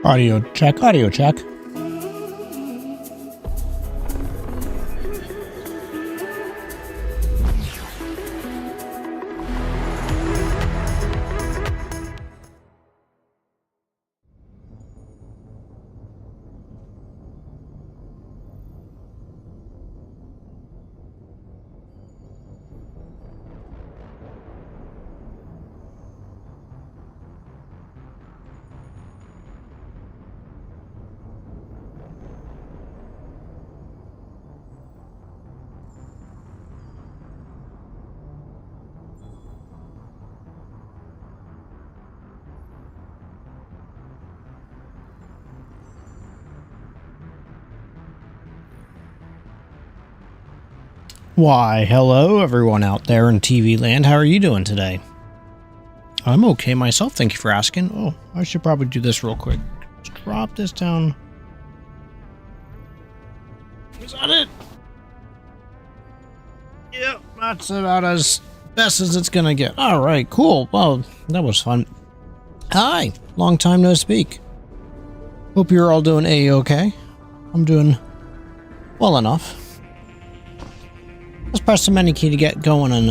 Audio check, audio check. Why, hello everyone out there in TV land. How are you doing today? I'm okay myself, thank you for asking. Oh, I should probably do this real quick. Just drop this down. Is that it? Yep, that's about as best as it's gonna get. Alright, cool. Well, that was fun. Hi, long time no speak. Hope you're all doing A-okay. I'm doing well enough. Let's press the menu key to get going on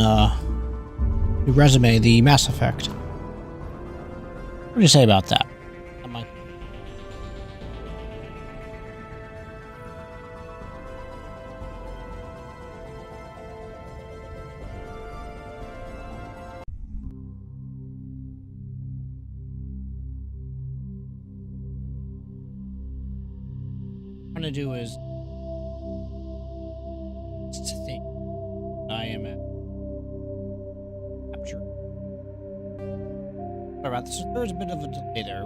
the resume, the Mass Effect. What do you say about that? What I'm gonna do is think I am at capture. Sorry about this. There's a bit of a delay there.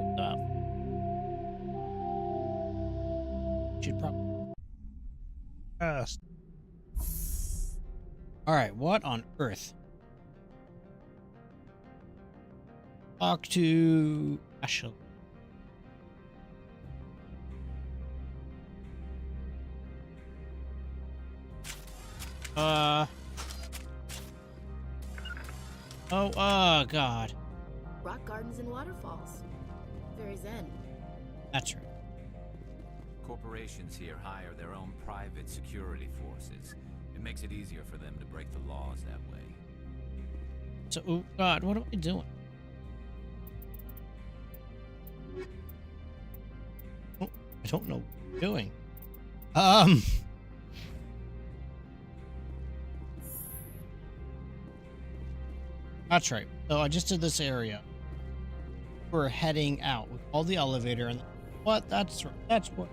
Should probably. All right. What on earth? Talk to Ashley. Oh, God. Rock gardens and waterfalls. Very zen. That's right. Corporations here hire their own private security forces. It makes it easier for them to break the laws that way. So, oh, God, what am I doing? Oh, I don't know what I'm doing. That's right. So I just did this area. We're heading out with all the elevator and what? That's right. That's what.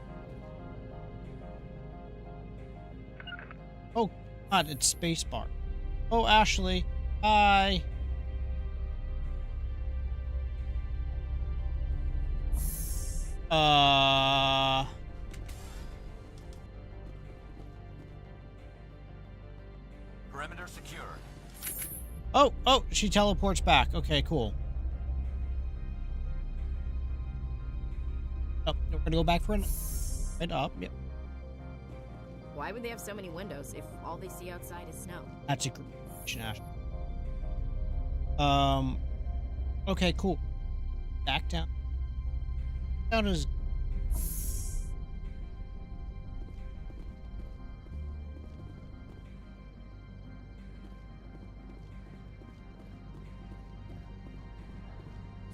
Oh God! It's spacebar. Oh Ashley, hi. Perimeter secured. Oh, she teleports back. Okay, cool. Oh, we're gonna go back for an head up. Yep. Why would they have so many windows if all they see outside is snow? That's a great question, Ashley. Okay, cool. Back down. Down is.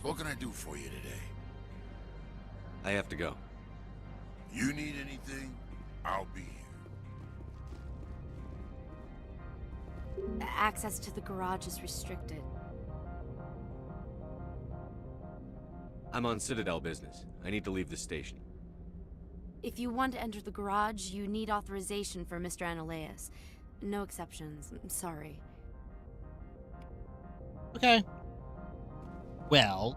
What can I do for you today? I have to go. You need anything? I'll be here. Access to the garage is restricted. I'm on Citadel business. I need to leave the station. If you want to enter the garage, you need authorization for Mr. Ananias. No exceptions. I'm sorry. Okay. Well,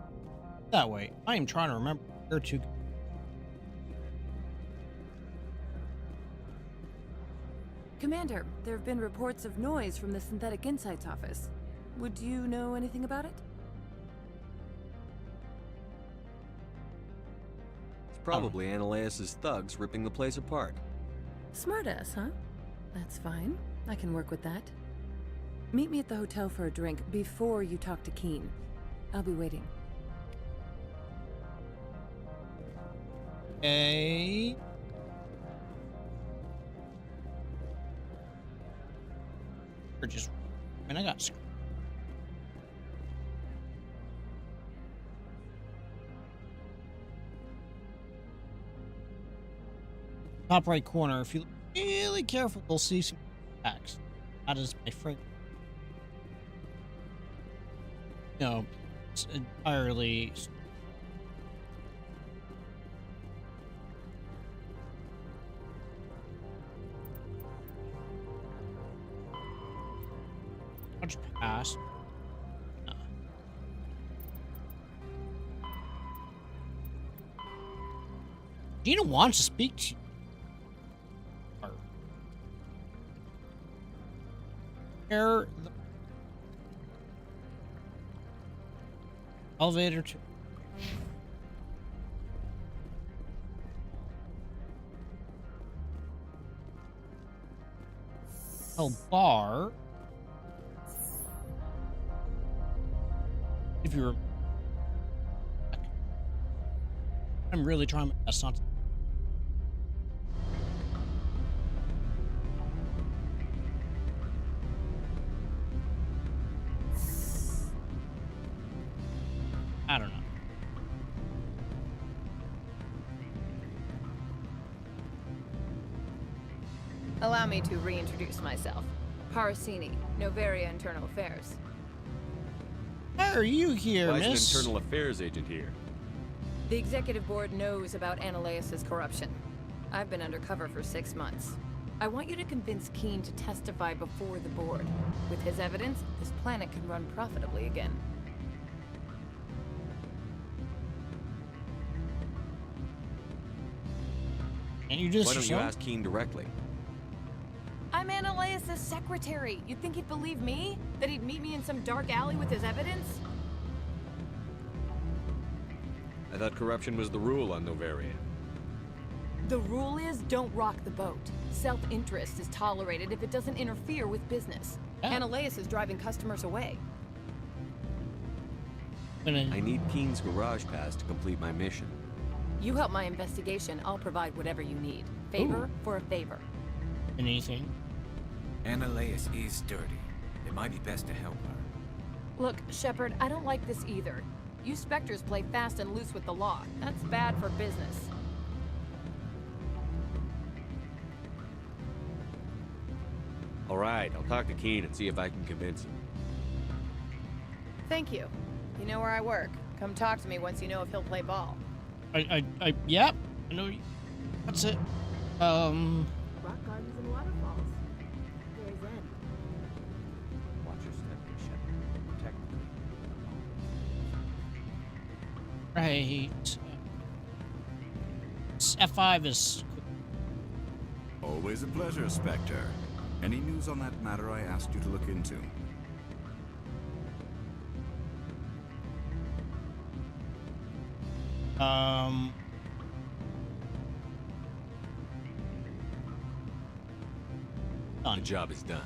that way. I am trying to remember where to. Commander, there have been reports of noise from the Synthetic Insights office. Would you know anything about it? It's probably Ananias' thugs ripping the place apart. Smartass, huh? That's fine. I can work with that. Meet me at the hotel for a drink before you talk to Keen. I'll be waiting. Okay. Or just, I mean, I got screwed. Top right corner. If you look really careful, you'll see some tracks. That is my friend. No, it's entirely. Much past. Gina wants to speak to you. Air the elevator to bar. If you're, I'm really trying my best not to. I don't know. Allow me to reintroduce myself. Parasini, Noveria Internal Affairs. Why are you here, Why is an miss? internal affairs agent here? The executive board knows about Ananias' corruption. I've been undercover for 6 months. I want you to convince Keene to testify before the board. With his evidence, this planet can run profitably again. And you just Why don't you yourself? ask Keene directly? I'm Ananias' secretary. You'd think he'd believe me? That he'd meet me in some dark alley with his evidence? I thought corruption was the rule on Noveria. The rule is don't rock the boat. Self-interest is tolerated if it doesn't interfere with business. Yeah. Ananias is driving customers away. I need Keene's garage pass to complete my mission. You help my investigation, I'll provide whatever you need. Favor for a favor. Anything. Ananias is dirty. It might be best to help her. Look, Shepard, I don't like this either. You Spectres play fast and loose with the law. That's bad for business. All right, I'll talk to Keene and see if I can convince him. Thank you. You know where I work. Come talk to me once you know if he'll play ball. Yep. I know. That's it. Rock gardens and waterfalls. Very zen. Watch your step, Shepard. Technically. Right. F5 is. Always a pleasure, Spectre. Any news on that matter I asked you to look into? The job is done.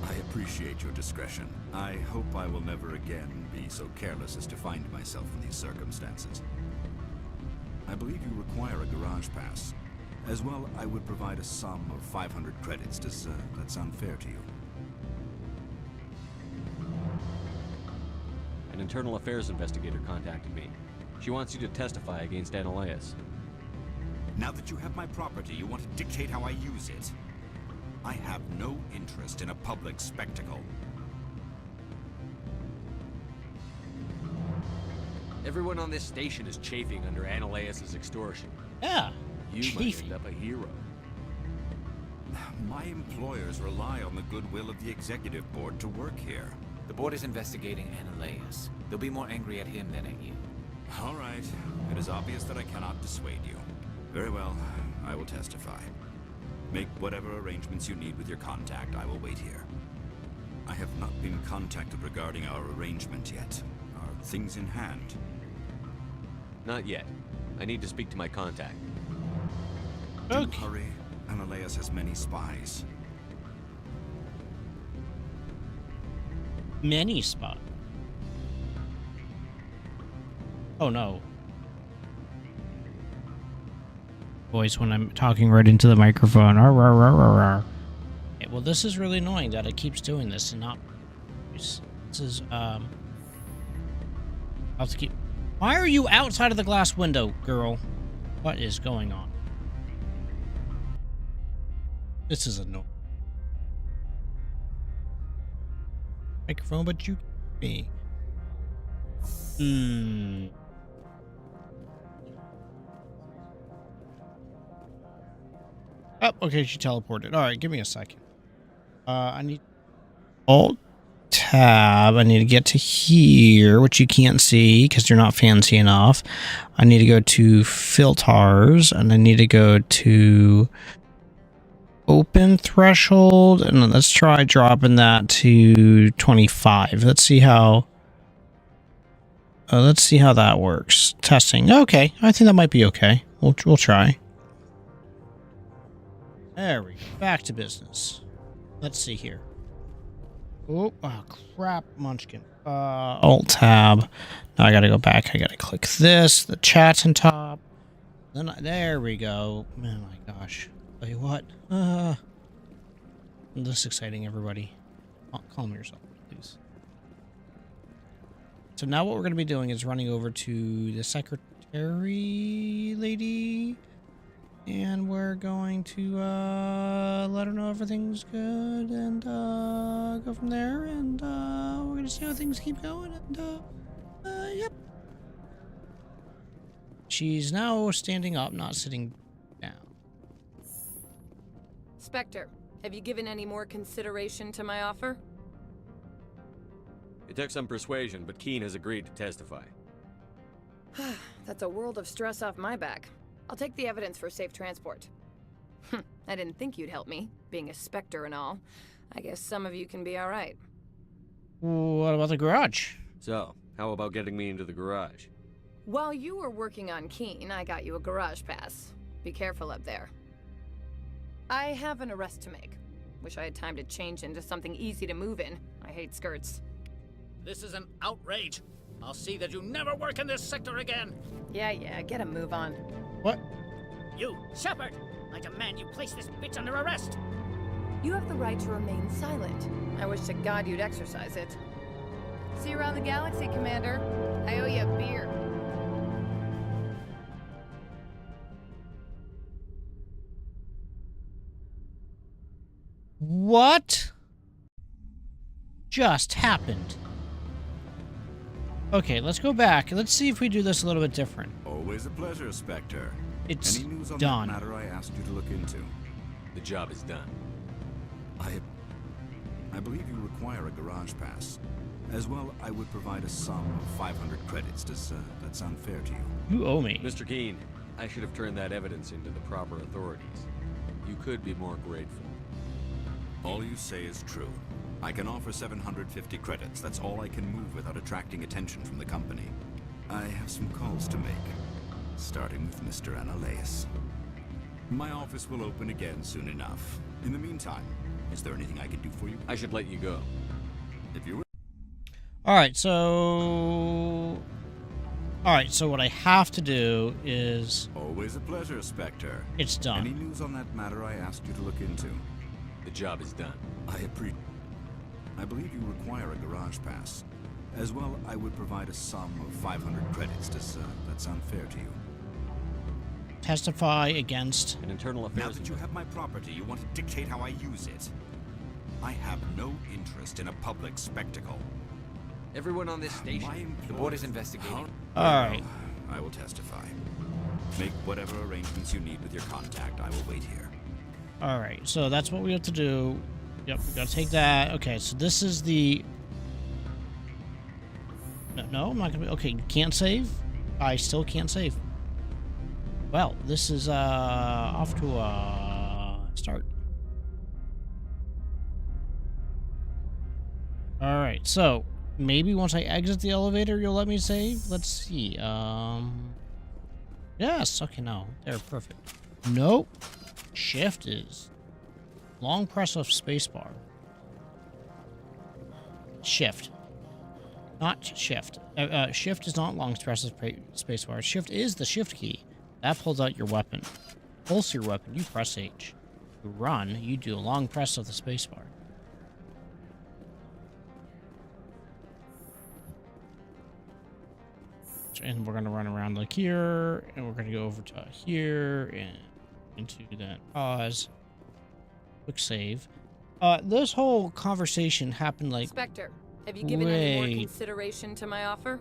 I appreciate your discretion. I hope I will never again be so careless as to find myself in these circumstances. I believe you require a garage pass. As well, I would provide a sum of 500 credits. Does that sound fair to you? An internal affairs investigator contacted me. She wants you to testify against Ananias. Now that you have my property, you want to dictate how I use it. I have no interest in a public spectacle. Everyone on this station is chafing under Ananias' extortion. Yeah. You might Chiefy. end up a hero. My employers rely on the goodwill of the executive board to work here. The board is investigating Ananias. They'll be more angry at him than at you. All right. It is obvious that I cannot dissuade you. Very well. I will testify. Make whatever arrangements you need with your contact. I will wait here. I have not been contacted regarding our arrangement yet. Are things in hand? Not yet. I need to speak to my contact. Do Okay. hurry. Ananias has many spies. Many spot. Oh no. voice when I'm talking right into the microphone. Arr, arr, arr, arr, arr. Okay, well, this is really annoying that it keeps doing this and not. This is I'll have to keep. Why are you outside of the glass window, girl? What is going on? This is annoying. Microphone, but you me. Oh, okay, she teleported. All right, give me a second. I need Alt Tab. I need to get to here, which you can't see because you're not fancy enough. I need to go to filters, and I need to go to open threshold, and let's try dropping that to 25. Let's see how that works. Testing. Okay, I think that might be okay. We'll try. There we go. Back to business. Let's see here. Oh crap, Munchkin. Alt Tab. Now I gotta go back. I gotta click this. The chat's on top. Then there we go. Man, my gosh. Tell you what. This is exciting, everybody. Calm yourself, please. So now what we're going to be doing is running over to the secretary lady. And we're going to let her know everything's good and go from there. And we're going to see how things keep going. And yep. She's now standing up, not sitting down. Spectre, have you given any more consideration to my offer? It took some persuasion, but Keen has agreed to testify. That's a world of stress off my back. I'll take the evidence for safe transport. I didn't think you'd help me, being a Spectre and all. I guess some of you can be alright. What about the garage? So, how about getting me into the garage? While you were working on Keen, I got you a garage pass. Be careful up there. I have an arrest to make. Wish I had time to change into something easy to move in. I hate skirts. This is an outrage. I'll see that you never work in this sector again. Yeah, get a move on. What? You, Shepard! I demand you place this bitch under arrest! You have the right to remain silent. I wish to God you'd exercise it. See you around the galaxy, Commander. I owe you a beer. What just happened? Okay, let's go back. Let's see if we do this a little bit different. Always a pleasure, Spectre. It's Any news on done. that matter I asked you to look into? The job is done. I believe you require a garage pass. As well, I would provide a sum of 500 credits. Does that sound fair to you? You owe me. Mr. Keen, I should have turned that evidence into the proper authorities. You could be more grateful. All you say is true. I can offer 750 credits. That's all I can move without attracting attention from the company. I have some calls to make, starting with Mr. Analaeus. My office will open again soon enough. In the meantime, is there anything I can do for you? I should let you go. If you Alright, so what I have to do is... Always a pleasure, Spectre. It's done. Any news on that matter I asked you to look into? The job is done. I believe you require a garage pass. As well, I would provide a sum of 500 credits. Does that sound fair to you? Testify against... An internal affairs... Now that you have my property, you want to dictate how I use it. I have no interest in a public spectacle. Everyone on this station. The board is investigating. Alright. I will testify. Make whatever arrangements you need with your contact. I will wait here. Alright, so that's what we have to do. Yep, we gotta take that. Okay, so this is the... No, I'm not gonna be... Okay, can't save? I still can't save. Well, this is, off to a start. Alright, so... Maybe once I exit the elevator, you'll let me save? Let's see, Yes, okay, no. There, perfect. Nope. Shift is... Long press of spacebar. Shift. Not shift. Shift is not long press of spacebar. Shift is the shift key. That pulls out your weapon. pulse your weapon, you press H. To run, you do a long press of the spacebar. And we're going to run around like here, and we're going to go over to here, and into that pause. Quick save. This whole conversation happened like... Spectre, have you given any more consideration to my offer?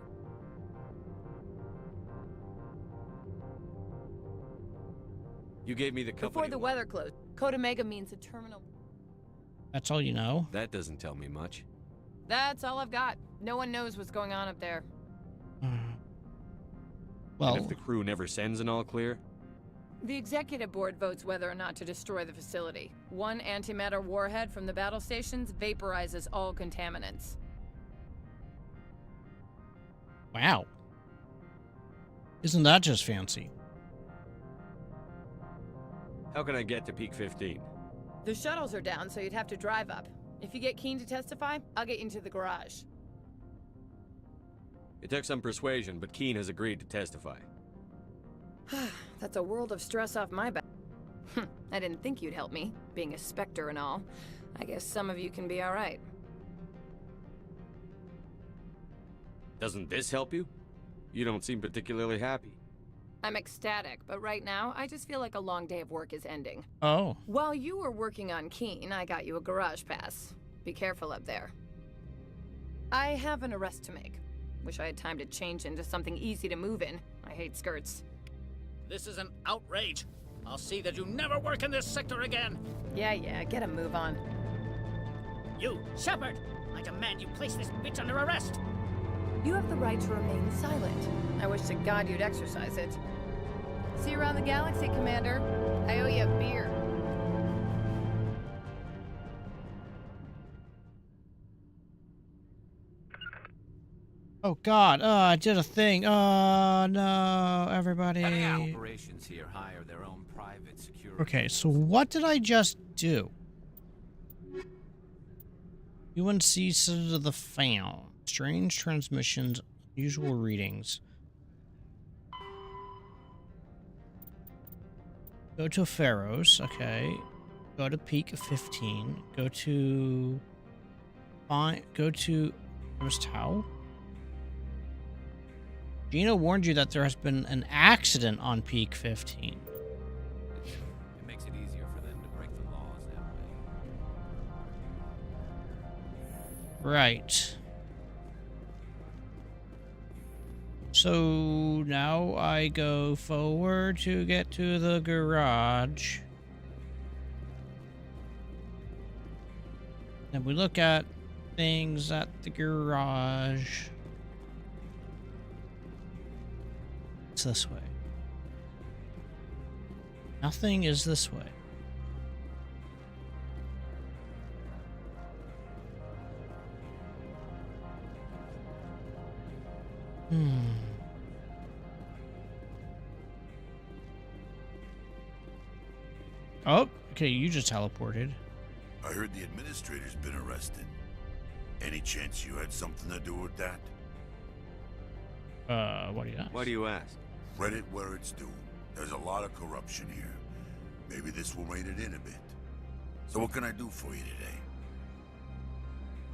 You gave me the company. Before the weather closed, Code Omega means a terminal. That's all you know? That doesn't tell me much. That's all I've got. No one knows what's going on up there. Well, and if the crew never sends an all clear? The executive board votes whether or not to destroy the facility. One antimatter warhead from the battle stations vaporizes all contaminants. wow. Isn't that just fancy? How can I get to Peak 15? The shuttles are down, so you'd have to drive up. If you get Keen to testify, I'll get you into the garage. It took some persuasion, but Keen has agreed to testify. That's a world of stress off my back. I didn't think you'd help me, being a Spectre and all. I guess some of you can be alright. Doesn't this help you? You don't seem particularly happy. I'm ecstatic, but right now, I just feel like a long day of work is ending. Oh. While you were working on Keen, I got you a garage pass. Be careful up there. I have an arrest to make. Wish I had time to change into something easy to move in. I hate skirts. This is an outrage. I'll see that you never work in this sector again. Yeah, get a move on. You, Shepard! I demand you place this bitch under arrest. You have the right to remain silent. I wish to God you'd exercise it. See you around the galaxy, Commander. I owe you a beer. Oh God! I did a thing. Oh no, everybody. Corporations here hire their own private security. Okay, so what did I just do? UNC said to the found. Strange transmissions, usual readings. Go to Pharaohs, okay. Go to Peak 15. Go to... Go to... Where's Tau? Gina warned you that there has been an accident on Peak 15. It makes it easier for them to break the laws that way. Right. So now I go forward to get to the garage. And we look at things at the garage. It's this way. Nothing is this way. Oh, okay, you just teleported. I heard the administrator's been arrested. Any chance you had something to do with that? What do you ask? Why do you ask? Read it where it's due. There's a lot of corruption here. Maybe this will rein it in a bit. So what can I do for you today?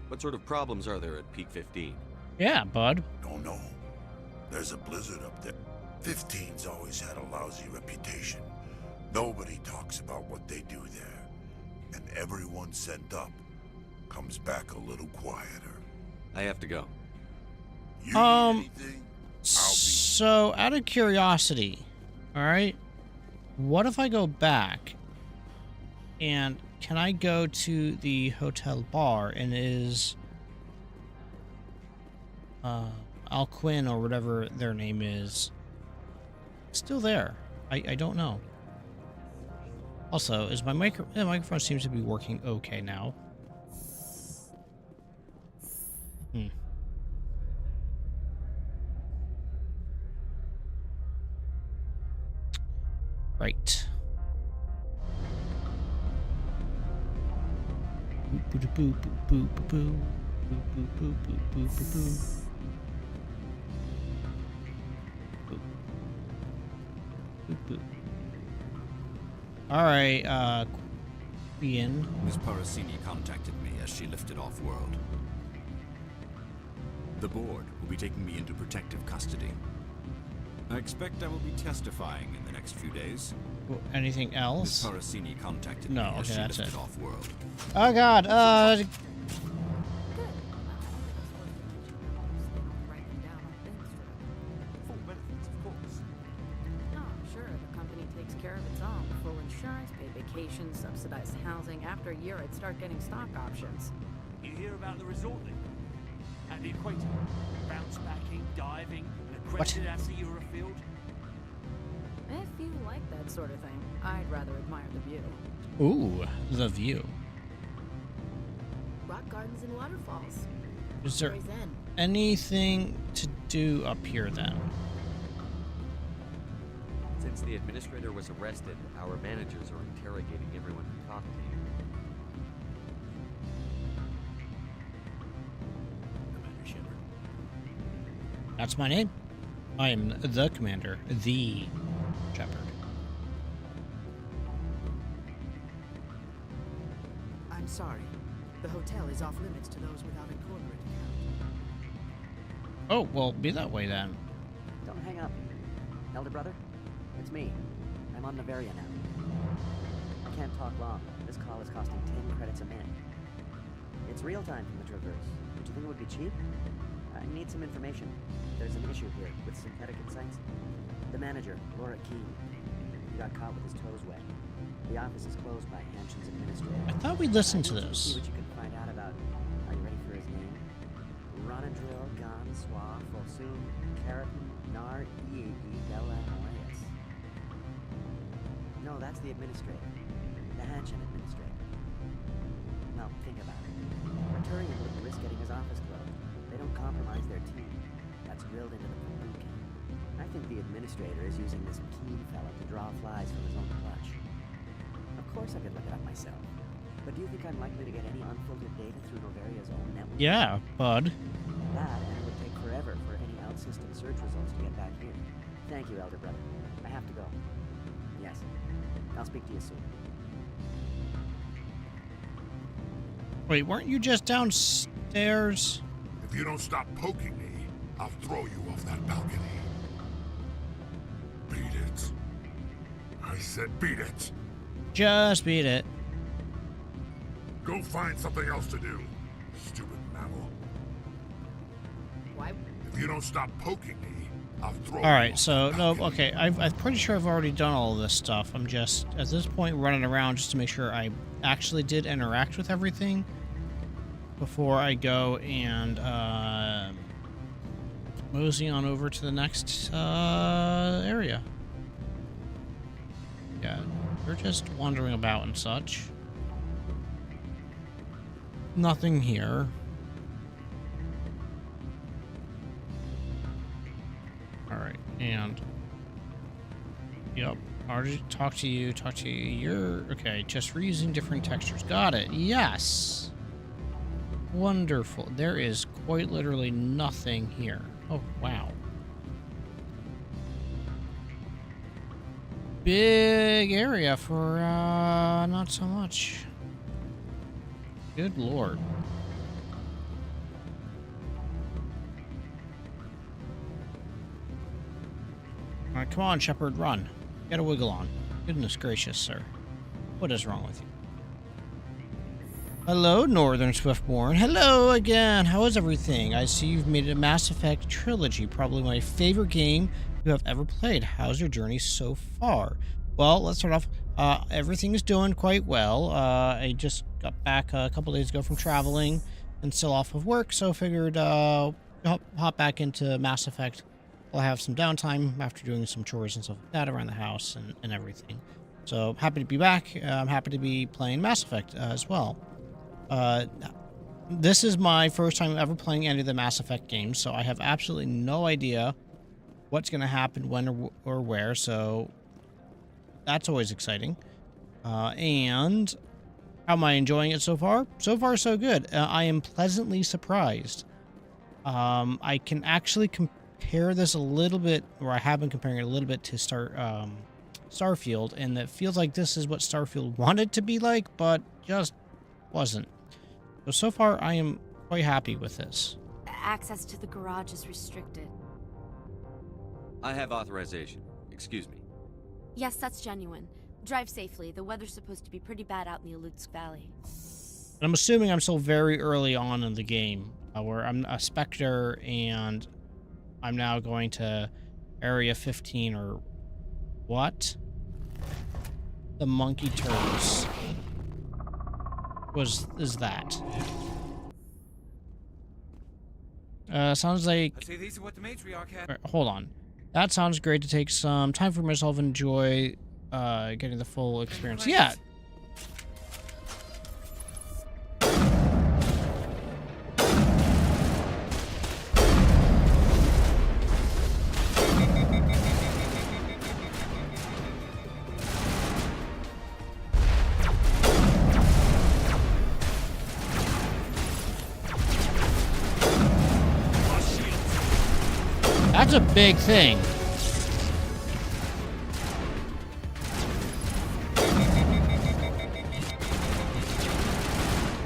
What sort of problems are there at Peak 15? Yeah, bud. Don't know. There's a blizzard up there. 15's always had a lousy reputation. Nobody talks about what they do there. And everyone sent up comes back a little quieter. I have to go. You need anything? So, out of curiosity, alright, what if I go back and can I go to the hotel bar and is Alquin or whatever their name is still there? I don't know. Also, is my microphone seems to be working okay now. Right. All right, Ian. Miss Parasini contacted me as she lifted off-world. The board will be taking me into protective custody. I expect I will be testifying in the next few days. Anything Miss else? Parasini contacted No, me as okay, she that's lifted it. off-world. Oh God. Good. I don't think it's worth mentioning. They don't write them down on things for Full benefits, of course. Oh, sure, the company takes care of its own. Full insurance, paid vacations, subsidized housing. After a year, I'd start getting stock options. You hear about the resort then? At the equator. Bounce backing, diving, and accredited as the Eurofield. If you like that sort of thing, I'd rather admire the view. Ooh, the view. Rock gardens and waterfalls. Is there Very zen. anything to do up here then? Since the administrator was arrested, our managers are interrogating everyone who talked to you. Commander Shepard. That's my name. I am the commander, the Shepard. I'm sorry. The hotel is off limits to those without a corporate account. Oh, well, be that way then. Don't hang up. Elder brother, it's me. I'm on Noveria now. I can't talk long. This call is costing 10 credits a minute. It's real time from the Traverse. Would you think it would be cheap? I need some information. There's an issue here with synthetic insights. The manager, Laura Keene, he got caught with his toes wet. The office is closed by Hanshin's administrator. I thought we listened to I need you see this. what you can find out about. Are you ready for his name? Ronadril Gan Swa Folsum Karatin Nar Ii Della Moeas. No, that's the administrator. The Hanshin administrator. Now, think about it. Arturian wouldn't risk getting his office closed. They don't compromise their team. That's drilled into them from boot camp. I think the administrator is using this Keene fella to draw flies from his own clutch. Of course I could look it up myself. But do you think I'm likely to get any unfiltered data through Noveria's own network? Yeah, bud. That, and it would take forever for any out-system search results to get back here. Thank you, Elder Brother. I have to go. Yes. I'll speak to you soon. Wait, weren't you just downstairs? If you don't stop poking me, I'll throw you off that balcony. Beat it. I said beat it. Just beat it. Go find something else to do, stupid mammal. Why? If you don't stop poking me, I'll throw you Alright, off so, the no, balcony. okay, I'm pretty sure I've already done all of this stuff. I'm just, at this point, running around just to make sure I actually did interact with everything before I go and, mosey on over to the next, area. Yeah, we're just wandering about and such. Nothing here. Alright, and... Yep, already talk to you. You're... Okay, just reusing different textures. Got it, yes! Wonderful. There is quite literally nothing here. Oh, wow. Big area for, not so much. Good lord. Alright, come on, Shepard, run. Get a wiggle on. Goodness gracious, sir. What is wrong with you? Hello, Northern Swiftborn. Hello again. How is everything? I see you've made it a Mass Effect trilogy, probably my favorite game you have ever played. How's your journey so far? Well, let's start off. Everything is doing quite well. I just got back a couple days ago from traveling and still off of work, so figured hop back into Mass Effect. I'll have some downtime after doing some chores and stuff like that around the house and everything. So happy to be back. I'm happy to be playing Mass Effect as well. This is my first time ever playing any of the Mass Effect games, so I have absolutely no idea what's going to happen when or where, so that's always exciting. And how am I enjoying it so far? So far, so good. I am pleasantly surprised. I can actually compare this a little bit, or I have been comparing it a little bit to Starfield, and it feels like this is what Starfield wanted to be like, but just wasn't. So far, I am quite happy with this. Access to the garage is restricted. I have authorization. Excuse me. Yes, that's genuine. Drive safely. The weather's supposed to be pretty bad out in the Alutsk Valley. I'm assuming I'm still very early on in the game, where I'm a Spectre, and I'm now going to Area 15, or what? The monkey turds. Is that? Sounds like... I'd say these are what the matriarch had. Right, hold on. That sounds great to take some time for myself and enjoy getting the full experience. Yeah. That's a big thing.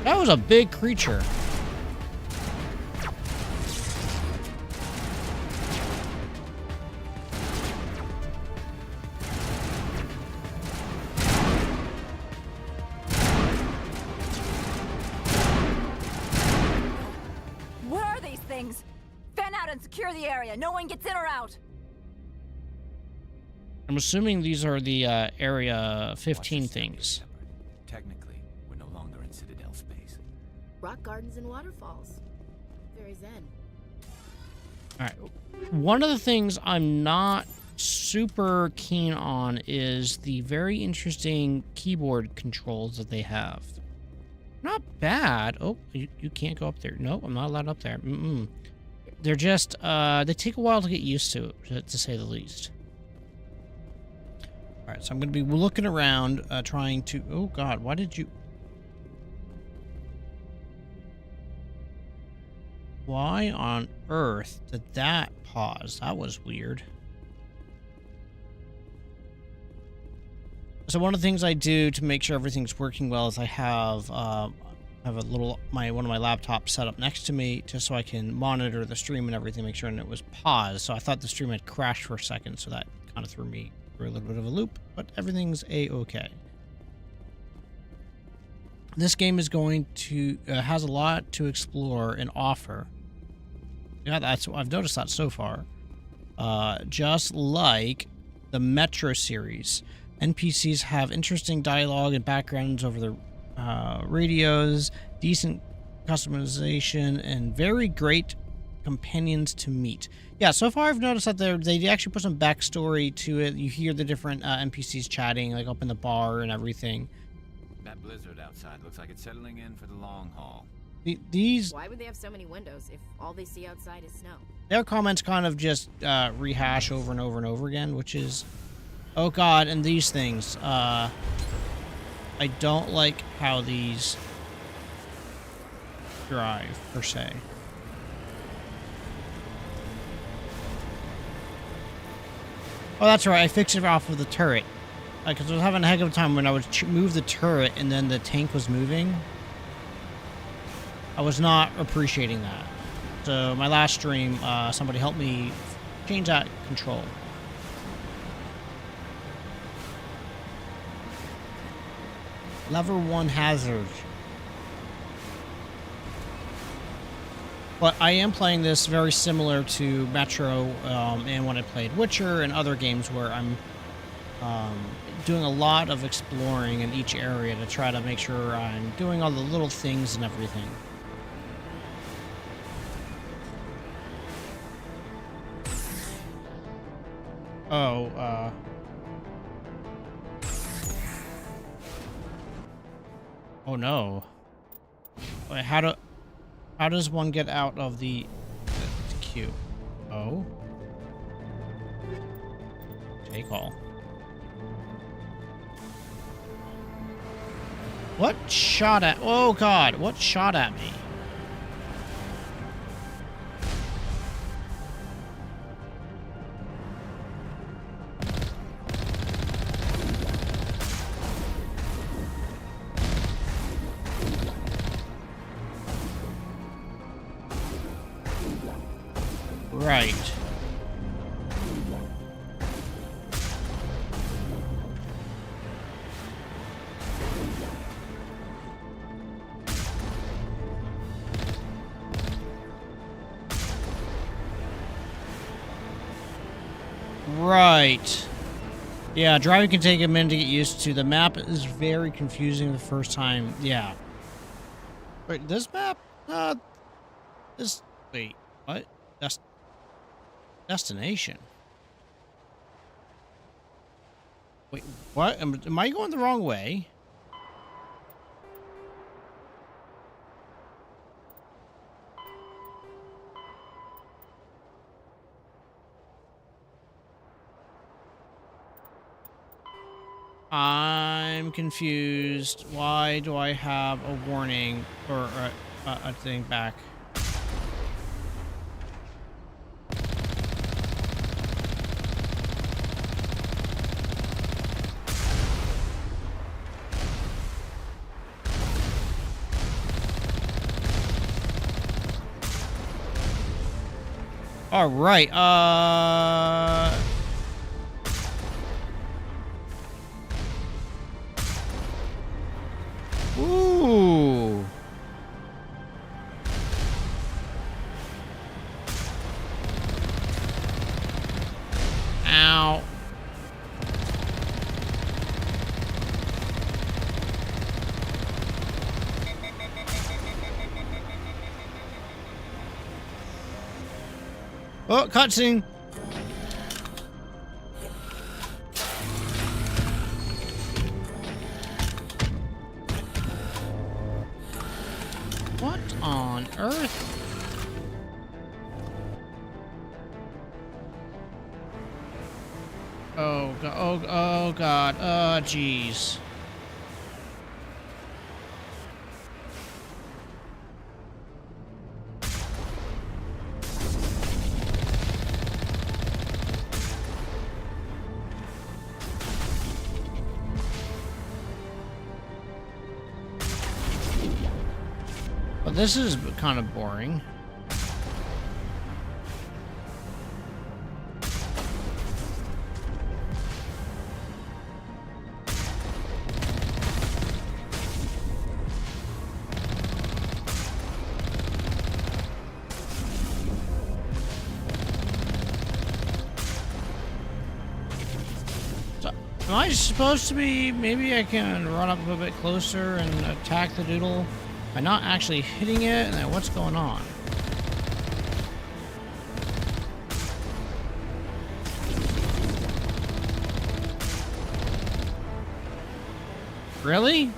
That was a big creature. Where are these things? Fan out and secure the area. No one gets in or out. I'm assuming these are the Area 15 things. Technically, we're no longer in Citadel space. Rock gardens and waterfalls. Very zen. Alright. One of the things I'm not super keen on is the very interesting keyboard controls that they have. Not bad. Oh, you can't go up there. No, I'm not allowed up there. They're just, they take a while to get used to say the least. Alright, so I'm going to be looking around, trying to... Oh, God, why did you... Why on earth did that pause? That was weird. So one of the things I do to make sure everything's working well is I have a little one of my laptops set up next to me just so I can monitor the stream and everything, make sure and it was paused. So I thought the stream had crashed for a second, so that kind of threw me for a little bit of a loop, but everything's a-okay. This game is going to has a lot to explore and offer. Yeah, I've noticed that so far. Just like the Metro series, NPCs have interesting dialogue and backgrounds over the radios, decent customization, and very great companions to meet. Yeah, so far I've noticed that they actually put some backstory to it. You hear the different NPCs chatting, like up in the bar and everything. That blizzard outside looks like it's settling in for the long haul. These... Why would they have so many windows if all they see outside is snow? Their comments kind of just rehash over and over and over again, which is... Oh God, and these things. I don't like how these drive, per se. Oh, that's right, I fixed it off of the turret. Because I was having a heck of a time when I would move the turret and then the tank was moving. I was not appreciating that. So my last stream, somebody helped me change that control. Level 1 hazard. But I am playing this very similar to Metro and when I played Witcher and other games where I'm doing a lot of exploring in each area to try to make sure I'm doing all the little things and everything. Oh, oh no. Wait, how does one get out of the queue? Oh. Take all. What shot at... Oh God, what shot at me? right. Right. Yeah, driving can take a minute to get used to. The map is very confusing the first time. Yeah. Wait, this map? Wait, what? Destination. Wait, what? Am I going the wrong way? I'm confused. Why do I have a warning or a thing back? All right. Ooh. Ow. Oh, cutscene. What on earth? Oh god! Oh god! Jeez. Well, this is kind of boring. So, am I supposed to be... Maybe I can run up a bit closer and attack the doodle by not actually hitting it? And then what's going on? Really?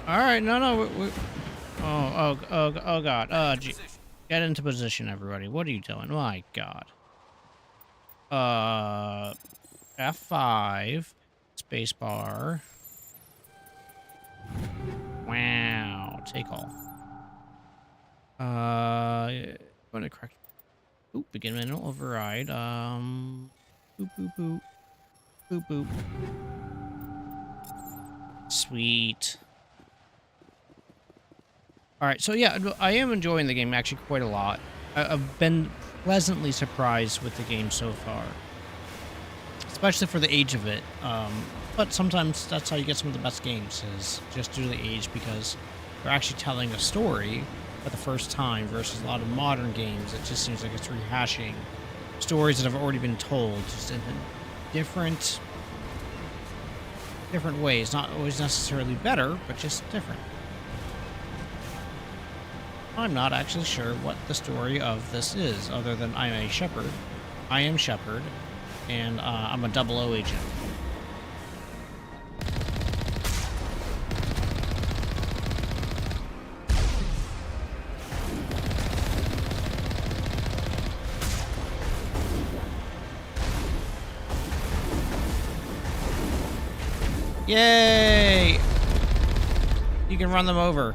All right, no. Oh God. Gee. Get into position, everybody. What are you doing? My God. F5, spacebar. Wow, take all. Going to correct. Oop, begin manual override. Boop, boop, boop. Boop, boop. Sweet. Alright, so yeah, I am enjoying the game actually quite a lot. I've been pleasantly surprised with the game so far. Especially for the age of it. But sometimes that's how you get some of the best games, is just due to the age, because they're actually telling a story for the first time versus a lot of modern games. It just seems like it's rehashing stories that have already been told, just in different ways. Not always necessarily better, but just different. I'm not actually sure what the story of this is, other than I'm a Shepard. I am Shepard, and I'm a 00 agent. Yay! You can run them over.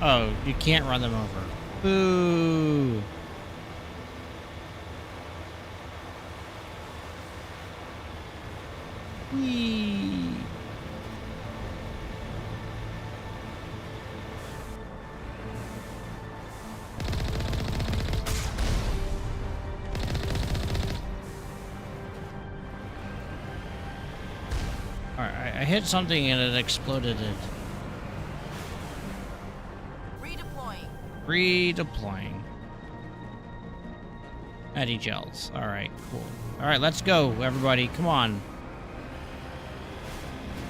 Oh, you can't run them over. Boo! I hit something and it exploded it. Redeploying. Eddie gels. Alright, cool. Alright, let's go, everybody. Come on.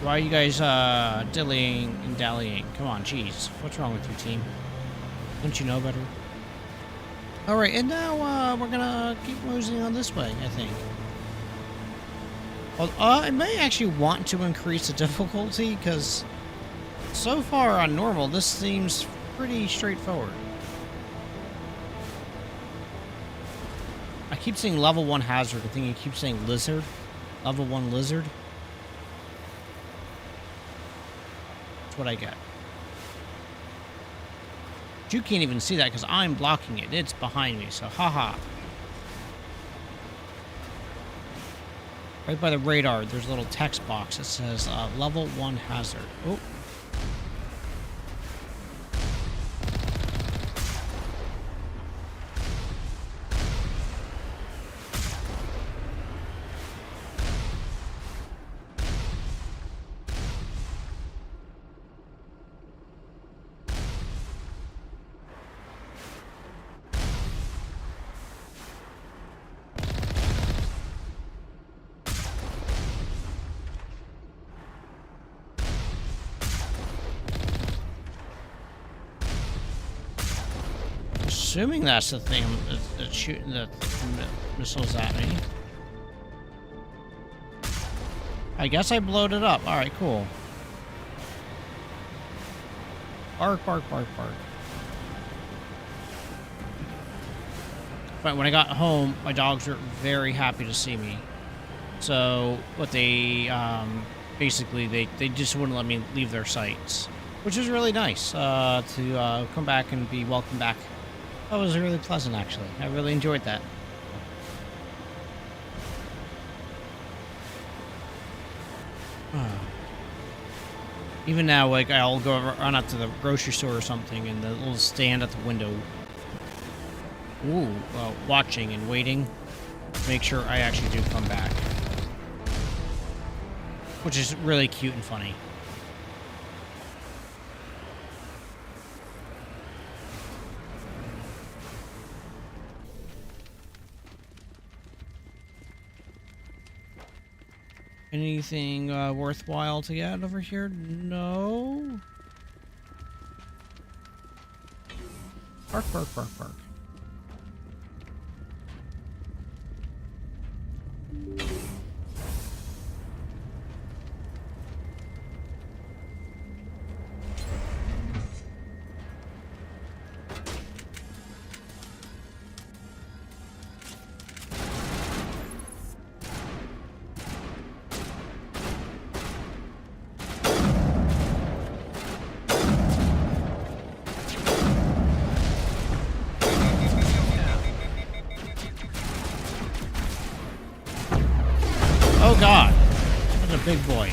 Why are you guys dillying and dallying? Come on, jeez. What's wrong with your team? Don't you know better? Alright, and now we're gonna keep moseying on this way, I think. Well, I may actually want to increase the difficulty, because so far on normal, this seems pretty straightforward. I keep saying level 1 hazard. I think you keep saying lizard. Level 1 lizard. That's what I get. But you can't even see that because I'm blocking it. It's behind me, so haha. Right by the radar, there's a little text box that says level 1 hazard. Oh. Assuming that's the thing that's shooting the missiles at me. I guess I blowed it up. Alright, cool. Bark, bark, bark, bark. But when I got home, my dogs were very happy to see me. So, what they, basically, they just wouldn't let me leave their sites. Which was really nice, to come back and be welcomed back. That was really pleasant, actually. I really enjoyed that. Even now, like, I'll run out to the grocery store or something, and the little stand at the window. Ooh, watching and waiting to make sure I actually do come back. Which is really cute and funny. Anything worthwhile to get over here? No. Bark, bark, bark, bark. Oh god, that's a big boy.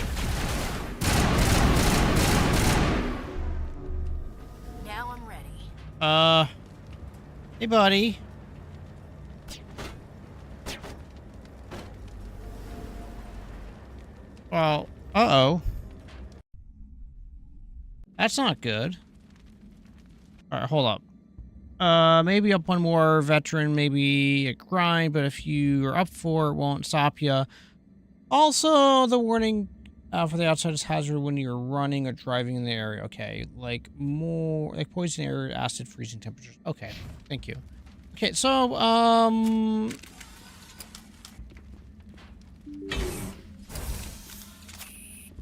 Now I'm ready. Hey buddy. Well, uh-oh. That's not good. Alright, hold up. Maybe up one more veteran, maybe a grind, but if you are up for it, won't stop you. Also, the warning for the outside is hazard when you're running or driving in the area. Okay, like more like poison air, acid, freezing temperatures. Okay, thank you. Okay, so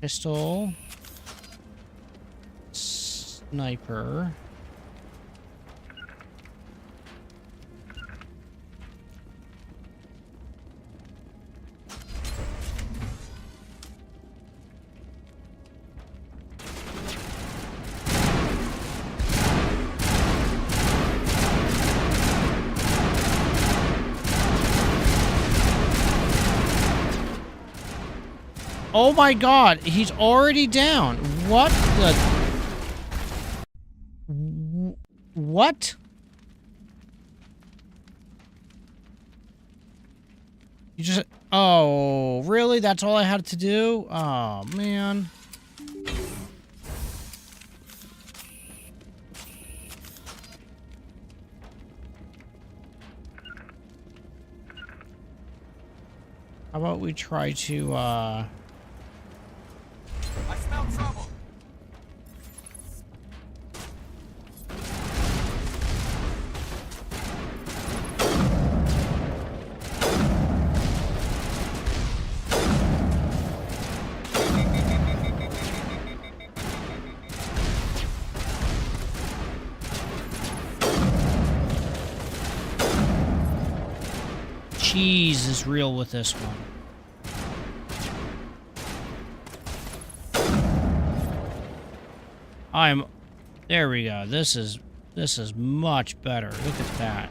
pistol, sniper. Oh my god, he's already down. What the... What? You just... Oh, really? That's all I had to do? Oh, man. How about we try to, I smell trouble. Cheese is real with this one. There we go. This is much better. Look at that.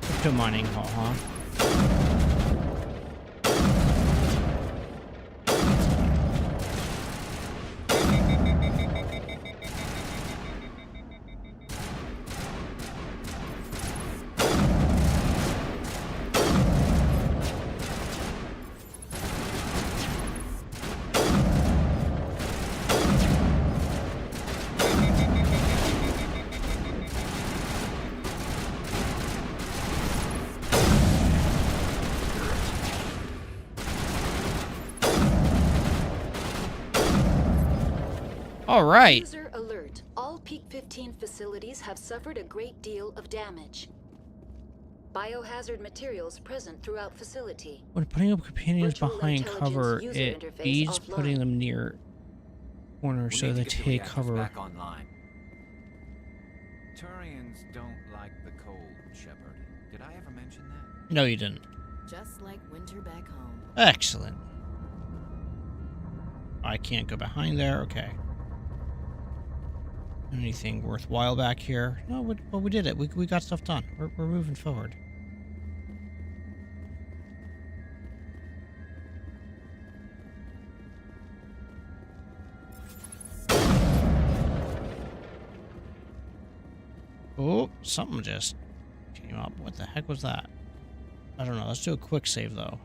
Crypto mining hall, huh? All right. User alert. All Peak 15 facilities have suffered a great deal of damage. Biohazard materials present throughout facility. When putting up companions Virtual behind cover, user it interface aids offline. putting them near corners so We need they to get the take reactors cover. back online. Turians don't like the cold, Shepard. Did I ever mention that? No, you didn't. Just like winter back home. Excellent. I can't go behind there. Okay. Anything worthwhile back here? No, well, we did it. We got stuff done. We're moving forward. Oh, something just came up. What the heck was that? I don't know. Let's do a quick save, though.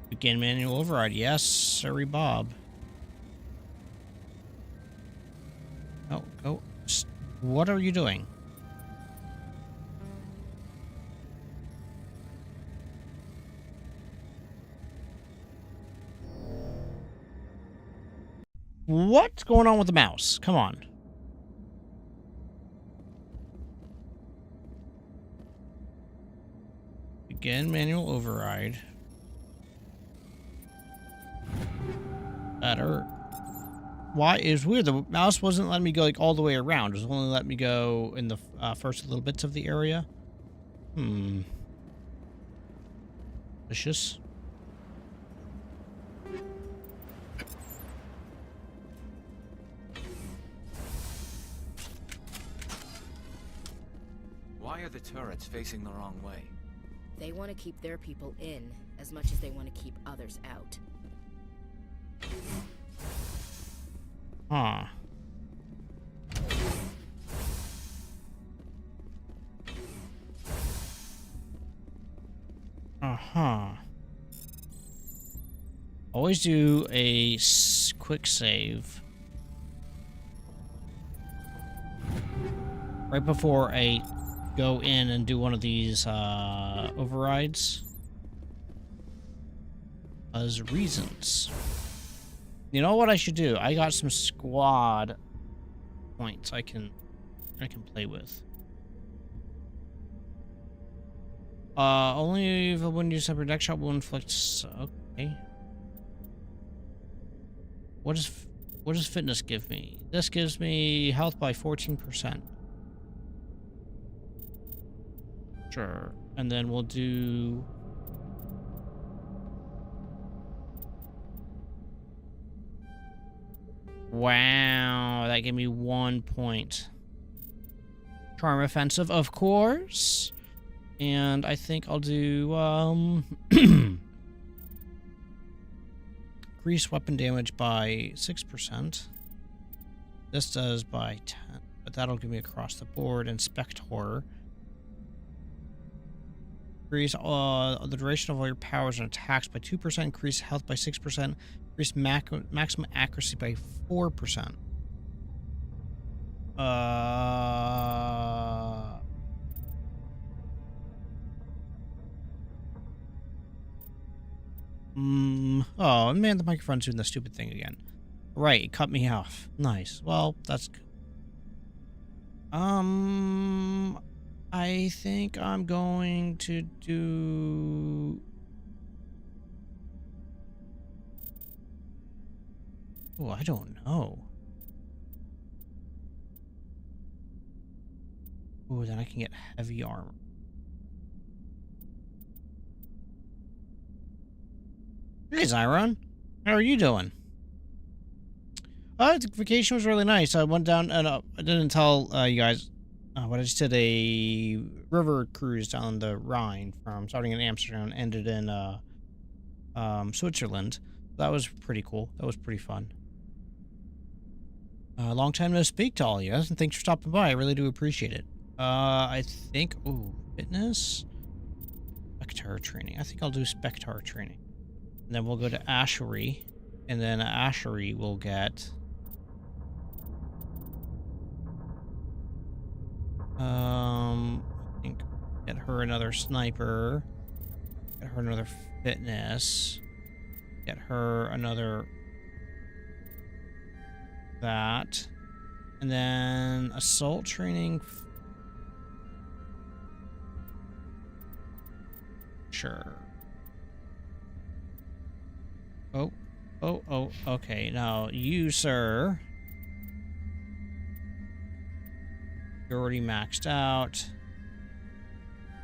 Begin manual override. Yes, sorry, Bob. Oh, go. What are you doing? What's going on with the mouse? Come on. Begin manual override. Better. Why? It was weird. The mouse wasn't letting me go like all the way around. It was only letting me go in the first little bits of the area. Vicious. Why are the turrets facing the wrong way? They want to keep their people in as much as they want to keep others out. Huh. Uh-huh. Always do a quick save right before I go in and do one of these overrides. As reasons. You know what I should do? I got some squad points I can play with. Only if when you separate deck shot will inflict. Okay. What does fitness give me? This gives me health by 14%. Sure. And then we'll do. Wow, that gave me 1 point. Charm offensive, of course. And I think I'll do increase weapon damage by 6%. This does by 10, but that'll give me across the board. Inspector. Increase the duration of all your powers and attacks by 2%. Increase health by 6%. Increase maximum accuracy by 4%. Oh man, the microphone's doing the stupid thing again. Right, it cut me off. Nice. Well, that's good. I think I'm going to do... Oh, I don't know. Oh, then I can get heavy armor. Hey, Zyron. How are you doing? The vacation was really nice. I went down and I didn't tell you guys, but I just did a river cruise down the Rhine from starting in Amsterdam and ended in Switzerland. That was pretty cool. That was pretty fun. Long time no speak to all of you guys, and thanks for stopping by. I really do appreciate it. I think, ooh, fitness, Spectre training. I think I'll do Spectre training. And then we'll go to Ashery, and then Ashery will get I think get her another sniper, get her another fitness, get her another that, and then assault training. Sure. Oh, okay. Now, you, sir. You're already maxed out.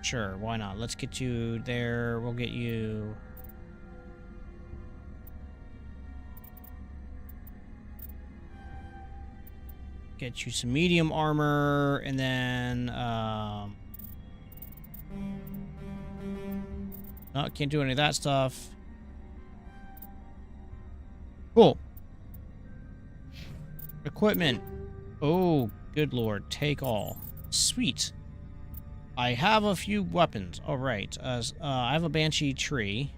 Sure, why not? Let's get you there. We'll get you... Get you some medium armor, and then, no, can't do any of that stuff. Cool. Equipment. Oh, good lord. Take all. Sweet. I have a few weapons. All right. I have a Banshee tree.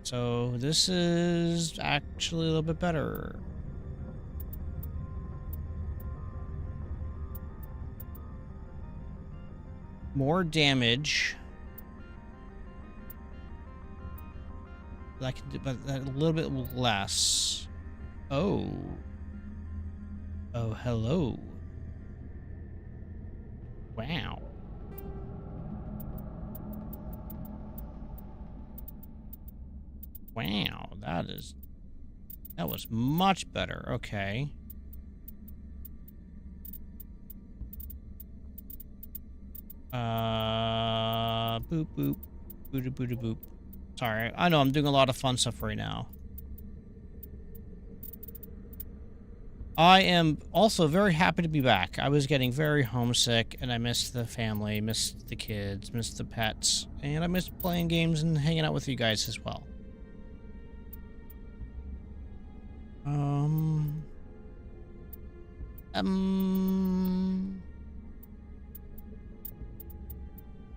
So this is actually a little bit better. More damage. I can do, but a little bit less. Oh. Oh, hello. Wow. Wow, that was much better. Okay. Boop boop. Boop boop boop. Sorry, I know I'm doing a lot of fun stuff right now. I am also very happy to be back. I was getting very homesick, and I missed the family, missed the kids, missed the pets, and I missed playing games and hanging out with you guys as well.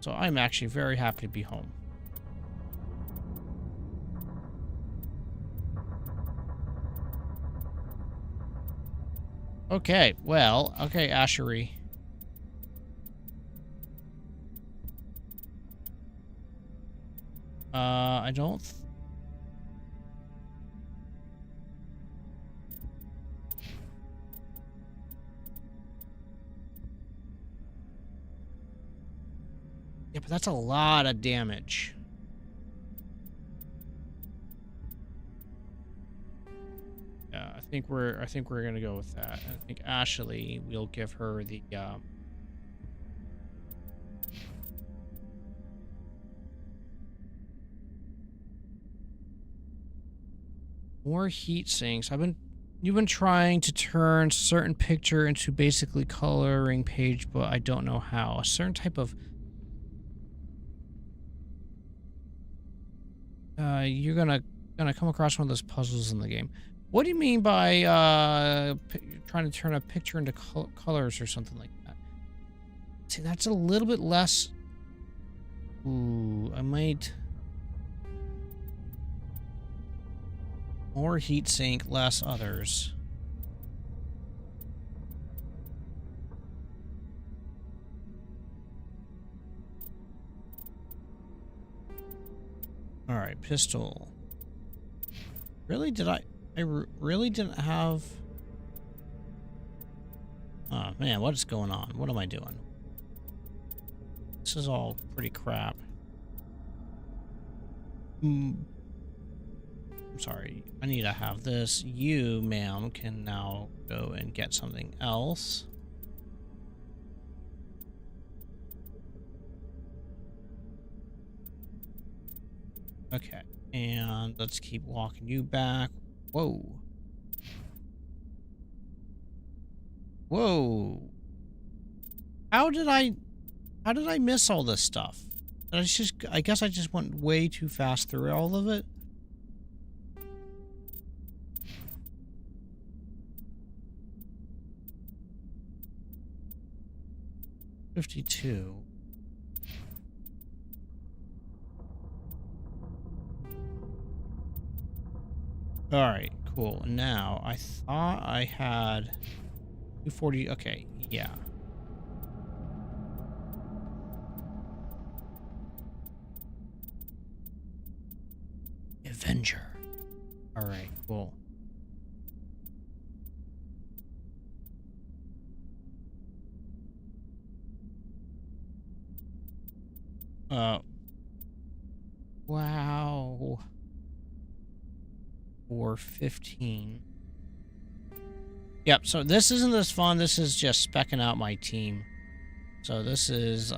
So I'm actually very happy to be home. Okay, well, okay, Ashery. I don't... Yeah, but that's a lot of damage. Yeah, I think we're gonna go with that. I think Ashley, we'll give her the more heat sinks. You've been trying to turn certain picture into basically coloring page, but I don't know how. A certain type of you're gonna come across one of those puzzles in the game. What do you mean by trying to turn a picture into colors or something like that? See, that's a little bit less. Ooh, I might. More heat sink, less others. All right, pistol. Really? Did I really didn't have... Oh, man, what is going on? What am I doing? This is all pretty crap. I'm sorry. I need to have this. You, ma'am, can now go and get something else. Okay, and let's keep walking you back. Whoa. Whoa. How did I miss all this stuff? I guess I just went way too fast through all of it. $52. All right, cool. Now, I thought I had 240. Okay, yeah. Avenger. All right, cool. Wow. Or 15. Yep, so this isn't as fun. This is just specking out my team. So this is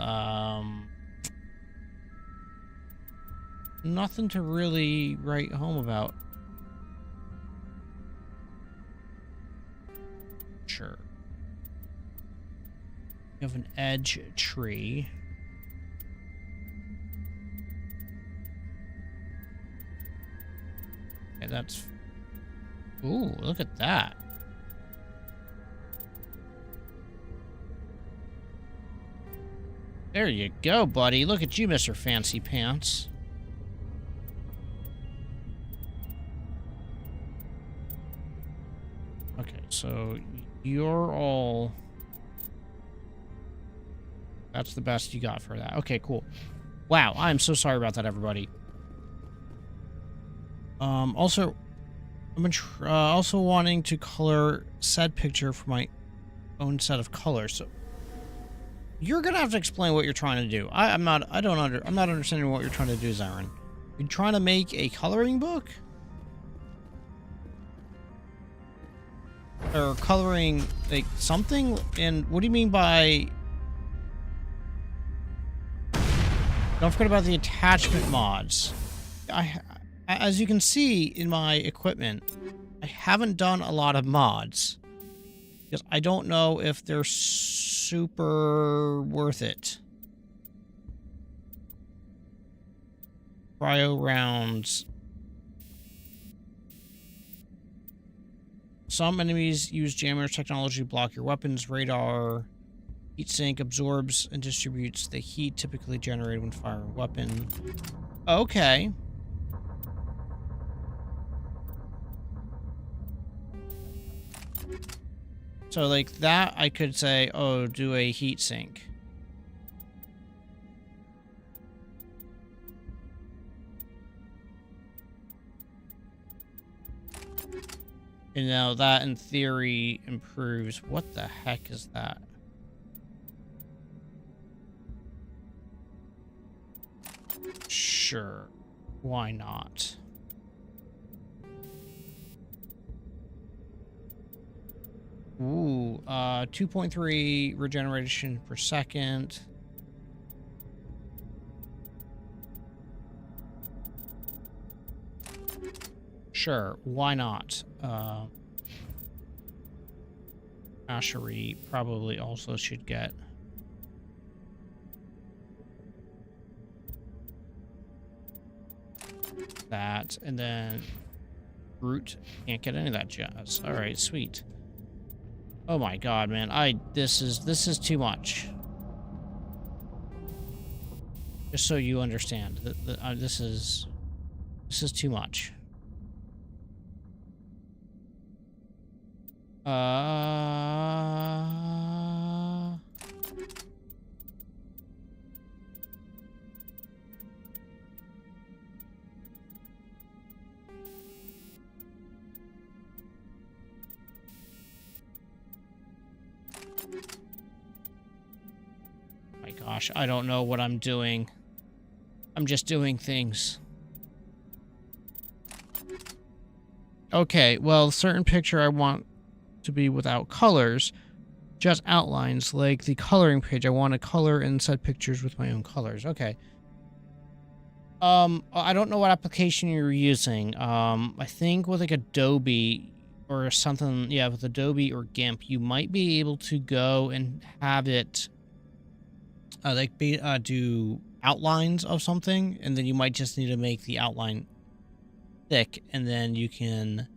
nothing to really write home about. Sure. You have an edge tree. Okay, that's... Ooh, look at that. There you go, buddy. Look at you, Mr. Fancy Pants. Okay, so you're all... That's the best you got for that. Okay, cool. Wow, I'm so sorry about that, everybody. Also, I'm also wanting to color said picture for my own set of colors. So you're gonna have to explain what you're trying to do. I'm not understanding what you're trying to do, Zyron. You're trying to make a coloring book? Or coloring like something? And what do you mean by... Don't forget about the attachment mods. As you can see in my equipment, I haven't done a lot of mods because I don't know if they're super worth it. Cryo rounds. Some enemies use jammers technology to block your weapons. Radar. Heatsink absorbs and distributes the heat typically generated when firing a weapon. Okay. So like that, I could say, oh, do a heat sink. And now that in theory improves. What the heck is that? Sure. Why not? Ooh, 2.3 regeneration per second. Sure, why not? Ashery probably also should get. that, and then root. Can't get any of that jazz. All right, sweet. Oh my god, man. This is too much. Just so you understand, this is too much. My gosh, I don't know what I'm doing. I'm just doing things. Okay, well, certain picture I want to be without colors, just outlines. Like the coloring page, I want to color and set pictures with my own colors. Okay. I don't know what application you're using. I think with like Adobe or something, yeah, with Adobe or GIMP, you might be able to go and have it do outlines of something, and then you might just need to make the outline thick, and then you can...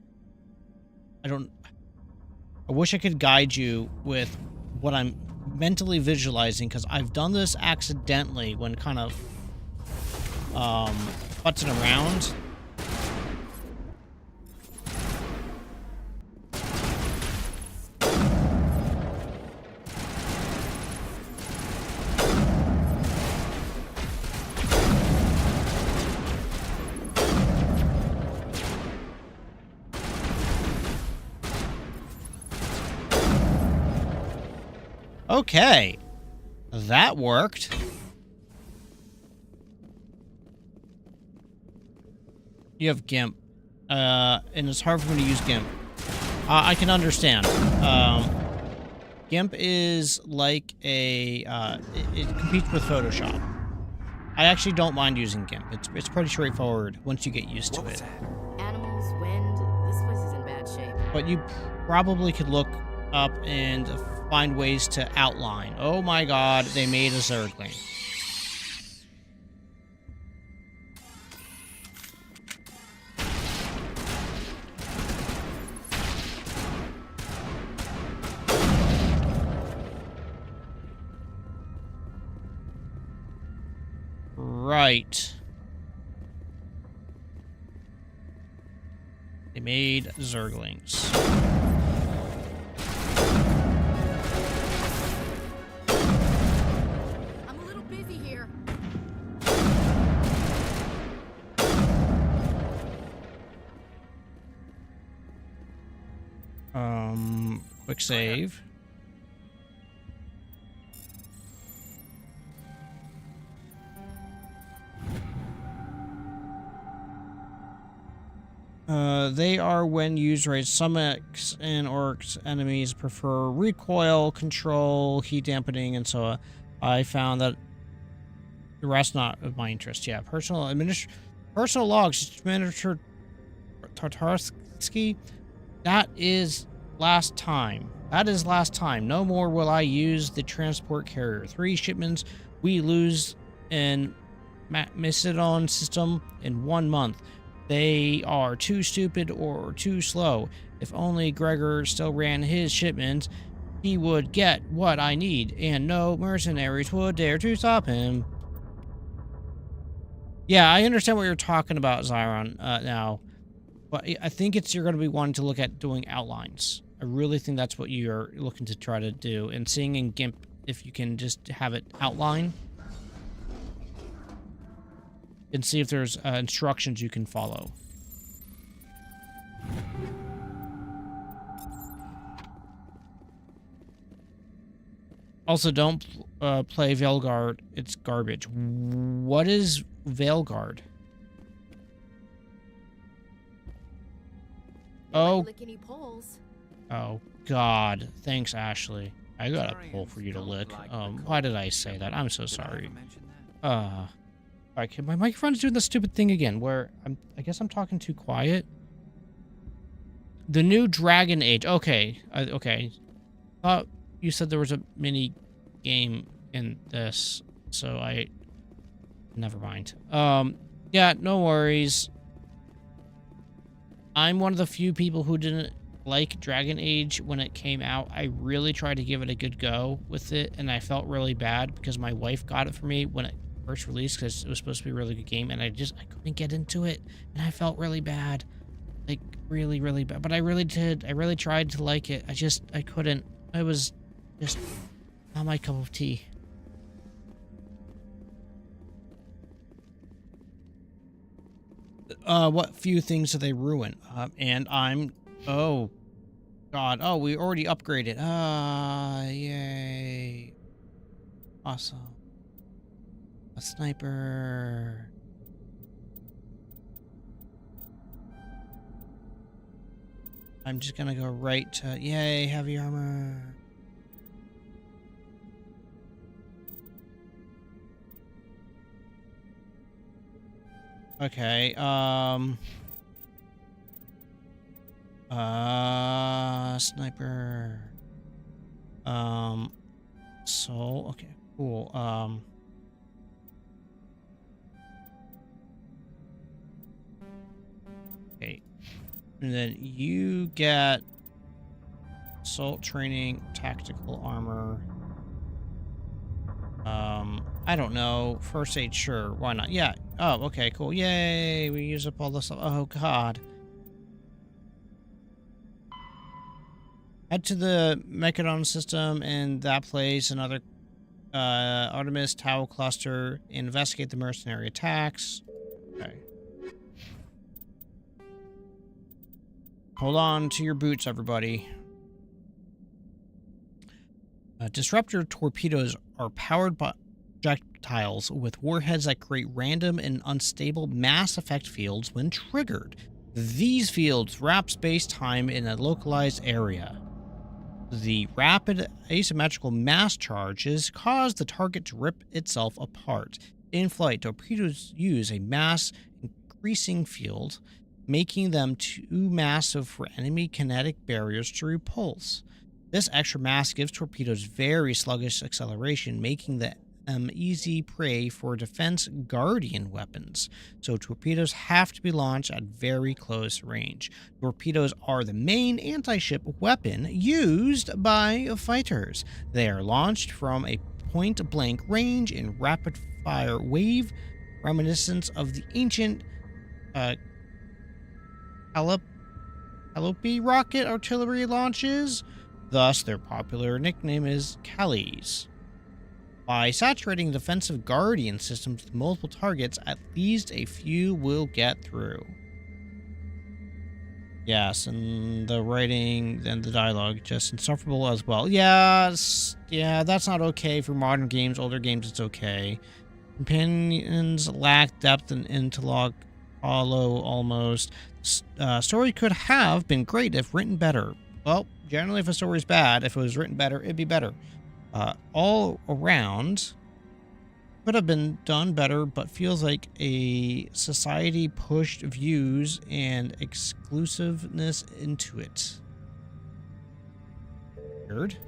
I wish I could guide you with what I'm mentally visualizing, because I've done this accidentally when kind of futzing around. Okay, that worked. You have GIMP, and it's hard for me to use GIMP. I can understand. GIMP is like a, it competes with Photoshop. I actually don't mind using GIMP. It's pretty straightforward once you get used to it. Animals, wind. This place is in bad shape. But you probably could look up and find ways to outline. Oh my god, they made a Zergling. Right. They made Zerglings. Quick save. They are when used right. Some X and Orcs enemies prefer recoil, control, heat dampening, and so I found that the rest not of my interest. Yeah, personal logs, Administrator Tartarsky. That is last time. That is last time. No more will I use the transport carrier. 3 shipments we lose in Macedon system in 1 month. They are too stupid or too slow. If only Gregor still ran his shipments, he would get what I need, and no mercenaries would dare to stop him. Yeah, I understand what you're talking about, Zyron, now. But I think you're going to be wanting to look at doing outlines. I really think that's what you're looking to try to do. And seeing in GIMP if you can just have it outline. And see if there's instructions you can follow. Also, don't play Veilguard. It's garbage. What is Veilguard? Oh. Oh, God. Thanks, Ashley. I got a pole for you to lick. Why did I say that? I'm so sorry. Alright, my microphone's doing this stupid thing again, where I guess I'm talking too quiet. The new Dragon Age. Okay. Okay. Thought you said there was a mini game in this, so never mind. Yeah, no worries. I'm one of the few people who didn't like Dragon Age when it came out. I really tried to give it a good go with it, and I felt really bad because my wife got it for me when it first released because it was supposed to be a really good game, and I couldn't get into it, and I felt really bad. Like, really, really bad. But I really did. I really tried to like it. I couldn't. It was just not my cup of tea. What few things do they ruin? And I'm... Oh, God. Oh, we already upgraded. Yay. Awesome. A sniper. I'm just gonna go right to... Yay, heavy armor. Okay, sniper. Soul. Okay, cool. Okay. And then you get assault training, tactical armor. I don't know. First aid, sure. Why not? Yeah. Oh, okay, cool. Yay! We use up all this stuff. Oh, God. Head to the Mechadon system in that place, another Artemis Tau cluster. Investigate the mercenary attacks. Okay. Hold on to your boots, everybody. Disruptor torpedoes are powered by projectiles with warheads that create random and unstable mass effect fields when triggered. These fields wrap space-time in a localized area. The rapid asymmetrical mass charges cause the target to rip itself apart. In flight, torpedoes use a mass-increasing field, making them too massive for enemy kinetic barriers to repulse. This extra mass gives torpedoes very sluggish acceleration, making them easy prey for defense guardian weapons. So torpedoes have to be launched at very close range. Torpedoes are the main anti-ship weapon used by fighters. They are launched from a point-blank range in rapid-fire wave, reminiscent of the ancient Calliope rocket artillery launches. Thus, their popular nickname is Callies. By saturating defensive guardian systems with multiple targets, at least a few will get through. Yes, and the writing and the dialogue just insufferable as well. Yes, yeah, that's not okay for modern games. Older games, it's okay. Companions lack depth and interlock hollow almost. Story could have been great if written better. Well, generally if a story's bad, if it was written better, it'd be better. All around, could have been done better, but feels like a society pushed views and exclusiveness into it. Weird.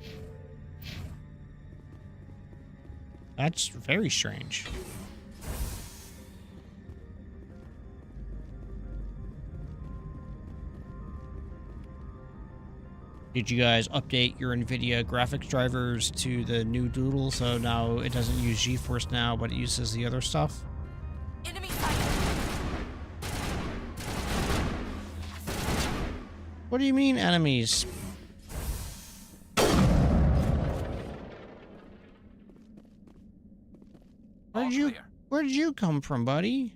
That's very strange. Did you guys update your NVIDIA graphics drivers to the new Doodle so now it doesn't use GeForce now, but it uses the other stuff? Enemy What do you mean, enemies? Where did you come from, buddy?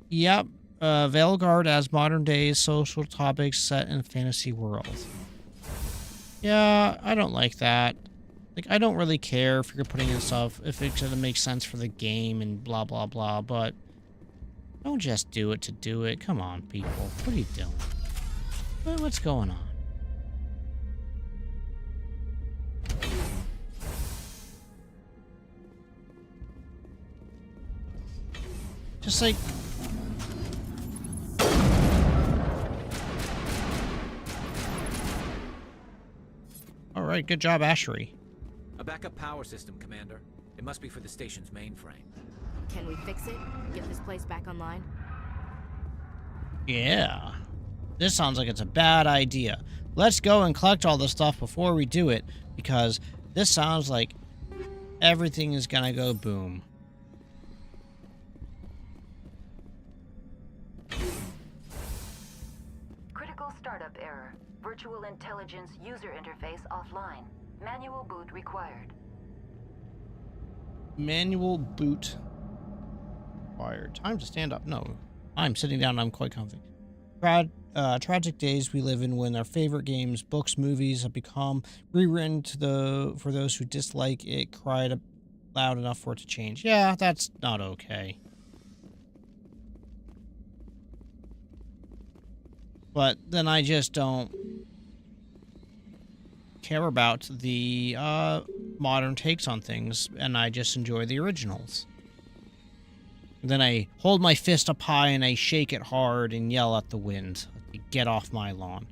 Yep, Veilguard as modern-day social topics set in a fantasy world. Yeah, I don't like that. Like, I don't really care if you're putting in stuff, if it's gonna make sense for the game and blah, blah, blah, but don't just do it to do it. Come on, people. What are you doing? What's going on? Just like... Alright, good job, Ashery. A backup power system, Commander. It must be for the station's mainframe. Can we fix it? Get this place back online? Yeah. This sounds like it's a bad idea. Let's go and collect all the stuff before we do it, because this sounds like everything is gonna go boom. Critical startup error. Virtual intelligence user interface offline. Manual boot required. Manual boot required. Time to stand up. No, I'm sitting down. I'm quite comfy. Tragic days we live in when our favorite games, books, movies have become rewritten for those who dislike it. Cried loud enough for it to change. Yeah, that's not okay. But then I just don't care about the modern takes on things, and I just enjoy the originals. And then I hold my fist up high and I shake it hard and yell at the wind, "Get off my lawn."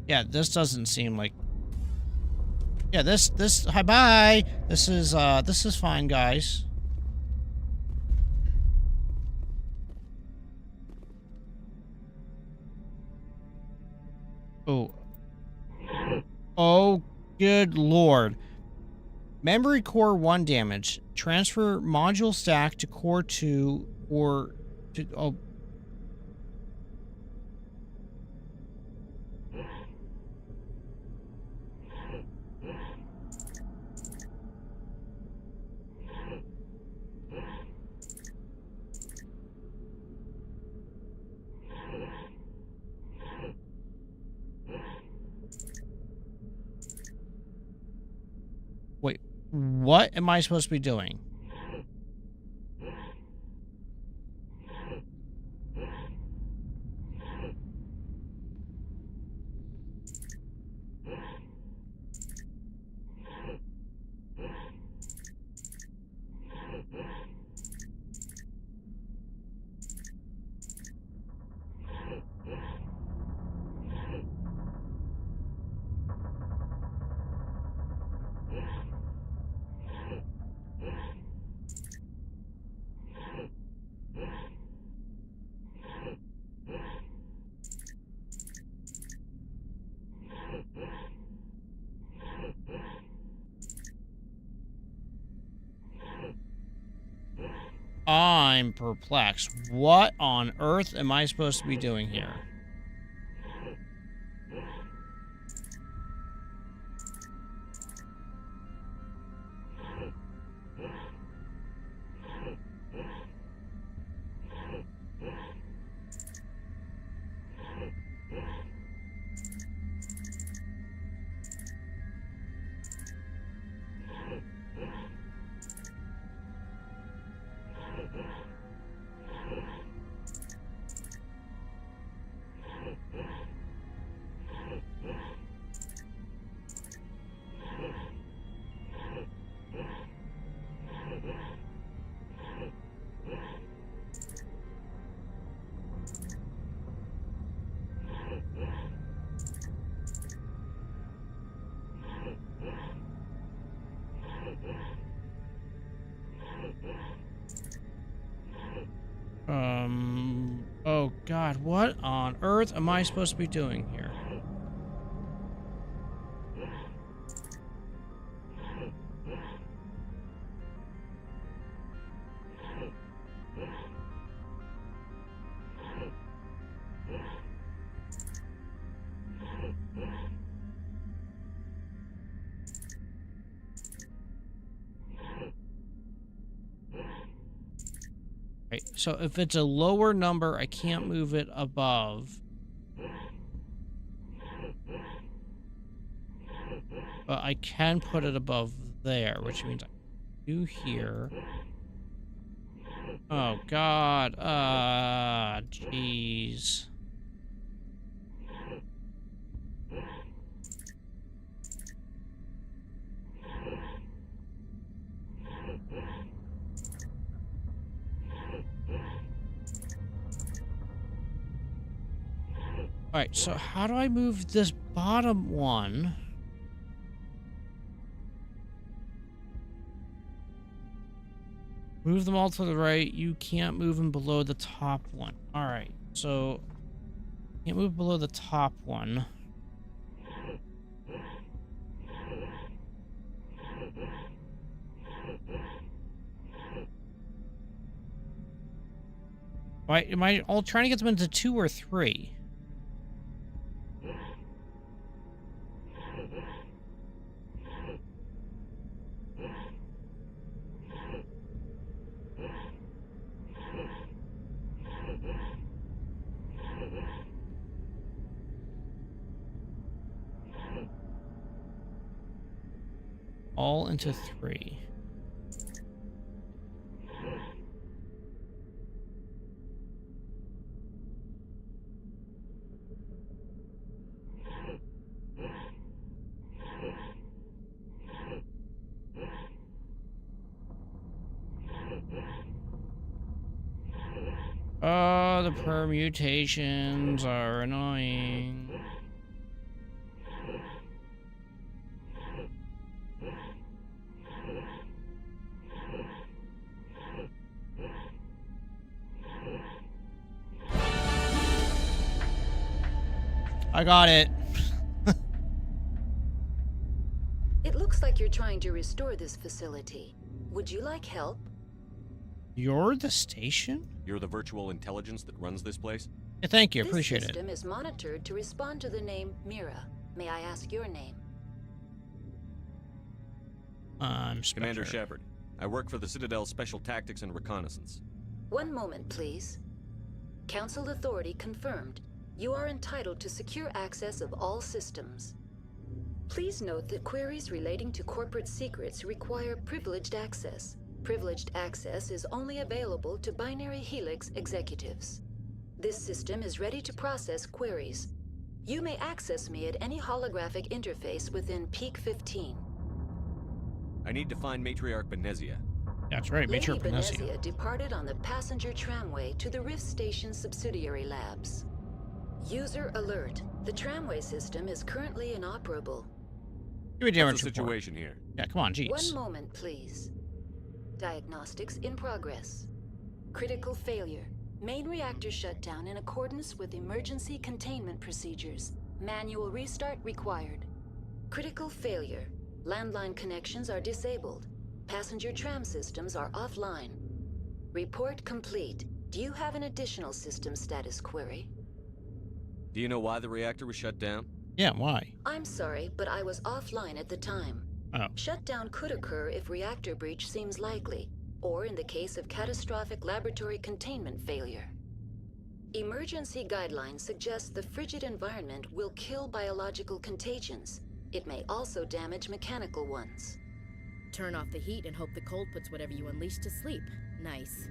Yeah, this doesn't seem like... Yeah, hi, bye! This is fine, guys. Oh. Oh, good lord. Memory core 1 damage. Transfer module stack to core 2 or to... Oh. Wait, what am I supposed to be doing? I'm perplexed. What on earth am I supposed to be doing here? Oh God, what on earth am I supposed to be doing here? Right, so if it's a lower number, I can't move it above. But I can put it above there, which means I do here. Oh God, jeez. Alright, so how do I move this bottom one? Move them all to the right. You can't move them below the top one. Alright, so... Can't move below the top one. Why, am I all trying to get them into 2 or 3? All into 3. Oh, the permutations are annoying. I got it. It looks like you're trying to restore this facility. Would you like help? You're the station? You're the virtual intelligence that runs this place? Yeah, thank you. Appreciate This it. system is monitored to respond to the name Mira. May I ask your name? Commander Shepard. I work for the Citadel Special Tactics and Reconnaissance. One moment, please. Council authority confirmed. You are entitled to secure access of all systems. Please note that queries relating to corporate secrets require privileged access. Privileged access is only available to Binary Helix executives. This system is ready to process queries. You may access me at any holographic interface within Peak 15. I need to find Matriarch Benezia. That's right, Lady Matriarch Benezia. Benezia departed on the passenger tramway to the Rift Station subsidiary labs. User alert. The tramway system is currently inoperable. Give me a damage What's the report. situation here? Yeah, come on, jeez. One moment, please. Diagnostics in progress. Critical failure. Main reactor shut down in accordance with emergency containment procedures. Manual restart required. Critical failure. Landline connections are disabled. Passenger tram systems are offline. Report complete. Do you have an additional system status query? Do you know why the reactor was shut down? Yeah, why? I'm sorry, but I was offline at the time. Oh. Shutdown could occur if reactor breach seems likely, or in the case of catastrophic laboratory containment failure. Emergency guidelines suggest the frigid environment will kill biological contagions. It may also damage mechanical ones. Turn off the heat and hope the cold puts whatever you unleash to sleep. Nice.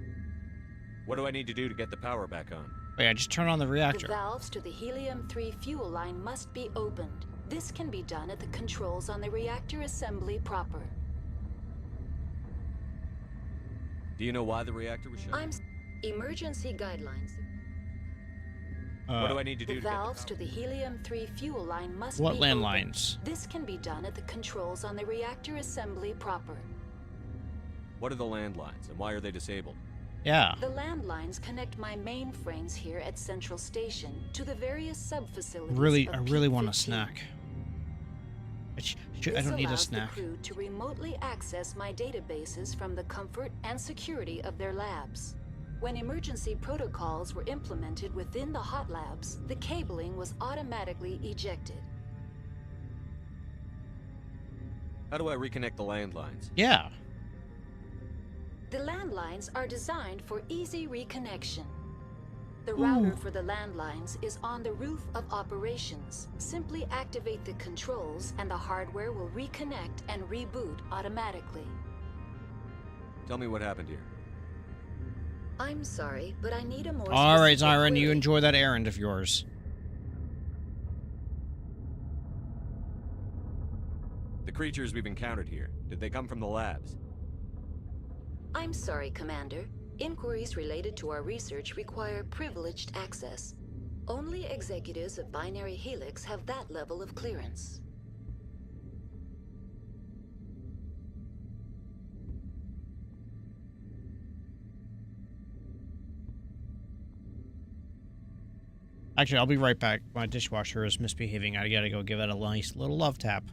What do I need to do to get the power back on? Oh, yeah, just turn on the reactor. The valves to the Helium-3 fuel line must be opened. This can be done at the controls on the reactor assembly proper. Do you know why the reactor was shut? Emergency guidelines. What do I need to do The to get the valves to the Helium-3 fuel line must What be landlines? opened. This can be done at the controls on the reactor assembly proper. What are the landlines, and why are they disabled? Yeah. The landlines connect my mainframes here at Central Station to the various sub-facilities. I really Peak want a 15. snack. I This don't need a allows snack. the crew to remotely access my databases from the comfort and security of their labs. When emergency protocols were implemented within the hot labs, the cabling was automatically ejected. How do I reconnect the landlines? Yeah. The landlines are designed for easy reconnection. The router for the landlines is on the roof of operations. Simply activate the controls and the hardware will reconnect and reboot automatically. Tell me what happened here. I'm sorry, but I need a more All right, specific Zyron, you query. enjoy that errand of yours. The creatures we've encountered here, did they come from the labs? I'm sorry, Commander. Inquiries related to our research require privileged access. Only executives of Binary Helix have that level of clearance. Actually, I'll be right back. My dishwasher is misbehaving. I gotta go give it a nice little love tap.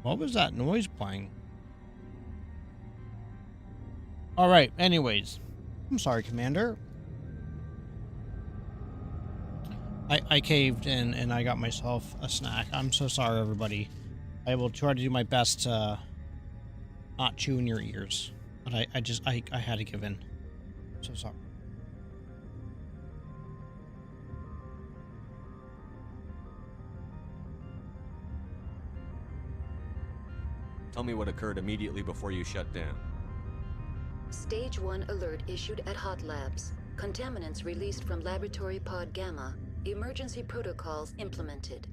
What was that noise playing? All right, anyways. I'm sorry, Commander. I caved in and I got myself a snack. I'm so sorry, everybody. I will try to do my best to not chew in your ears. But I had to give in. So sorry. Tell me what occurred immediately before you shut down. Stage 1 alert issued at Hot Labs. Contaminants released from Laboratory Pod Gamma. Emergency protocols implemented.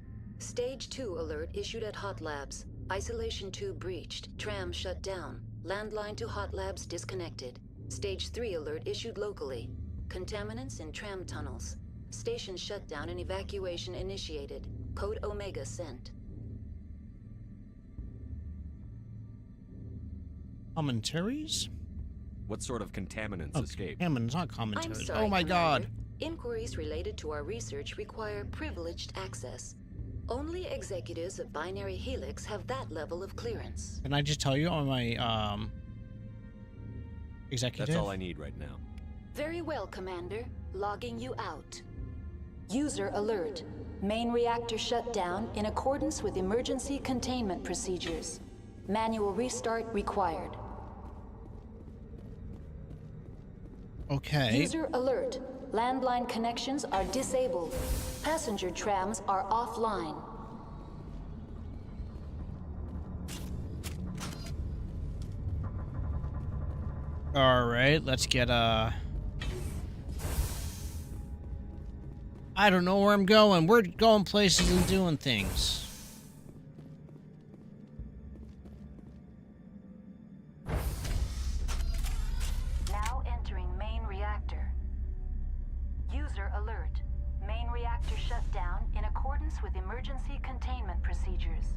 Stage 2 alert issued at Hot Labs. Isolation 2 breached. Tram shut down. Landline to Hot Labs disconnected. Stage 3 alert issued locally. Contaminants in tram tunnels. Station shutdown and evacuation initiated. Code Omega sent. Commentaries? What sort of contaminants escaped? Contaminants, not I'm commentaries. sorry, Oh my god. Commander. Inquiries related to our research require privileged access. Only executives of Binary Helix have that level of clearance. Can I just tell you on my executive? That's all I need right now. Very well, Commander. Logging you out. User alert. Main reactor shut down in accordance with emergency containment procedures. Manual restart required. Okay. User alert. Landline connections are disabled. Passenger trams are offline. All right, let's get I don't know where I'm going. We're going places and doing things. Now entering main reactor. User alert. Main reactor shut down in accordance with emergency containment procedures.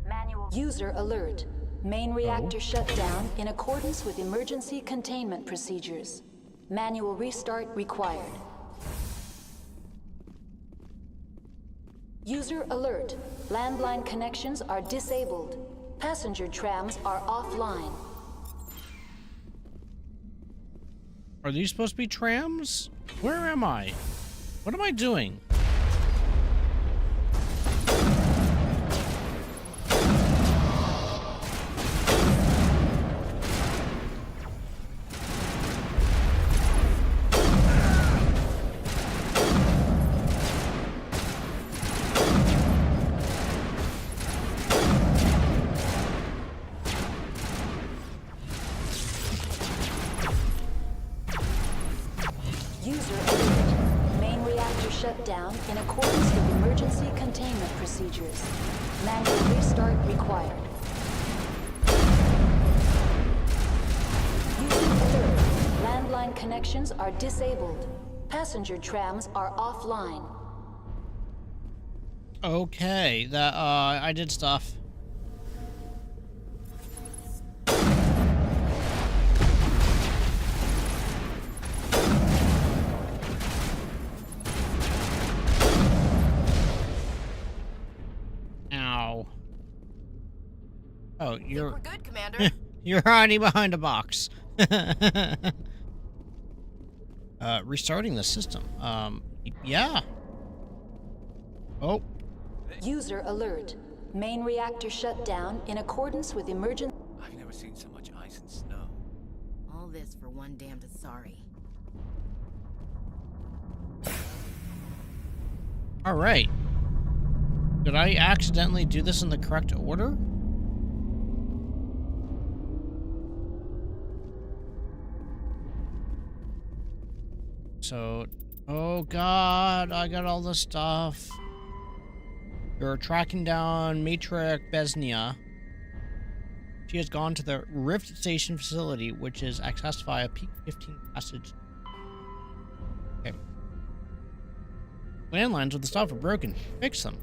Manual. User alert. Main reactor shut down in accordance with emergency containment procedures. Manual restart required. User alert. Landline connections are disabled. Passenger trams are offline. Are these supposed to be trams? Where am I? What am I doing? User alert. Main reactor shut down in accordance with emergency containment procedures. Manual restart required. User alert. Landline connections are disabled. Passenger trams are offline. Okay, that I did stuff. Ow. Oh, you're We're good, Commander. you're hiding behind a box. Restarting the system. Yeah. Oh. User alert. Main reactor shut down in accordance with emergency. I've never seen so much ice and snow. All this for one damned Asari. All right. Did I accidentally do this in the correct order? So, oh god, I got all this stuff. You're tracking down Matriarch Besnia. She has gone to the Rift Station facility, which is accessed via P-15 passage. Okay. Landlines with the stuff are broken. Fix them.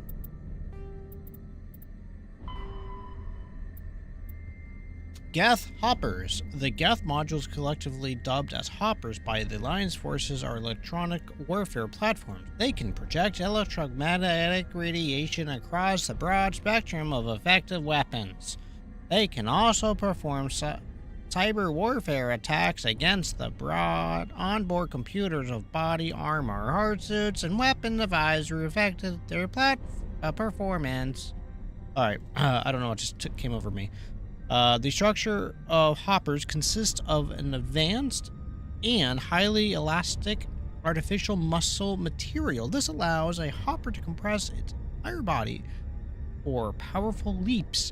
Geth Hoppers. The Geth modules, collectively dubbed as Hoppers by the Alliance forces, are electronic warfare platforms. They can project electromagnetic radiation across the broad spectrum of effective weapons. They can also perform cyber warfare attacks against the broad onboard computers of body armor, hard suits, and weapon advisory affected their performance. Alright, I don't know what just came over me. The structure of hoppers consists of an advanced and highly elastic artificial muscle material. This allows a hopper to compress its entire body for powerful leaps.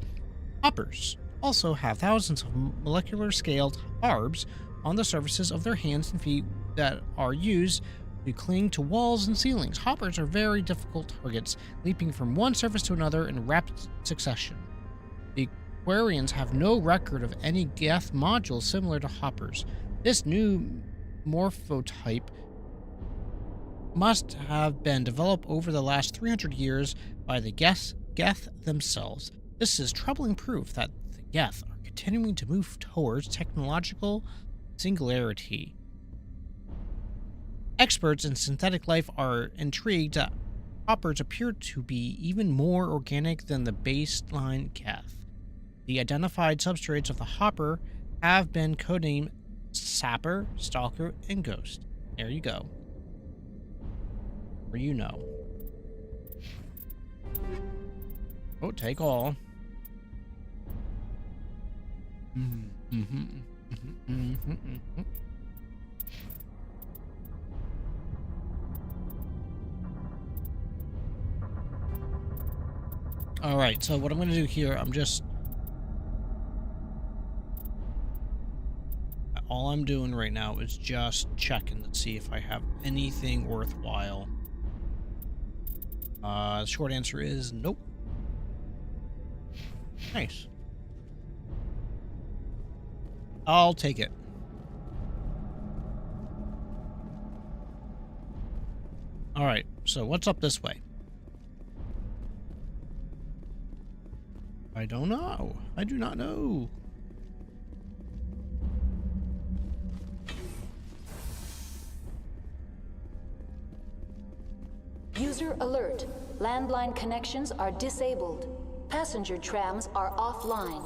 Hoppers also have thousands of molecular scaled barbs on the surfaces of their hands and feet that are used who cling to walls and ceilings. Hoppers are very difficult targets, leaping from one surface to another in rapid succession. The Aquarians have no record of any Geth modules similar to hoppers. This new morphotype must have been developed over the last 300 years by the Geth themselves. This is troubling proof that the Geth are continuing to move towards technological singularity. Experts in synthetic life are intrigued that hoppers appear to be even more organic than the baseline Geth. The identified substrates of the hopper have been codenamed Sapper, Stalker, and Ghost. There you go. Or you know. Oh, take all. All right, so what I'm going to do here, all I'm doing right now is just checking to see if I have anything worthwhile. The short answer is nope. Nice. I'll take it. All right, so what's up this way? I don't know. I do not know. User alert. Landline connections are disabled. Passenger trams are offline.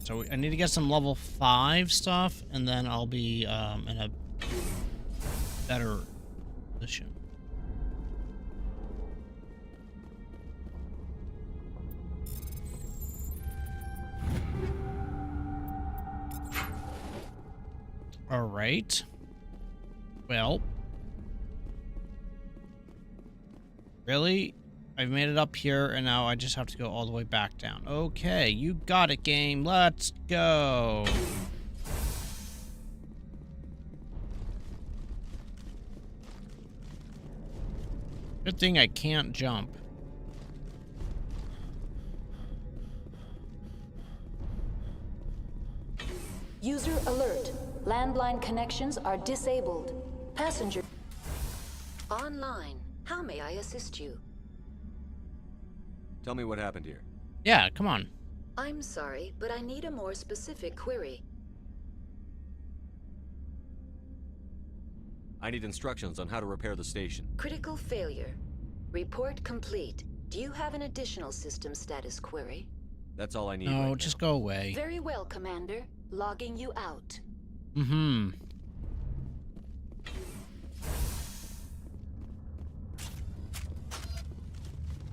So I need to get some level 5 stuff, and then I'll be in a better position. All right. Well, really? I've made it up here, and now I just have to go all the way back down. Okay, you got it, game. Let's go. Good thing I can't jump. User alert. Landline connections are disabled. Passenger online. How may I assist you? Tell me what happened here. Yeah, come on. I'm sorry, but I need a more specific query. I need instructions on how to repair the station. Critical failure. Report complete. Do you have an additional system status query? That's all I need. No, just go away. Very well, Commander. Logging you out. Mm-hmm.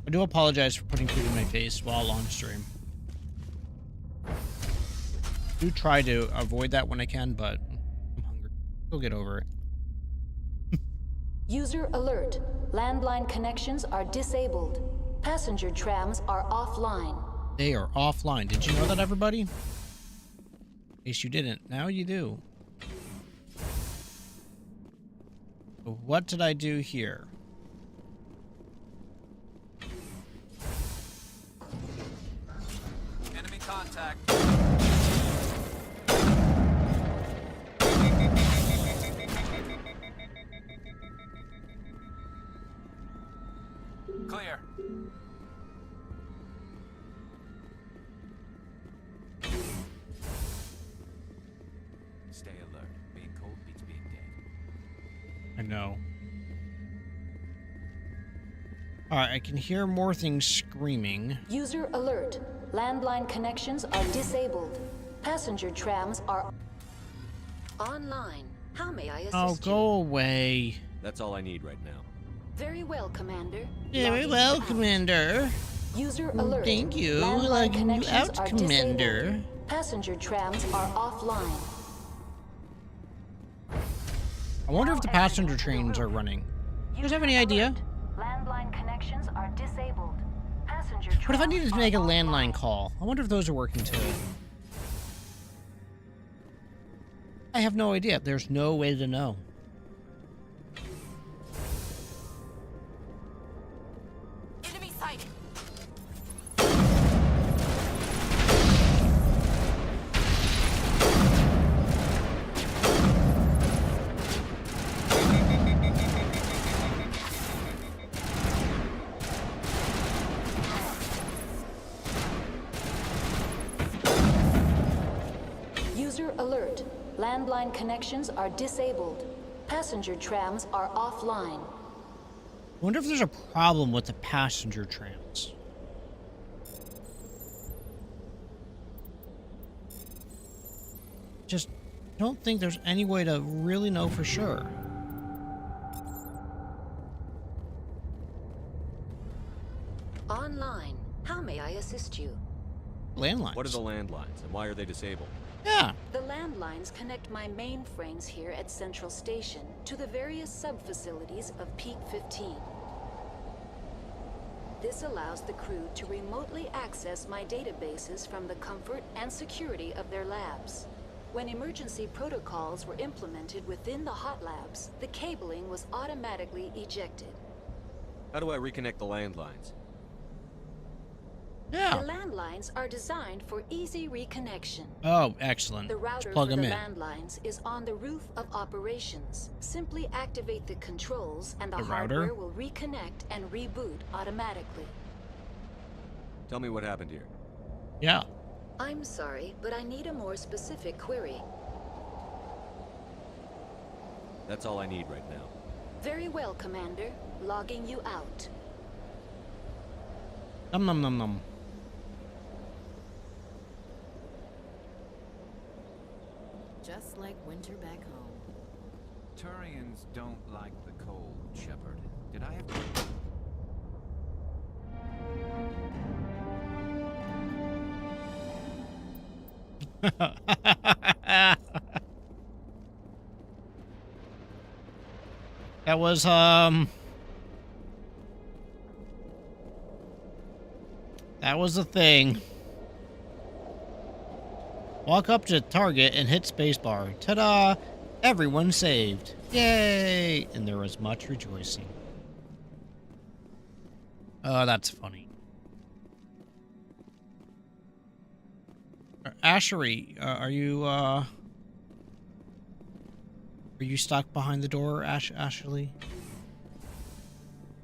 I do apologize for putting food in my face while on stream. Do try to avoid that when I can, but I'm hungry. We'll get over it. User alert. Landline connections are disabled. Passenger trams are offline. They are offline. Did you know that, everybody? In case you didn't. Now you do. So what did I do here? Enemy contact. Clear. Stay alert. Being cold beats being dead. I know. Alright, I can hear more things screaming. User alert. Landline connections are disabled. Passenger trams are online. How may I assist you? Oh, go away. That's all I need right now. Very well, Commander. Very well, Commander. User alert. Thank you. Landline Logging you connections out, are Commander. disabled. Passenger trams are offline. I wonder if the passenger trains are running. Do you guys have any idea? Landline connections are disabled. Passenger What if I needed to make a landline call? I wonder if those are working too. I have no idea. There's no way to know. Enemy sighted. User alert. Landline connections are disabled. Passenger trams are offline. I wonder if there's a problem with the passenger trams. Just don't think there's any way to really know for sure. Online. How may I assist you? Landlines. What are the landlines, and why are they disabled? Yeah. The landlines connect my mainframes here at Central Station to the various sub-facilities of Peak 15. This allows the crew to remotely access my databases from the comfort and security of their labs. When emergency protocols were implemented within the hot labs, the cabling was automatically ejected. How do I reconnect the landlines? Yeah. The landlines are designed for easy reconnection. Oh, excellent. The router Just plug for the them in. landlines is on the roof of operations. Simply activate the controls and the The hardware router? will reconnect and reboot automatically. Tell me what happened here. Yeah. I'm sorry, but I need a more specific query. That's all I need right now. Very well, Commander. Logging you out. Num num num num. Just like winter back home. Turians don't like the cold, Shepard. Did I have That was that was the thing. Walk up to target and hit spacebar. Ta-da! Everyone saved. Yay! And there was much rejoicing. Oh, that's funny. Ashery, are you stuck behind the door, Ashley?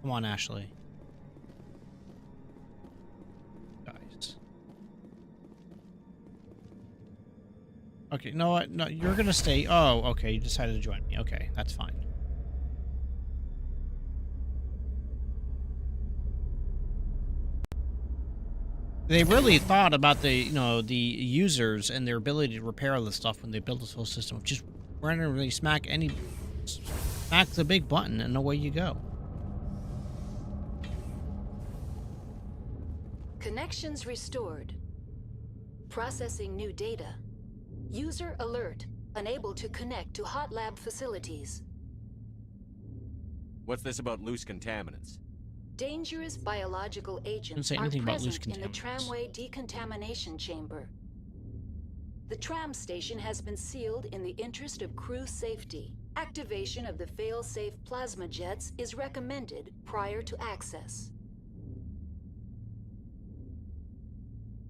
Come on, Ashley. Guys. Okay, no, what? No, you're gonna stay. Oh, okay, you decided to join me. Okay, that's fine. They really thought about the, the users and their ability to repair all this stuff when they built this whole system. Just randomly smack the big button and away you go. Connections restored. Processing new data. User alert. Unable to connect to hot lab facilities. What's this about loose contaminants? Dangerous biological agents say are anything about loose present in the contaminants. tramway decontamination chamber. The tram station has been sealed in the interest of crew safety. Activation of the fail-safe plasma jets is recommended prior to access.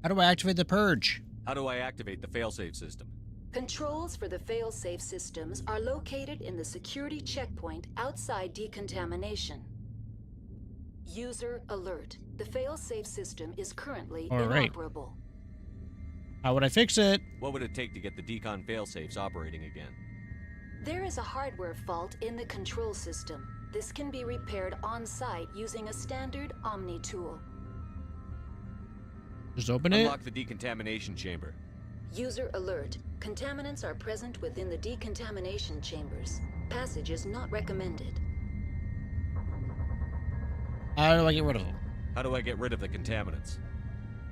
How do I activate the purge? How do I activate the failsafe system? Controls for the fail-safe systems are located in the security checkpoint outside decontamination. User alert. The fail-safe system is currently All right. inoperable. How would I fix it? What would it take to get the decon failsafes operating again? There is a hardware fault in the control system. This can be repaired on-site using a standard Omni tool. Just open it? Unlock the decontamination chamber. User alert. Contaminants are present within the decontamination chambers. Passage is not recommended. How do I get rid of them? How do I get rid of the contaminants?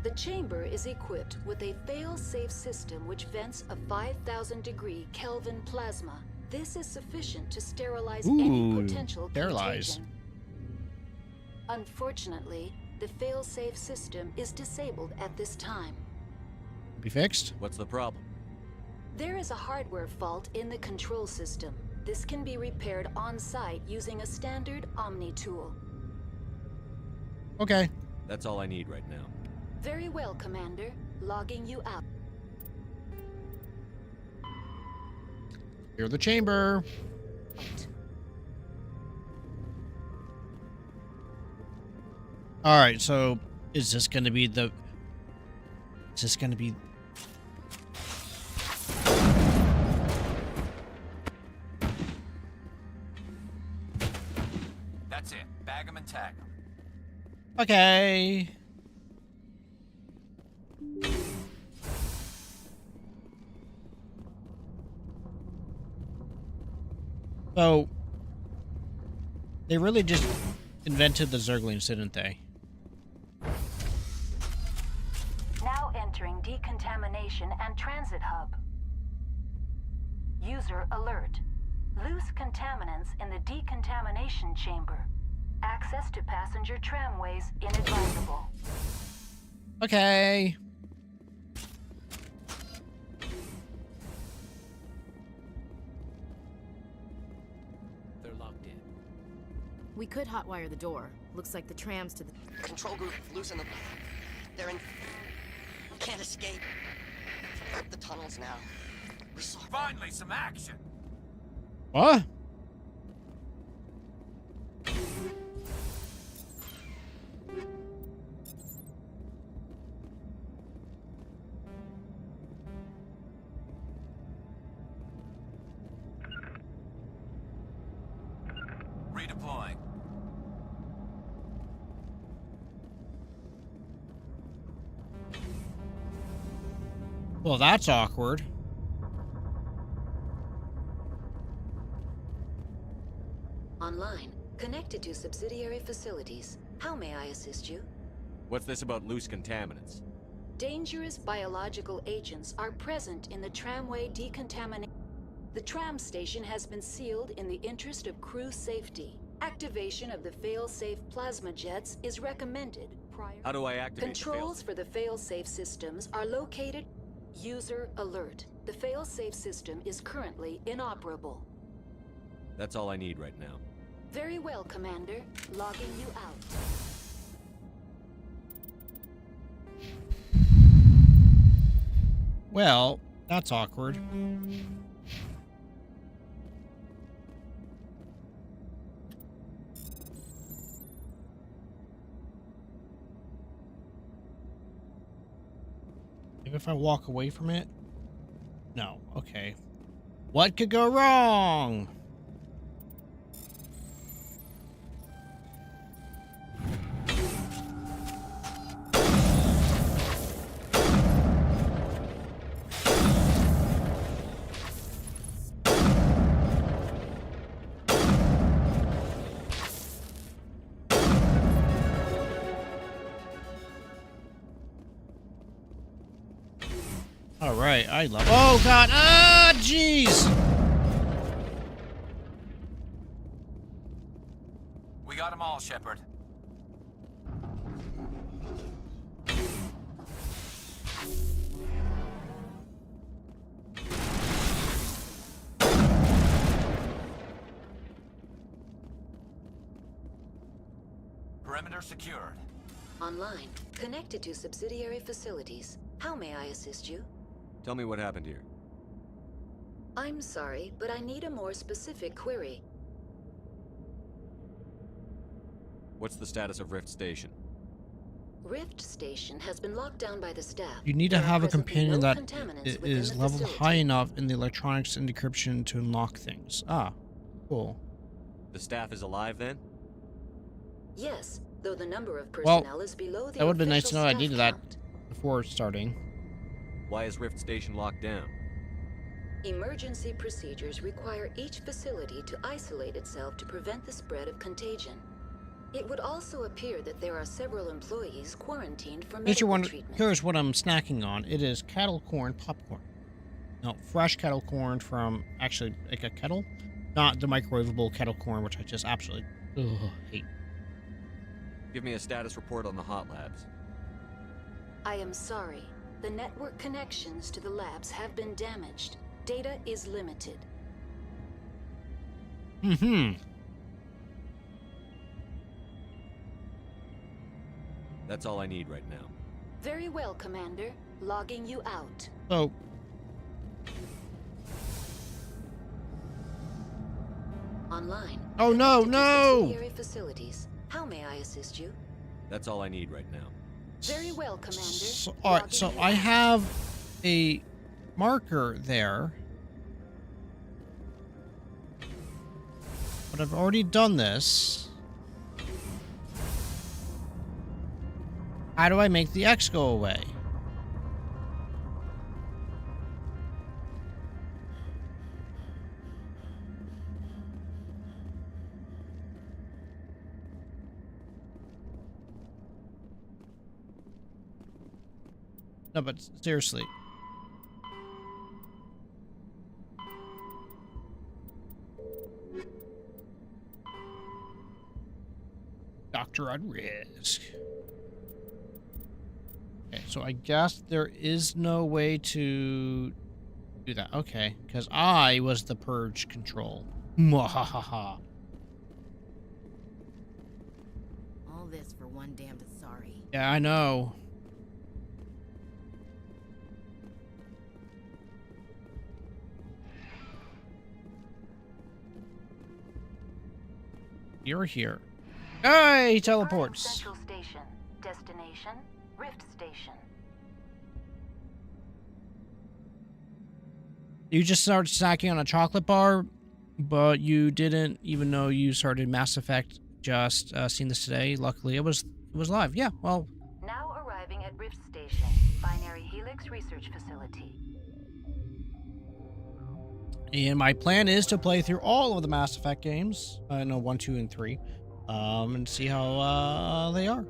The chamber is equipped with a fail-safe system which vents a 5,000-degree Kelvin plasma. This is sufficient to sterilize any Ooh, potential sterilize. contagion. Unfortunately, The fail-safe system is disabled at this time. Be fixed? What's the problem? There is a hardware fault in the control system. This can be repaired on-site using a standard Omni tool. Okay. That's all I need right now. Very well, Commander. Logging you out. Clear the chamber. All right, so is this going to be the... Is this going to be... That's it. Bag 'em and tag 'em. Okay. So, they really just invented the Zerglings, didn't they? Now entering decontamination and transit hub. User alert. Loose contaminants in the decontamination chamber. Access to passenger tramways inadvisable. Okay. They're locked in. We could hotwire the door. Looks like the trams to the... Control group, loosen them. They're in... Can't escape. The tunnels now. We're sorry. Finally, some action. What? Redeploying. Well, that's awkward. Online. Connected to subsidiary facilities. How may I assist you? What's this about loose contaminants? Dangerous biological agents are present in the tramway decontamination. The tram station has been sealed in the interest of crew safety. Activation of the fail-safe plasma jets is recommended prior. How do I activate Controls for the fail-safe systems are located. User alert. The fail-safe system is currently inoperable. That's all I need right now. Very well, Commander. Logging you out. Well, that's awkward. Maybe if I walk away from it? No. Okay. What could go wrong? All right, I love. Oh God! Ah, jeez! We got them all, Shepard. Perimeter secured. Online. Connected to subsidiary facilities. How may I assist you? Tell me what happened here. I'm sorry, but I need a more specific query. What's the status of Rift Station? Rift Station has been locked down by the staff. You need to There are have a presently companion no that contaminants is within the leveled facility. high enough in the electronics and decryption to unlock things. Ah, cool. The staff is alive then? Yes, though the number of Well, personnel is below the that would have been nice to official know I staff needed that count. before starting. Why is Rift Station locked down? Emergency procedures require each facility to isolate itself to prevent the spread of contagion. It would also appear that there are several employees quarantined for Here's, medical treatment. here's what I'm snacking on. It is kettle corn popcorn. No, fresh kettle corn from, actually, like a kettle. Not the microwavable kettle corn, which I just absolutely hate. Give me a status report on the hot labs. I am sorry. The network connections to the labs have been damaged. Data is limited. That's all I need right now. Very well, Commander. Logging you out. So, Online. oh no, Connected to no! subsidiary facilities. How may I assist you? That's all I need right now. Very well, Commander. So, alright, so I have a marker there. But I've already done this. How do I make the X go away? No, but seriously. Doctor on risk. Okay, so I guess there is no way to do that. Okay, because I was the purge control. Mwahaha. All this for one damned sorry. Yeah, I know. You're here. Hey, he teleports. Central Station. Destination, Rift Station. You just started snacking on a chocolate bar, but you didn't even know you started Mass Effect. Just seen this today. Luckily, it was live. Yeah, well. Now arriving at Rift Station, Binary Helix Research Facility. And my plan is to play through all of the Mass Effect games. No, 1, 2, and 3. And see how they are.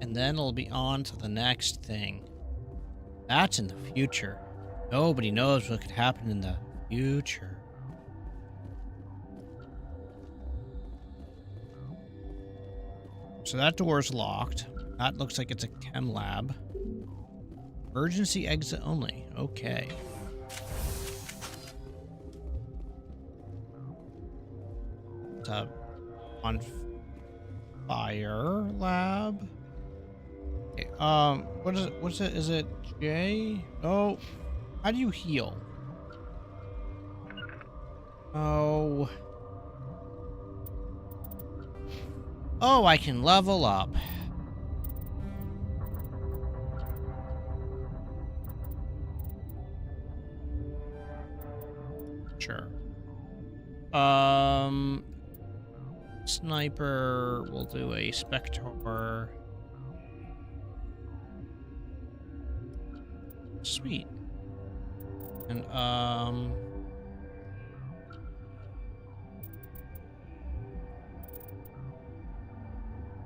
And then it'll be on to the next thing. That's in the future. Nobody knows what could happen in the future. So that door's locked. That looks like it's a chem lab. Emergency exit only. Okay. It's a on fire lab. Okay, what is it? What's it? Is it J? Oh, how do you heal? Oh. Oh, I can level up. Sure. Sniper, we'll do a Spectre. Sweet. And,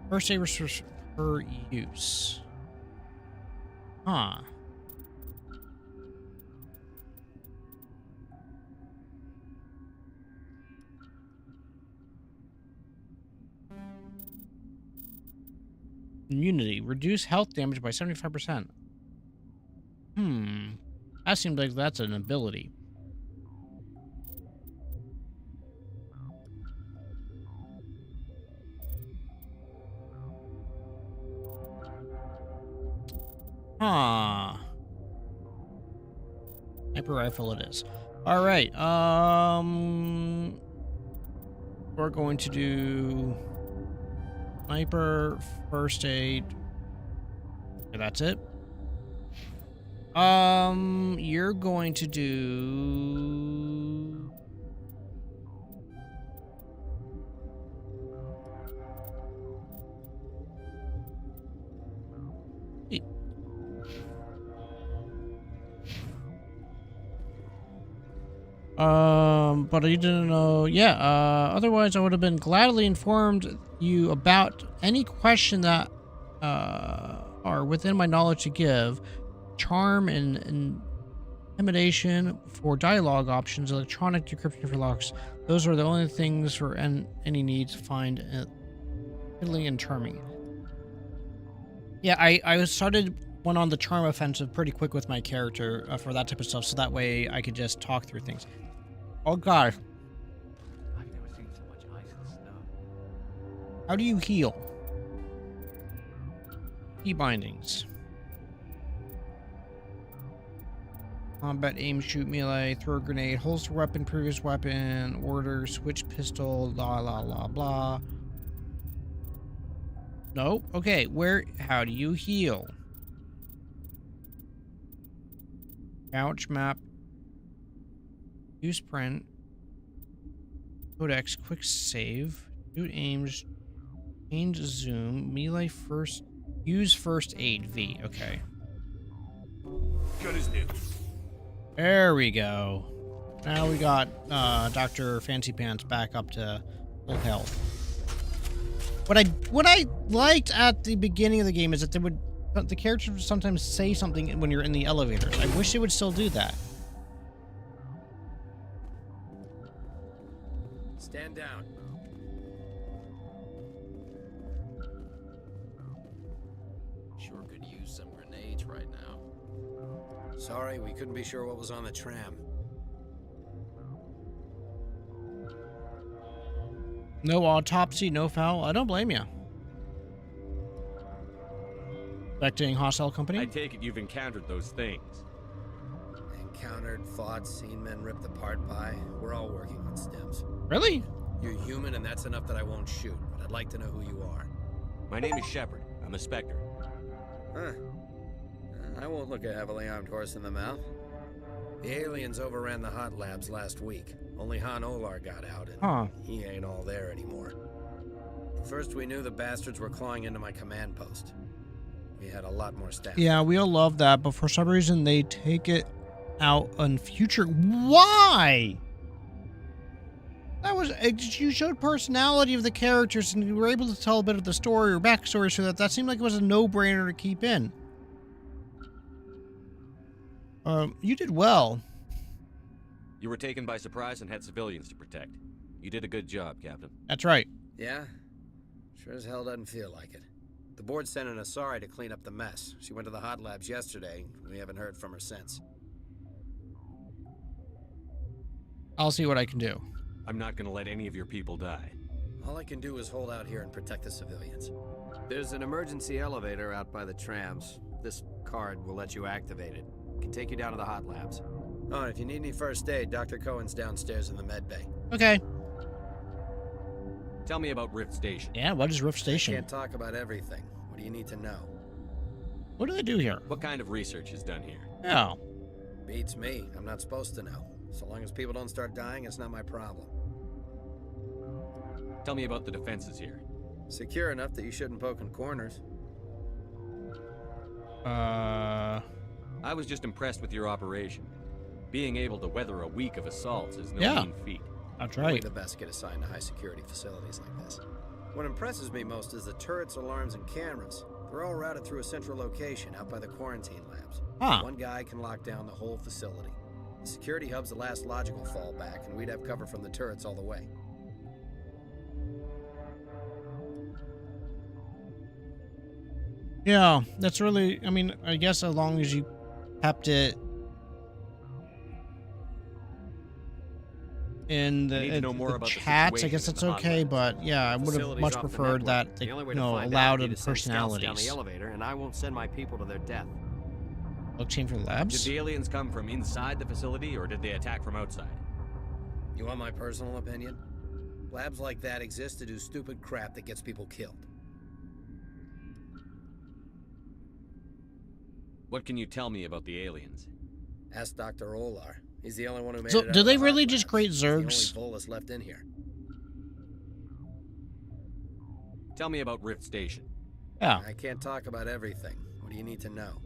first aid resource per use. Huh. Immunity. Reduce health damage by 75%. That seems like that's an ability. Huh. Sniper rifle it is. Alright, we're going to do sniper, first aid. Okay, that's it. You're going to do... but I didn't know. Yeah, otherwise I would have been gladly informed you about any question that are within my knowledge to give. Charm and intimidation for dialogue options, electronic decryption for locks. Those are the only things for any need to find fiddling and charming. Yeah, went on the charm offensive pretty quick with my character for that type of stuff, so that way I could just talk through things. Oh god. I've never seen so much ice and snow. How do you heal? Key bindings. Combat, aim, shoot, melee, throw a grenade, holster weapon, previous weapon, order, switch pistol, blah, blah, blah, blah. No? Okay, how do you heal? Couch map. Use print. Codex, quick save. Shoot aims. Change zoom. Melee first. Use first aid. V. Okay. Good as new. There we go. Now we got Dr. Fancy Pants back up to full health. What I liked at the beginning of the game is that the characters would sometimes say something when you're in the elevators. I wish they would still do that. Stand down. Sure could use some grenades right now. Sorry, we couldn't be sure what was on the tram. No autopsy, no foul. I don't blame you. Expecting hostile company? I take it you've encountered those things. Encountered, fought, seen men ripped apart by. We're all working on stems. Really? You're human, and that's enough that I won't shoot, but I'd like to know who you are. My name is Shepard. I'm a Spectre. Huh. I won't look a heavily armed horse in the mouth. The aliens overran the hot labs last week. Only Han Olar got out, and he ain't all there anymore. First we knew the bastards were clawing into my command post. We had a lot more staff. Yeah, we all love that, but for some reason they take it out on future. Why? That was you showed personality of the characters, and you were able to tell a bit of the story or backstory, so that seemed like it was a no-brainer to keep in. You did well. You were taken by surprise and had civilians to protect. You did a good job, Captain. That's right. Yeah? Sure as hell doesn't feel like it. The board sent an Asari to clean up the mess. She went to the hot labs yesterday, and we haven't heard from her since. I'll see what I can do. I'm not gonna let any of your people die. All I can do is hold out here and protect the civilians. There's an emergency elevator out by the trams. This card will let you activate it. It can take you down to the hot labs. Oh, and if you need any first aid, Dr. Cohen's downstairs in the med bay. Okay. Tell me about Rift Station. Yeah, what is Rift Station? I can't talk about everything. What do you need to know? What do they do here? What kind of research is done here? Yeah. Beats me. I'm not supposed to know. So long as people don't start dying, it's not my problem. Tell me about the defenses here. Secure enough that you shouldn't poke in corners. I was just impressed with your operation. Being able to weather a week of assaults is no mean feat. That's Only the best get assigned to high security facilities like this. What impresses me most is the turrets, alarms, and cameras. They're all routed through a central location out by the quarantine labs. One guy can lock down the whole facility. The security hub's the last logical fallback, and we'd have cover from the turrets all the way. Yeah, that's really, I mean, I guess as long as you kept it in the chats, I guess that's okay, but yeah, I would have much preferred that they, allowed the personalities. Down the elevator, and I won't send my people to their death. Blockchain for labs? Did the aliens come from inside the facility, or did they attack from outside? You want my personal opinion? Labs like that exist to do stupid crap that gets people killed. What can you tell me about the aliens? Ask Dr. Olar. He's the only one who made So, it out do of they the really hot just labs. create He's the Zergs? only Volus left in here. Tell me about Rift Station. Yeah. I can't talk about everything. What do you need to know?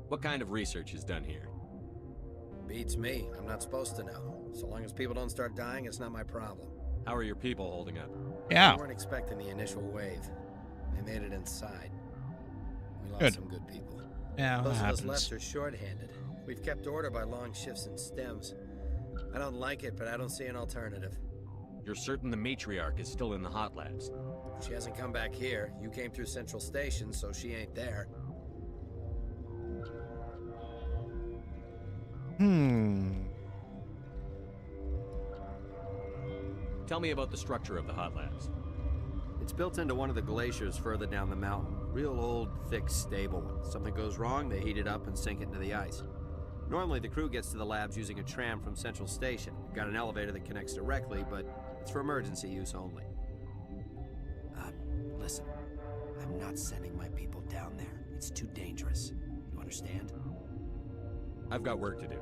What kind of research is done here? Beats me. I'm not supposed to know. So long as people don't start dying, it's not my problem. How are your people holding up? Yeah. We weren't expecting the initial wave. They made it inside. We lost Good. some good people. Yeah, that Those of us happens. left are short-handed. We've kept order by long shifts and stems. I don't like it, but I don't see an alternative. You're certain the matriarch is still in the hot labs? She hasn't come back here. You came through Central Station, so she ain't there. Tell me about the structure of the hot labs. It's built into one of the glaciers further down the mountain. Real old, thick, stable one. Something goes wrong, they heat it up and sink it into the ice. Normally, the crew gets to the labs using a tram from Central Station. We've got an elevator that connects directly, but it's for emergency use only. Listen, I'm not sending my people down there. It's too dangerous. You understand? I've got work to do.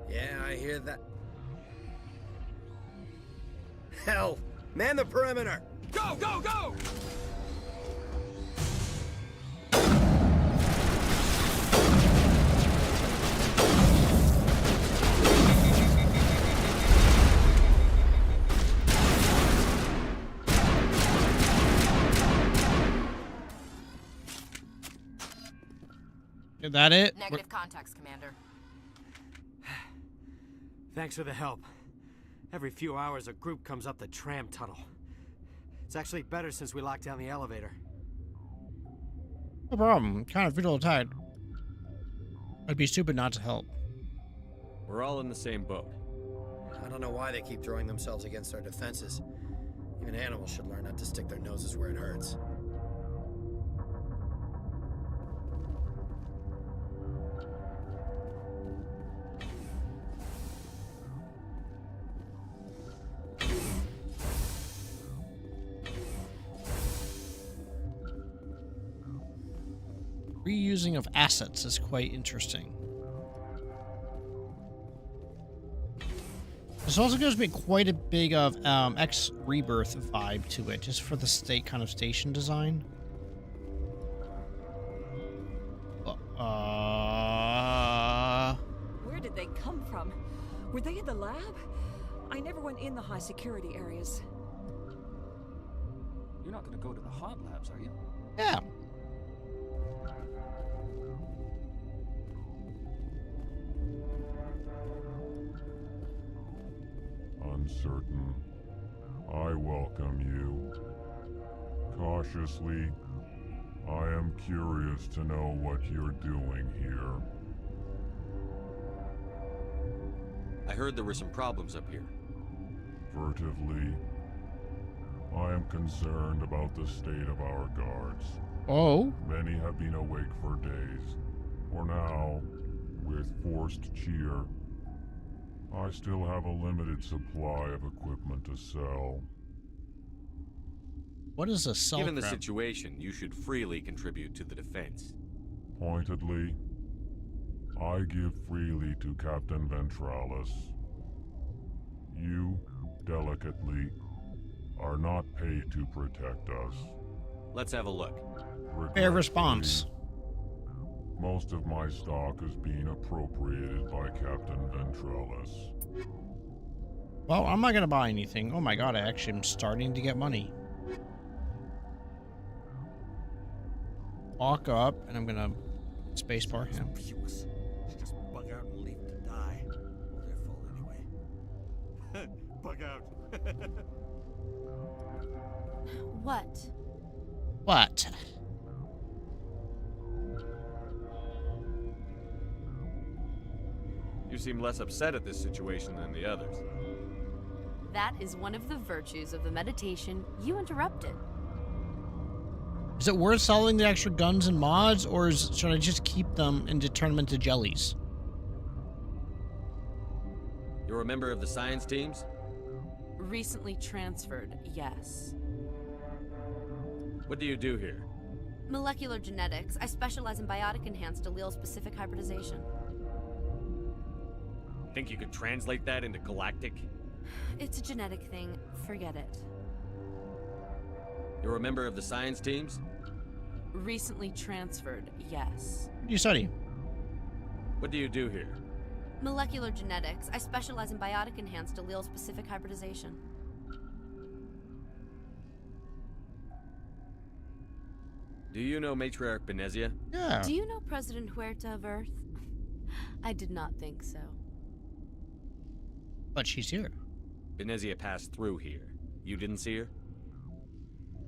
Yeah, I hear that. Hell! Man the perimeter! Go, go, go! Is that it? Negative contacts, Commander. Thanks for the help. Every few hours, a group comes up the tram tunnel. It's actually better since we locked down the elevator. No problem. Kind of feel a little tired. I'd be stupid not to help. We're all in the same boat. I don't know why they keep throwing themselves against our defenses. Even animals should learn not to stick their noses where it hurts. Reusing of assets is quite interesting. This also gives me quite a big of X Rebirth vibe to it, just for the kind of station design. Where did they come from? Were they in the lab? I never went in the high security areas. You're not going to go to the hot labs, are you? Yeah. Uncertain. I welcome you. Cautiously, I am curious to know what you're doing here. I heard there were some problems up here. Furtively, I am concerned about the state of our guards. Oh? Many have been awake for days. For now, with forced cheer, I still have a limited supply of equipment to sell. What is a cell Given the crab? situation, you should freely contribute to the defense. Pointedly, I give freely to Captain Ventralis. You, delicately, are not paid to protect us. Let's have a look. Fair response. Most of my stock is being appropriated by Captain Ventralis. Well, I'm not gonna buy anything. Oh my god, I actually am starting to get money. Walk up, and I'm gonna spacebar him. Just bug out and leave to die. Well, their fault anyway. Bug out. What? What? You seem less upset at this situation than the others. That is one of the virtues of the meditation you interrupted. Is it worth selling the extra guns and mods, or should I just keep them and turn them into jellies? You're a member of the science teams? Recently transferred, yes. What do you do here? Molecular genetics. I specialize in biotic-enhanced allele-specific hybridization. Think you could translate that into galactic? It's a genetic thing. Forget it. You're a member of the science teams? Recently transferred, yes. What do you study? What do you do here? Molecular genetics. I specialize in biotic-enhanced allele-specific hybridization. Do you know Matriarch Benezia? Yeah. Do you know President Huerta of Earth? I did not think so. But she's here. Benezia passed through here. You didn't see her?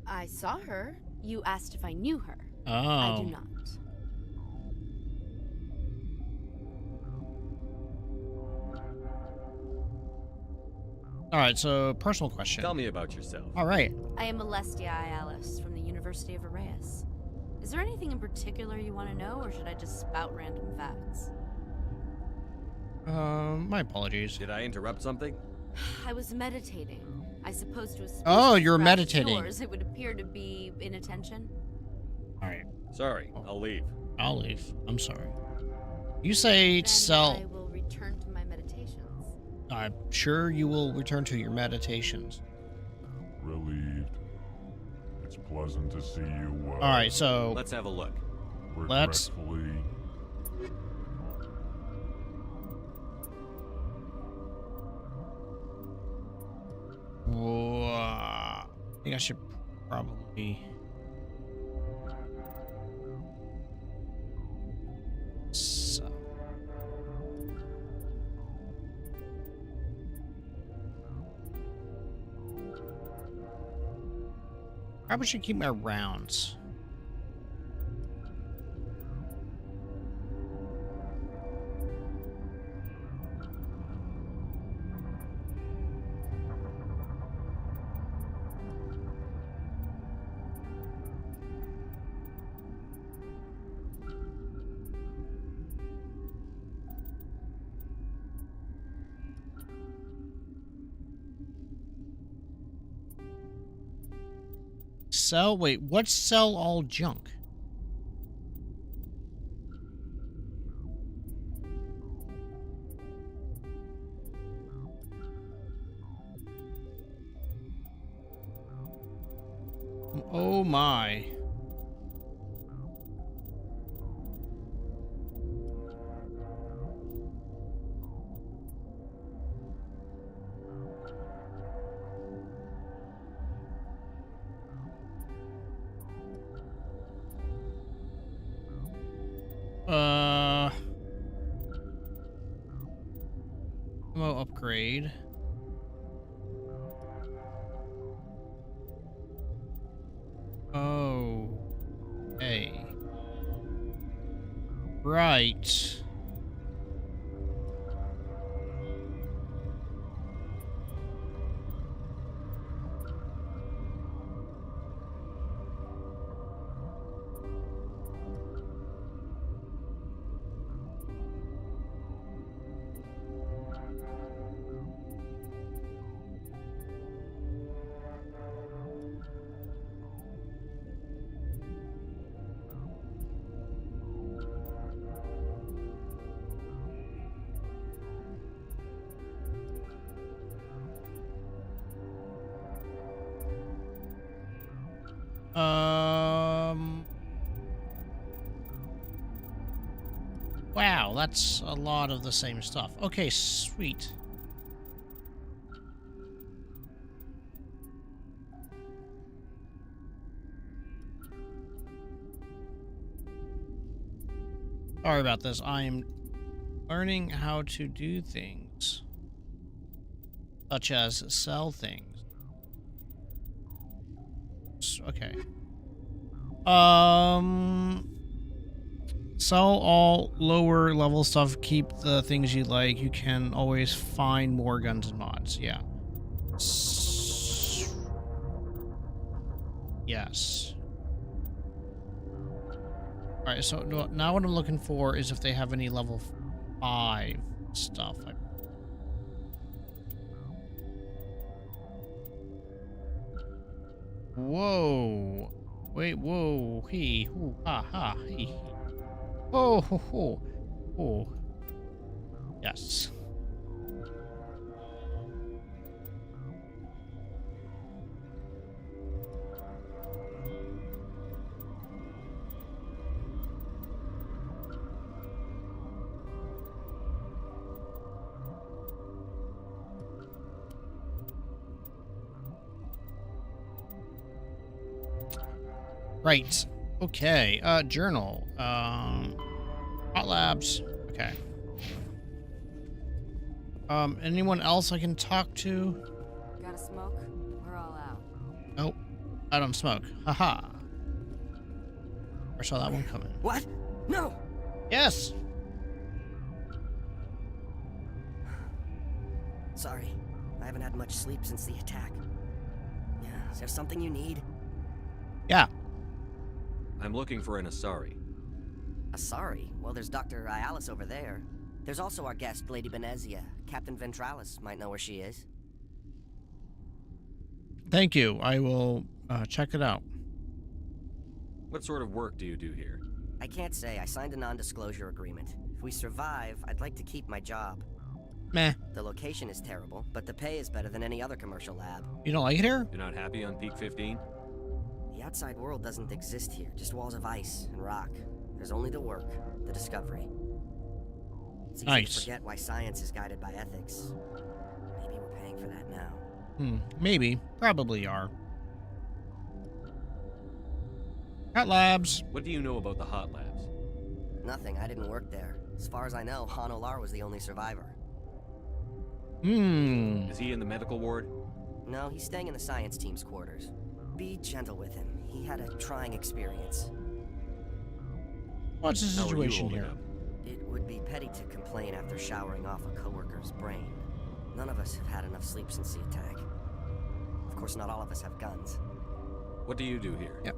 I saw her. You asked if I knew her. Oh. I do not. Alright, so personal question. Tell me about yourself. Alright. I am Alestia Alice from the University of Arrayas. Is there anything in particular you want to know, or should I just spout random facts? My apologies. Did I interrupt something? I was meditating. I suppose to a species Oh, you were perhaps meditating. yours, it would appear to be inattention. Alright. Sorry, I'll leave. I'll leave. I'm sorry. You say sell. I will return to my meditations. I'm sure you will return to your meditations. Relieved. It's pleasant to see you. Alright, so let's have a look. Let's. Regretfully. I think I should probably. So. Probably should keep my rounds. Sell? Wait, what's sell all junk? Oh my. Ammo upgrade. Oh. Hey. Right. Wow, that's a lot of the same stuff. Okay, sweet. Sorry about this. I am learning how to do things, such as sell things. Okay. Sell all lower level stuff. Keep the things you like. You can always find more guns and mods. Yeah. Yes. Alright, so now what I'm looking for is if they have any level 5 stuff. Whoa. Wait, whoa. Hee, hoo, ha, ha, hee. Oh, ho, ho. Oh. Yes. Right. Okay. Journal. Hot labs. Okay. Anyone else I can talk to? Got a smoke? We're all I don't smoke. Haha. I saw that one coming. What? No! Yes! Sorry. I haven't had much sleep since the attack. Yeah, is there something you need? Yeah. I'm looking for an Asari. Asari? Well, there's Dr. Ialis over there. There's also our guest, Lady Benezia. Captain Ventralis might know where she is. Thank you. I will check it out. What sort of work do you do here? I can't say. I signed a non-disclosure agreement. If we survive, I'd like to keep my job. Meh. The location is terrible, but the pay is better than any other commercial lab. You don't like it here? You're not happy on Peak 15? The outside world doesn't exist here. Just walls of ice and rock. There's only the work, the discovery. It's easy to forget why science is guided by ethics. Maybe we're paying for that now. Maybe. Probably are. Hot labs. What do you know about the hot labs? Nothing. I didn't work there. As far as I know, Han Olar was the only survivor. Is he in the medical ward? No, he's staying in the science team's quarters. Be gentle with him. He had a trying experience. What's the situation here? It would be petty to complain after showering off a coworker's brain. None of us have had enough sleep since the attack. Of course, not all of us have guns. What do you do here? Yep.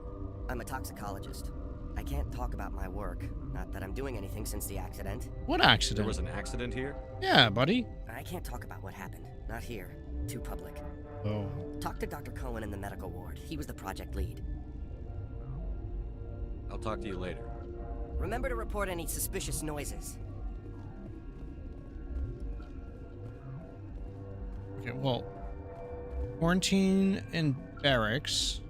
I'm a toxicologist. I can't talk about my work. Not that I'm doing anything since the accident. What accident? There was an accident here? Yeah, buddy. I can't talk about what happened. Not here. Too public. Oh. Talk to Dr. Cohen in the medical ward. He was the project lead. I'll talk to you later. Remember to report any suspicious noises. Okay, well, quarantine and barracks.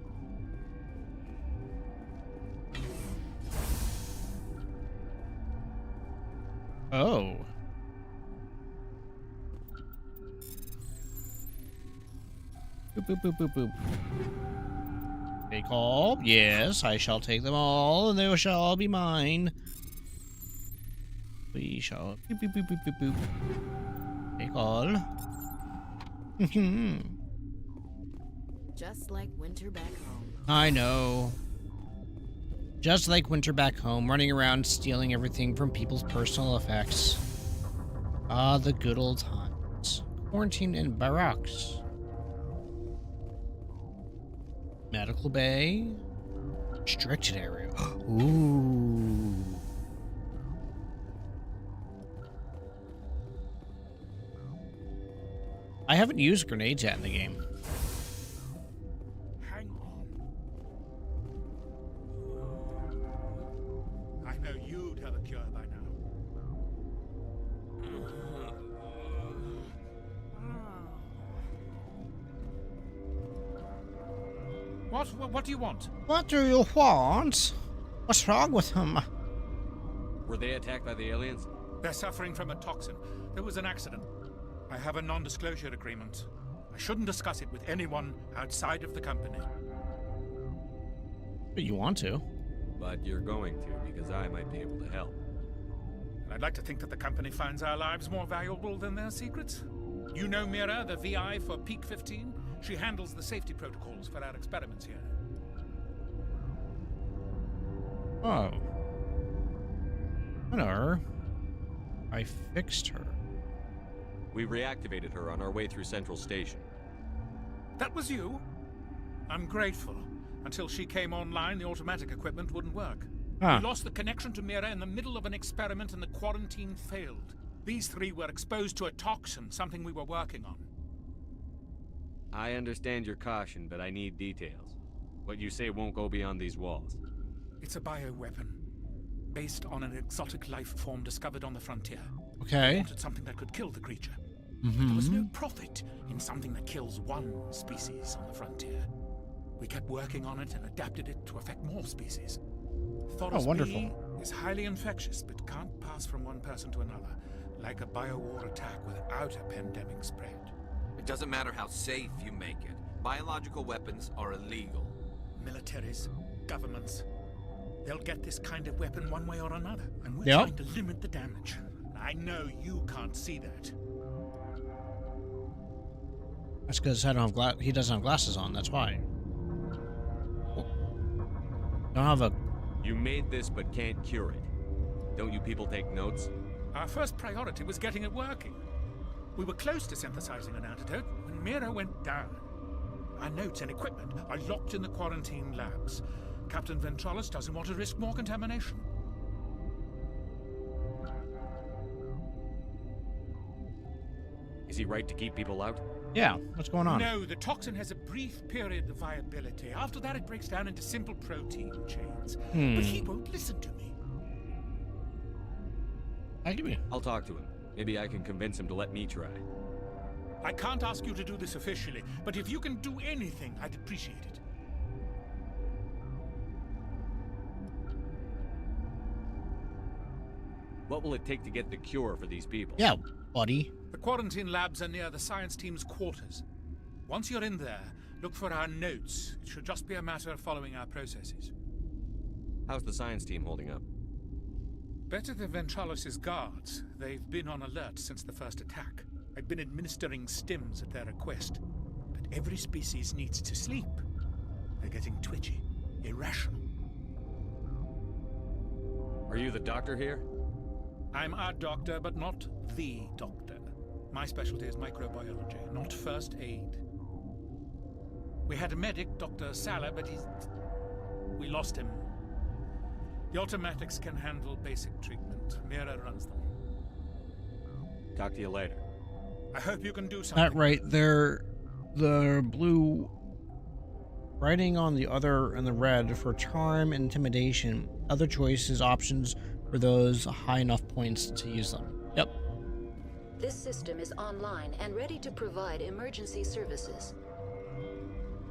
Oh. Boop, boop, boop, boop, boop. Take all. Yes, I shall take them all, and they shall all be mine. We shall. Boop, boop, boop, boop, boop, boop. Take all. Just like winter back home. I know. Just like winter back home, running around stealing everything from people's personal effects. Ah, the good old times. Quarantine in barracks. Medical bay. Restricted area. Ooh. I haven't used grenades yet in the game. Hang on. I know you'd have a cure by now. What do you want? What do you want? What's wrong with him? Were they attacked by the aliens? They're suffering from a toxin. There was an accident. I have a non-disclosure agreement. I shouldn't discuss it with anyone outside of the company. But you want to. But you're going to, because I might be able to help. And I'd like to think that the company finds our lives more valuable than their secrets. You know Mira, the VI for Peak 15? She handles the safety protocols for our experiments here. Oh. I know her. I fixed her. We reactivated her on our way through Central Station. That was you? I'm grateful. Until she came online, the automatic equipment wouldn't work. Huh. We lost the connection to Mira in the middle of an experiment and the quarantine failed. These three were exposed to a toxin, something we were working on. I understand your caution, but I need details. What you say won't go beyond these walls. It's a bioweapon, based on an exotic life form discovered on the frontier. Okay. We wanted something that could kill the creature. But there was no profit in something that kills one species on the frontier. We kept working on it and adapted it to affect more species. Thoros wonderful. B is highly infectious, but can't pass from one person to another, like a biowar attack without a pandemic spread. It doesn't matter how safe you make it. Biological weapons are illegal. Militaries, governments, they'll get this kind of weapon one way or another, and we're Yep. trying to limit the damage. I know you can't see that. That's because I don't have he doesn't have glasses on. That's why. Don't have a... You made this but can't cure it. Don't you people take notes? Our first priority was getting it working. We were close to synthesizing an antidote when Mira went down. Our notes and equipment are locked in the quarantine labs. Captain Ventralis doesn't want to risk more contamination. Is he right to keep people out? Yeah, what's going on? No, the toxin has a brief period of viability. After that, it breaks down into simple protein chains. But he won't listen to me. I'll talk to him. Maybe I can convince him to let me try. I can't ask you to do this officially, but if you can do anything, I'd appreciate it. What will it take to get the cure for these people? Yeah, buddy. The quarantine labs are near the science team's quarters. Once you're in there, look for our notes. It should just be a matter of following our processes. How's the science team holding up? Better than Ventralis' guards. They've been on alert since the first attack. I've been administering stims at their request. But every species needs to sleep. They're getting twitchy, irrational. Are you the doctor here? I'm our doctor, but not the doctor. My specialty is microbiology, not first aid. We had a medic, Dr. Salah, but we lost him. The automatics can handle basic treatment. Mira runs them. Talk to you later. I hope you can do something. That right there, the blue writing on the other and the red for charm and intimidation. Other choices, options for those high enough points to use them. Yep. This system is online and ready to provide emergency services.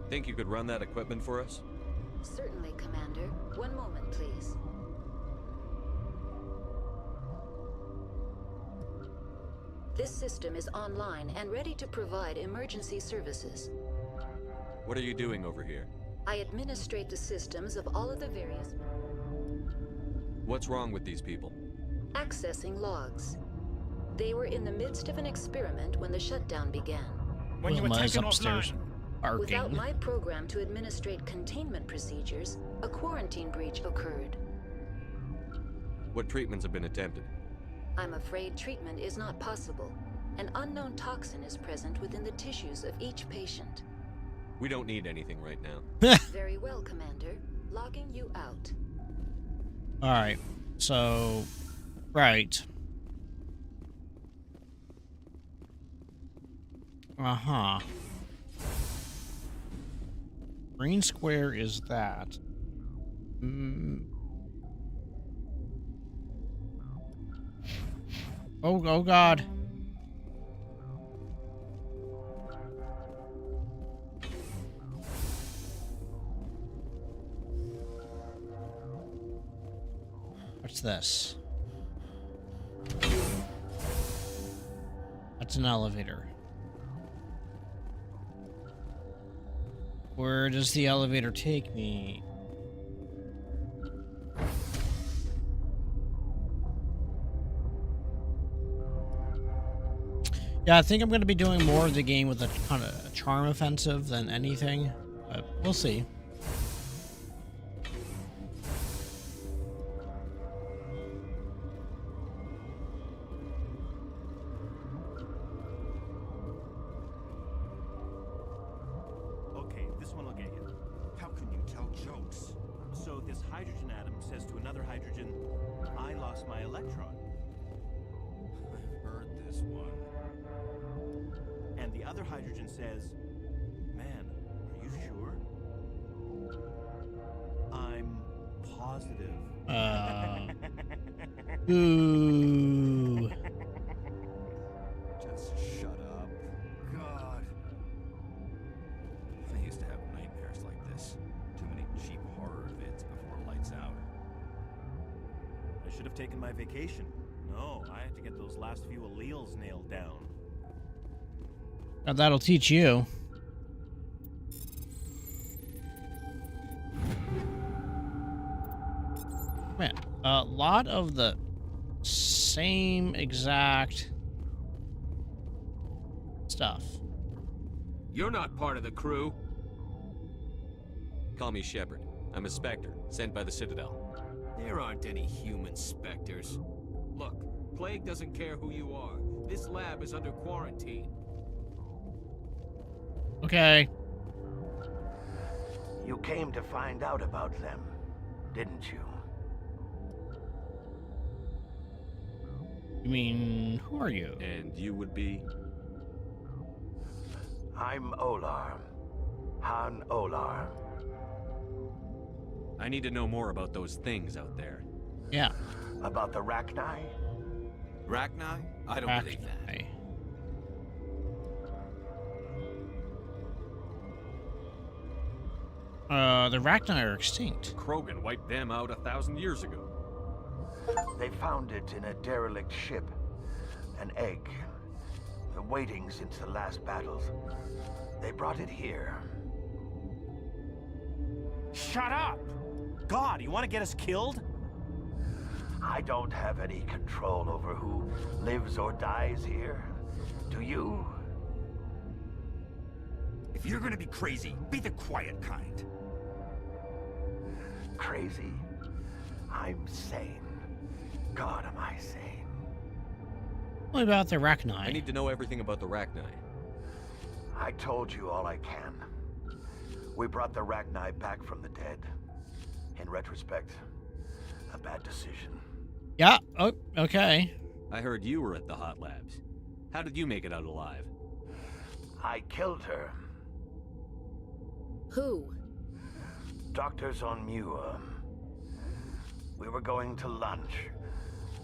Think you could run that equipment for us? Certainly, Commander. One moment, please. This system is online and ready to provide emergency services. What are you doing over here? I administrate the systems of all of the various... What's wrong with these people? Accessing logs. They were in the midst of an experiment when the shutdown began. When you were taken upstairs offline. Without my program to administrate containment procedures, a quarantine breach occurred. What treatments have been attempted? I'm afraid treatment is not possible. An unknown toxin is present within the tissues of each patient. We don't need anything right now. Very well, Commander. Logging you out. Alright, so... Right. Uh-huh. Green square is that. Oh God. What's this? That's an elevator. Where does the elevator take me? Yeah, I think I'm going to be doing more of the game with a kind of charm offensive than anything, but we'll see. Okay, this one will get you. How can you tell jokes? So this hydrogen atom says to another hydrogen, I lost my electron. I've heard this one. And the other hydrogen says, man, are you sure? I'm positive. Ooh. Just shut up. God. I used to have nightmares like this. Too many cheap horror vids before lights out. I should have taken my vacation. No, I had to get those last few alleles nailed down. Now that'll teach you. Man, a lot of the same exact stuff. You're not part of the crew. Call me Shepard. I'm a Spectre, sent by the Citadel. There aren't any human Spectres. Look, Plague doesn't care who you are. This lab is under quarantine. Okay. You came to find out about them, didn't you? You mean, who are you? And you would be? I'm Olar. Han Olar. I need to know more about those things out there. Yeah. About the Rachni? Rachni? I don't believe that. The Rachni are extinct. Krogan wiped them out 1,000 years ago. They found it in a derelict ship. An egg. Waiting since the last battles. They brought it here. Shut up! God, you want to get us killed? I don't have any control over who lives or dies here. Do you? If you're gonna be crazy, be the quiet kind. Crazy? I'm sane. God, am I sane? What about the Rachni? I need to know everything about the Rachni. I told you all I can. We brought the Rachni back from the dead. In retrospect, a bad decision. Yeah, oh, okay. I heard you were at the Hot Labs. How did you make it out alive? I killed her. Who? Doctors on Muir. We were going to lunch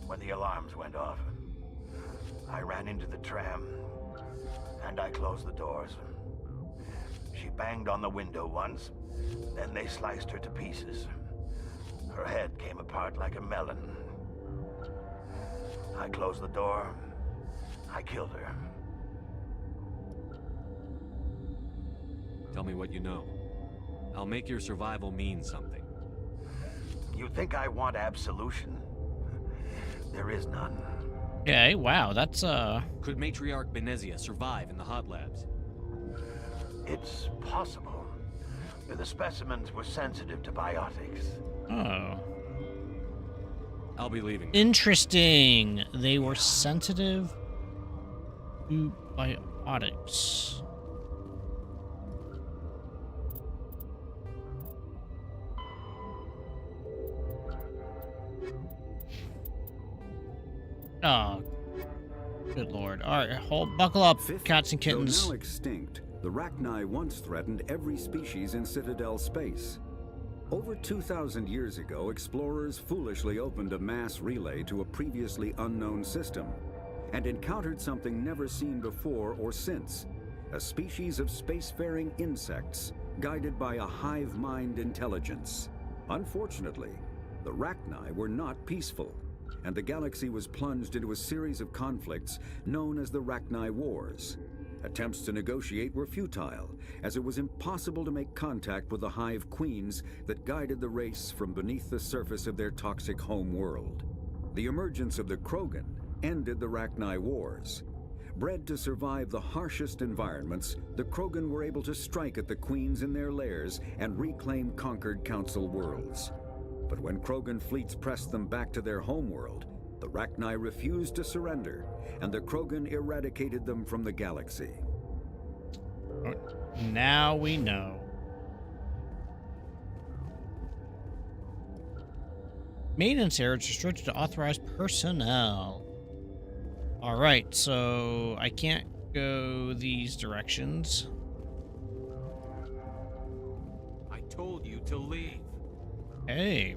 when the alarms went off. I ran into the tram, and I closed the doors. She banged on the window once, then they sliced her to pieces. Her head came apart like a melon. I closed the door. I killed her. Tell me what you know. I'll make your survival mean something. You think I want absolution? There is none. Okay, wow, that's Could Matriarch Benezia survive in the Hot Labs? It's possible. The specimens were sensitive to biotics. Oh. I'll be leaving. Interesting. They were sensitive to biotics. Oh, good lord. Alright, buckle up, cats and kittens. Though now extinct, the Rachni once threatened every species in Citadel space. Over 2,000 years ago, explorers foolishly opened a mass relay to a previously unknown system and encountered something never seen before or since, a species of spacefaring insects guided by a hive mind intelligence. Unfortunately, the Rachni were not peaceful, and the galaxy was plunged into a series of conflicts known as the Rachni Wars. Attempts to negotiate were futile, as it was impossible to make contact with the Hive Queens that guided the race from beneath the surface of their toxic home world. The emergence of the Krogan ended the Rachni Wars. Bred to survive the harshest environments, the Krogan were able to strike at the Queens in their lairs and reclaim conquered Council worlds. But when Krogan fleets pressed them back to their homeworld, the Rachni refused to surrender, and the Krogan eradicated them from the galaxy. Now we know. Maintenance area is restricted to authorized personnel. Alright, so I can't go these directions. I told you to leave. Hey.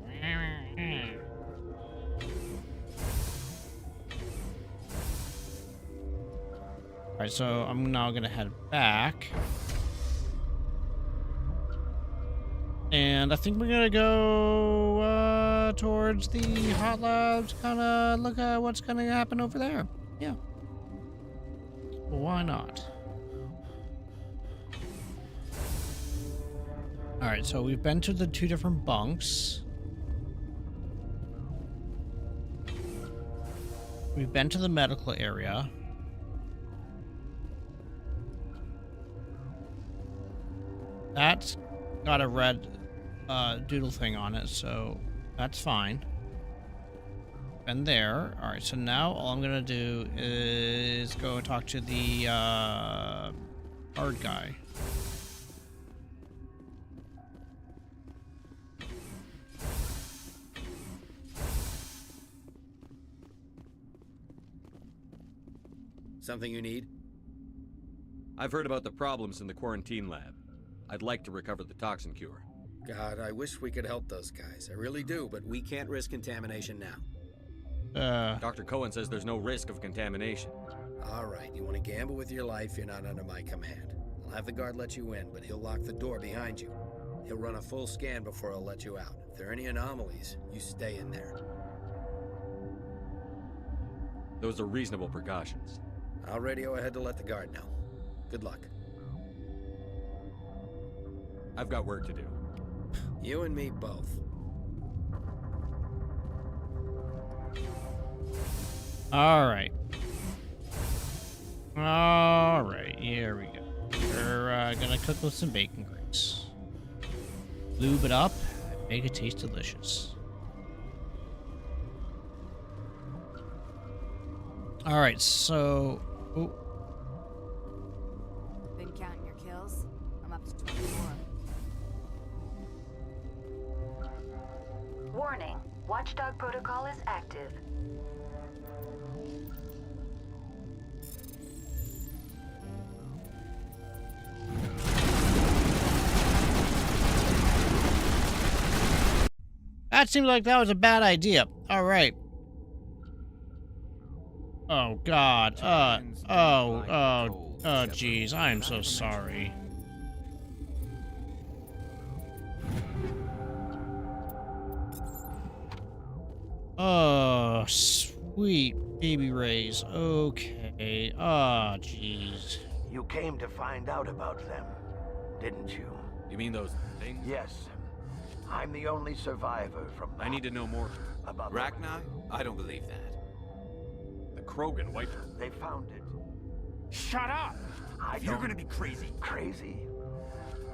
Alright, so I'm now gonna head back. And I think we're gonna go towards the Hot Labs, kinda look at what's gonna happen over there. Yeah. Well, why not? Alright, so we've been to the two different bunks. We've been to the medical area. That's got a red doodle thing on it, so that's fine. Been there. All right, so now all I'm gonna do is go and talk to the guard guy. Something you need? I've heard about the problems in the quarantine lab. I'd like to recover the toxin cure. God, I wish we could help those guys. I really do, but we can't risk contamination now. Dr. Cohen says there's no risk of contamination. All right, you want to gamble with your life, you're not under my command. I'll have the guard let you in, but he'll lock the door behind you. He'll run a full scan before he'll let you out. If there are any anomalies, you stay in there. Those are reasonable precautions. I'll radio ahead to let the guard know. Good luck. I've got work to do. You and me both. All right. All right, here we go. We're gonna cook with some bacon grease. Lube it up, make it taste delicious. All right, so... Oh. Been counting your kills? I'm up to 24. Warning, Watchdog protocol is active. That seemed like that was a bad idea. All right. Oh, God. Jeez. I am so sorry. Oh, sweet baby rays. Okay. Oh, jeez. You came to find out about them, didn't you? You mean those things? Yes. I'm the only survivor from that. I need to know more. About Rachni? I don't believe that. The Krogan wiped her. They found it. Shut up! You're gonna be crazy. Crazy?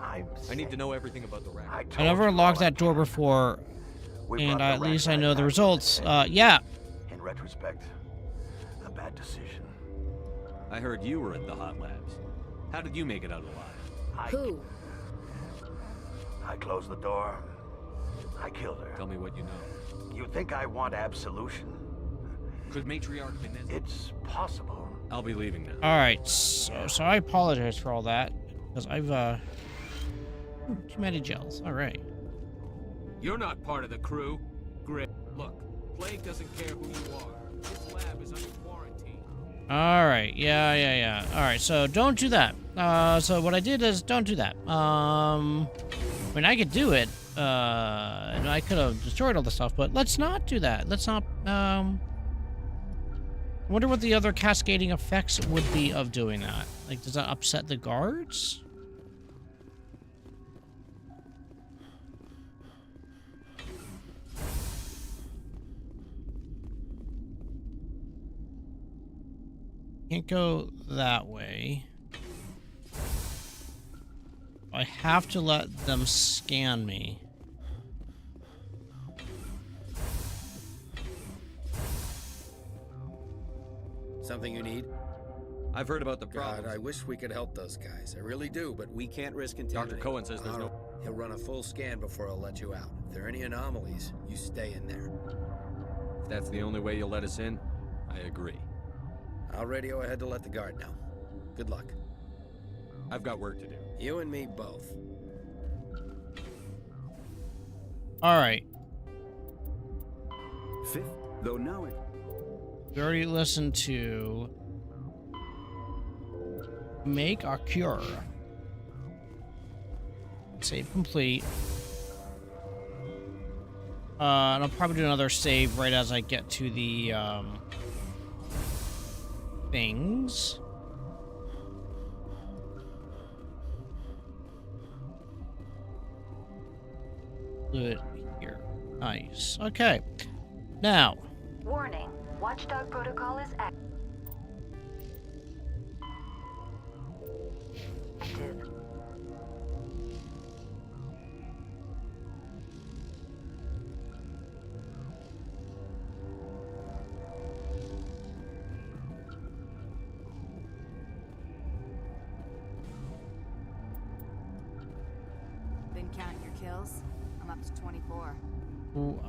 I need to know everything about the Rachni. I never locked that door before, and at least I know the results. Yeah. In retrospect, a bad decision. I heard you were at the hot labs. How did you make it out alive? Who? I closed the door. I killed her. Tell me what you know. You think I want absolution? Could Matriarch Benez... It's possible. I'll be leaving now. All right. So I apologize for all that, because I've too many gels. All right. You're not part of the crew. Grit. Look, Plague doesn't care who you are. This lab is under quarantine. All right. Yeah. All right. So don't do that. So what I did is don't do that. I mean, I could do it. And I could have destroyed all the stuff, but let's not do that. Let's not, I wonder what the other cascading effects would be of doing that. Like, does that upset the guards? Can't go that way. I have to let them scan me. Something you need? I've heard about the problems. God, I wish we could help those guys. I really do, but we can't risk contamination. Dr. Cohen says there's no... He'll run a full scan before he'll let you out. If there are any anomalies, you stay in there. If that's the only way you'll let us in, I agree. I'll radio ahead to let the guard know. Good luck. I've got work to do. You and me both. All right. Fifth, though now it... We already listened to make a cure. Save complete. And I'll probably do another save right as I get to the things. Do it here. Nice. Okay. Now. Warning. Watchdog protocol is active. kills? I'm up to 24. Ooh,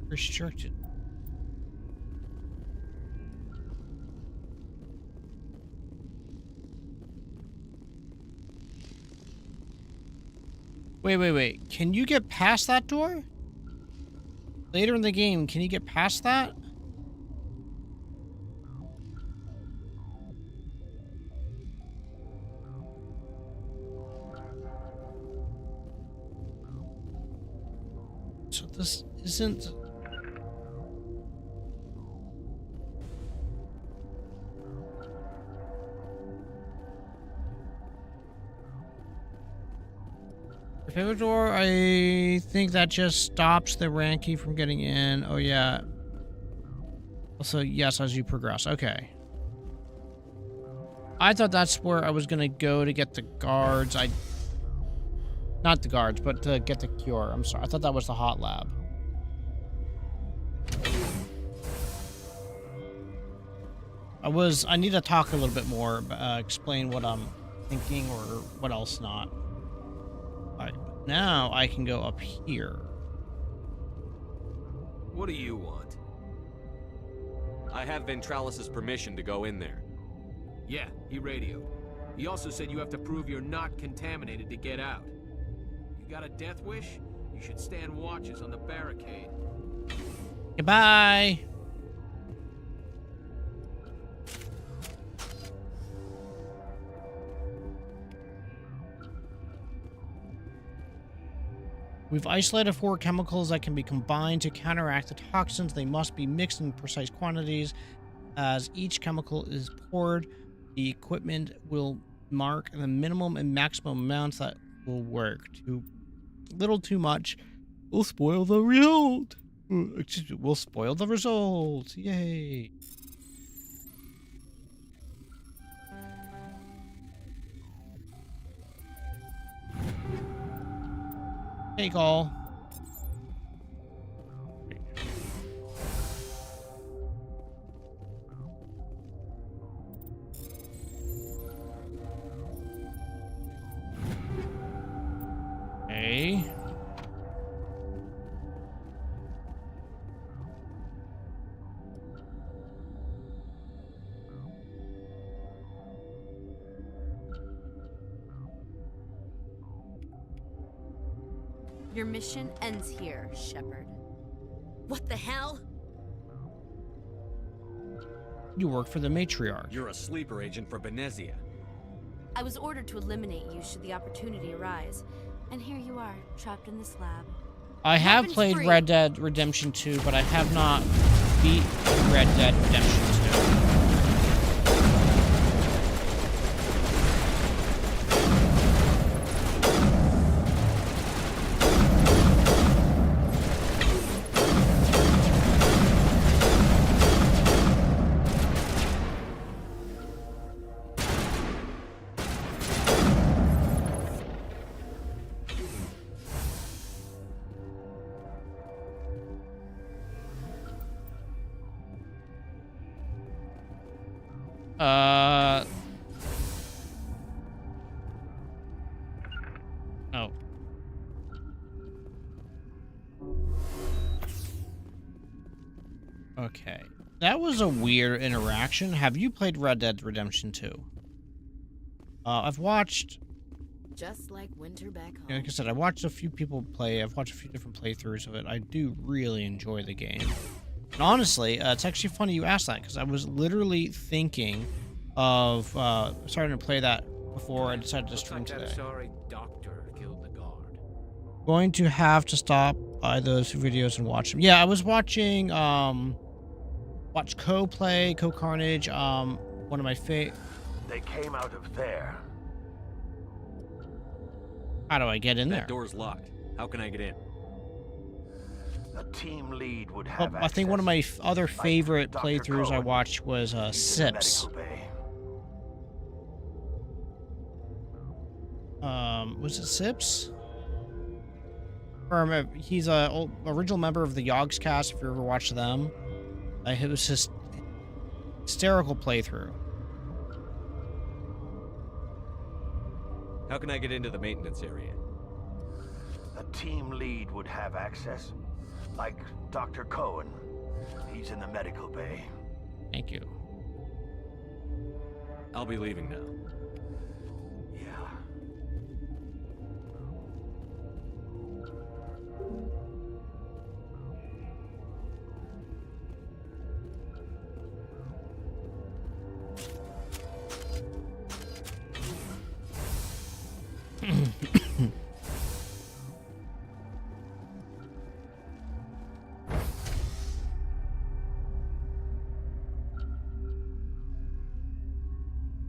restricted. Wait. Can you get past that door? Later in the game, can you get past that? So this isn't... The favorite door, I think that just stops the Ranky from getting in. Oh, yeah. Also, yes, as you progress. Okay. I thought that's where I was going to go to get the guards. Not the guards, but to get the cure. I'm sorry. I thought that was the hot lab. I need to talk a little bit more, explain what I'm thinking or what else not. Alright, now I can go up here. What do you want? I have Ventralis's permission to go in there. Yeah, he radioed. He also said you have to prove you're not contaminated to get out. You got a death wish? You should stand watches on the barricade. Goodbye. We've isolated 4 chemicals that can be combined to counteract the toxins. They must be mixed in precise quantities. As each chemical is poured, the equipment will mark the minimum and maximum amounts that will work. Too little, too much will spoil the result. Excuse me, will spoil the results. Yay. Take all. Okay. Your mission ends here, Shepard. What the hell? You work for the matriarch. You're a sleeper agent for Benezia. I was ordered to eliminate you should the opportunity arise. And here you are, trapped in this lab. I have played Red Dead Redemption 2, but I have not beat Red Dead Redemption 2. Oh. Okay. That was a weird interaction. Have you played Red Dead Redemption 2? I've watched... Just like winter back home. Like I said, I watched a few people play. I've watched a few different playthroughs of it. I do really enjoy the game. And honestly, it's actually funny you asked that, because I was literally thinking of starting to play that before I decided to stream today. Sorry, doctor killed the guard. Going to have to stop by those videos and watch them. Yeah, I was watching watch Co play, Co Carnage, one of my favorite. They came out of there. How do I get in there? That door's locked. How can I get in? A team lead would have I think one of my other favorite Dr. playthroughs I Cohen. watched was Sips. Was it Sips? Or he's a original member of the Yogscast. If you ever watched them, it was just hysterical playthrough. How can I get into the maintenance area? A team lead would have access. Like Dr. Cohen. He's in the medical bay. Thank you. I'll be leaving now. Yeah.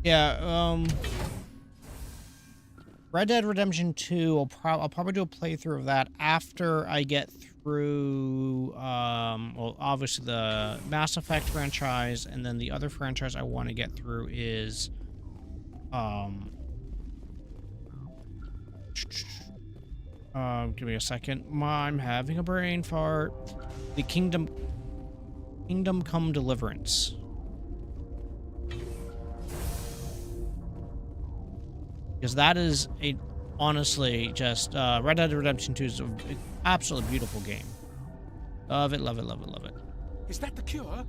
Yeah, Red Dead Redemption 2, I'll probably do a playthrough of that after I get through, well, obviously the Mass Effect franchise, and then the other franchise I want to get through is, give me a second. I'm having a brain fart. The Kingdom Come Deliverance. Because that is honestly just, Red Dead Redemption 2 is an absolutely beautiful game. Love it, love it, love it, love it. Is that the cure?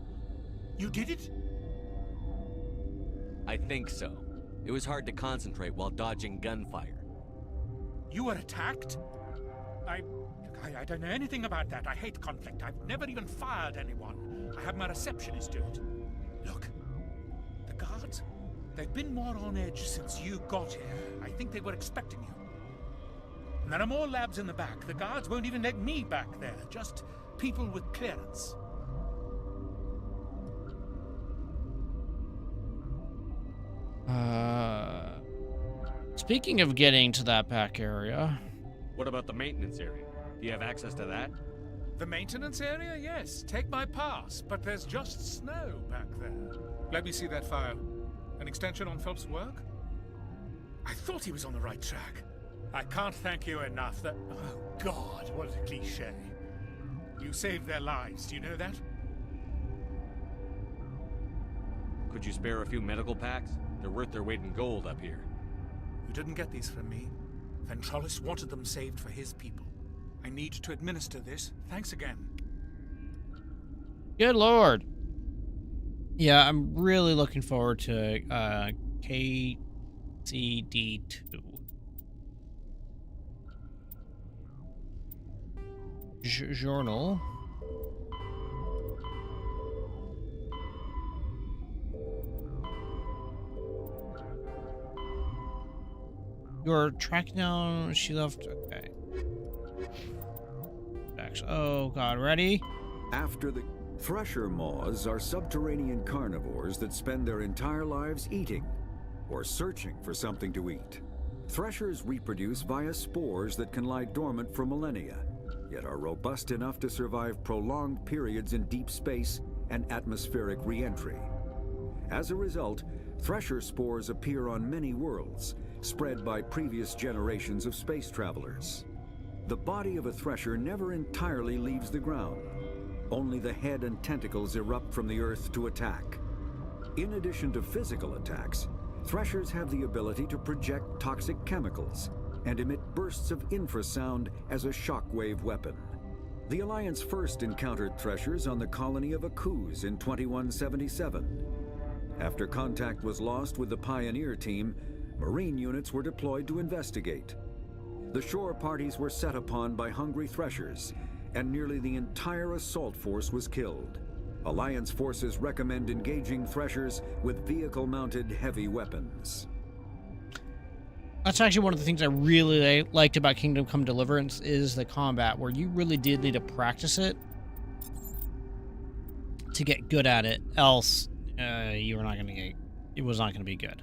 You did it? I think so. It was hard to concentrate while dodging gunfire. You were attacked? I don't know anything about that. I hate conflict. I've never even fired anyone. I have my receptionist do it. Look, the guards, they've been more on edge since you got here. I think they were expecting you. And there are more labs in the back. The guards won't even let me back there. Just people with clearance. Speaking of getting to that back area. What about the maintenance area? Do you have access to that? The maintenance area? Yes. Take my pass. But there's just snow back there. Let me see that file. An extension on Phelps' work? I thought he was on the right track. I can't thank you enough that... Oh, God, what a cliché. You saved their lives, do you know that? Could you spare a few medical packs? They're worth their weight in gold up here. You didn't get these from me. Ventrollis wanted them saved for his people. I need to administer this. Thanks again. Good lord. Yeah, I'm really looking forward to KCD2. Journal. You're tracking down. She left. Okay. Oh god, ready? After the Thresher moths are subterranean carnivores that spend their entire lives eating or searching for something to eat. Threshers reproduce via spores that can lie dormant for millennia, yet are robust enough to survive prolonged periods in deep space and atmospheric re-entry. As a result, thresher spores appear on many worlds, spread by previous generations of space travelers. The body of a thresher never entirely leaves the ground. Only the head and tentacles erupt from the earth to attack. In addition to physical attacks, threshers have the ability to project toxic chemicals and emit bursts of infrasound as a shockwave weapon. The Alliance first encountered threshers on the colony of Akuz in 2177. After contact was lost with the Pioneer team, Marine units were deployed to investigate. The shore parties were set upon by hungry threshers, and nearly the entire assault force was killed. Alliance forces recommend engaging threshers with vehicle-mounted heavy weapons. That's actually one of the things I really liked about Kingdom Come Deliverance is the combat, where you really did need to practice it to get good at it, else you were not going to get, it was not going to be good.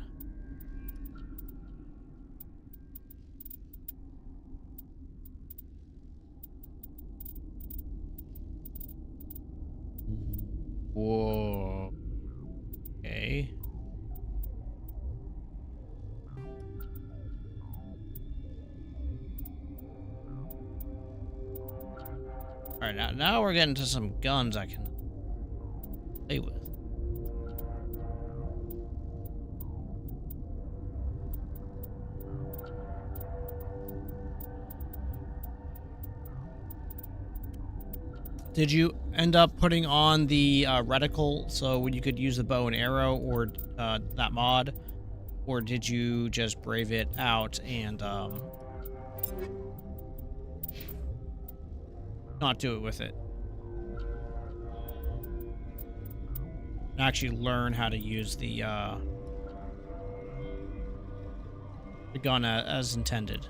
Whoa. Okay. Alright, now we're getting to some guns I can play with. Did you end up putting on the reticle so you could use the bow and arrow, or that mod, or did you just brave it out and not do it with it? Actually learn how to use the gun as intended.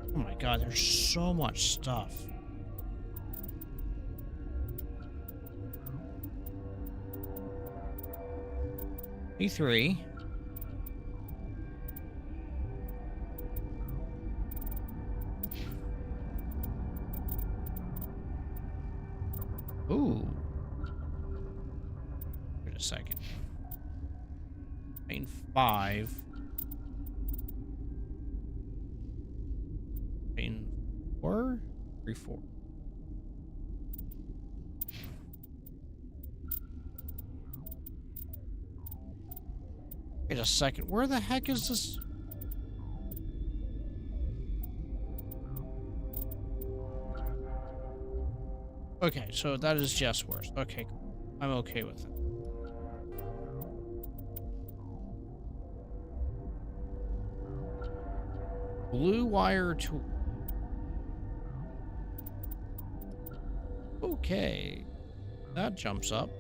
Oh my god, there's so much stuff. E3. Ooh. Wait a second. Main 5. Main 4? 3, 4. Wait a second. Where the heck is this? Okay, so that is just worse. Okay, I'm okay with it. Blue wire tool. Okay, that jumps up.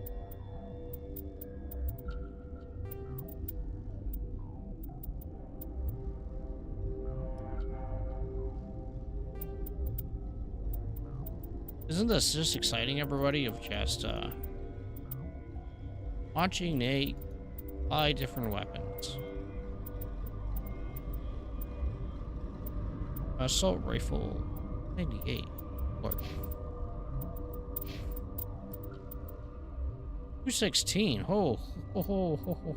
Isn't this just exciting, everybody, of just watching Nate buy different weapons? Assault rifle 98. What? 216. Oh, ho, ho, ho, ho.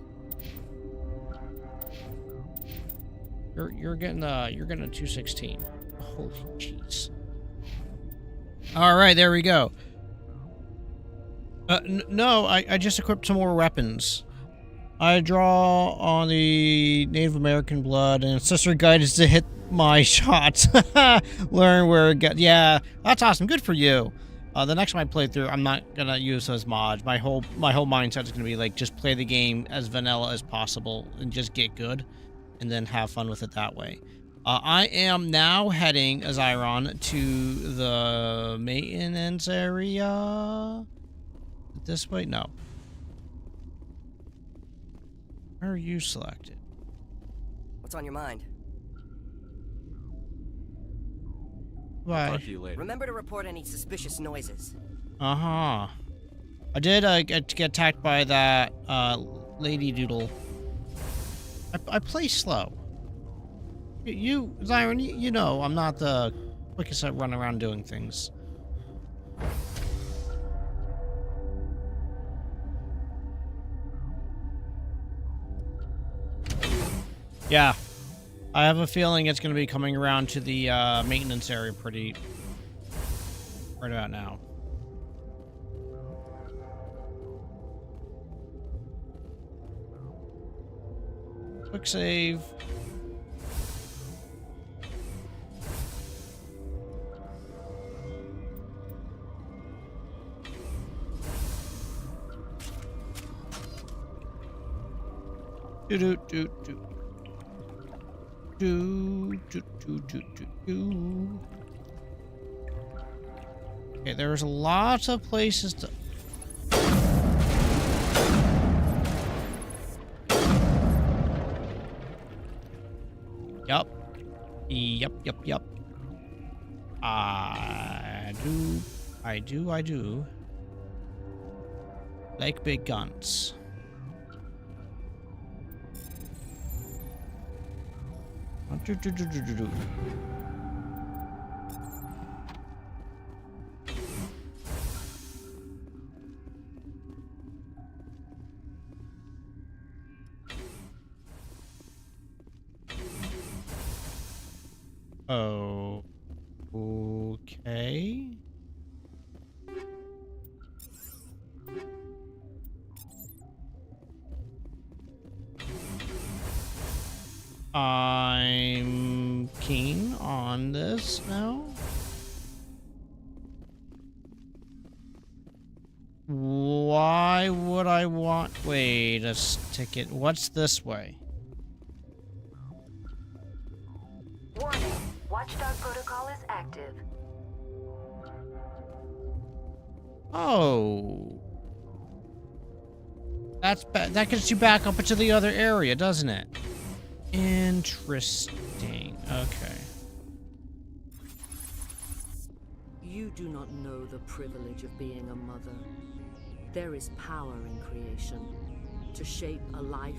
You're getting a 216. Holy jeez. All right, there we go. No, I just equipped some more weapons. I draw on the Native American blood, and ancestral guidance to hit my shots. Learn where it got. Yeah, that's awesome. Good for you. The next time I play through, I'm not gonna use those mods. My whole mindset is gonna be like, just play the game as vanilla as possible and just get good, and then have fun with it that way. I am now heading, Zyron, to the maintenance area. This way? No. Where are you selected? What's on your mind? Bye. Talk to you later. Remember to report any suspicious noises. Uh-huh. I did get attacked by that lady doodle. I play slow. You, Zyron, you know I'm not the quickest at running around doing things. Yeah. I have a feeling it's going to be coming around to the maintenance area right about now. Quick save. Okay, there's lots of places to... Yup. Yup. I do. Like big guns. Oh. Okay. I'm keen on this now. Why would I want... Wait a ticket. What's this way? Warning. Watchdog protocol is active. Oh. That gets you back up into the other area, doesn't it? Interesting. Okay. You do not know the privilege of being a mother. There is power in creation. To shape a life,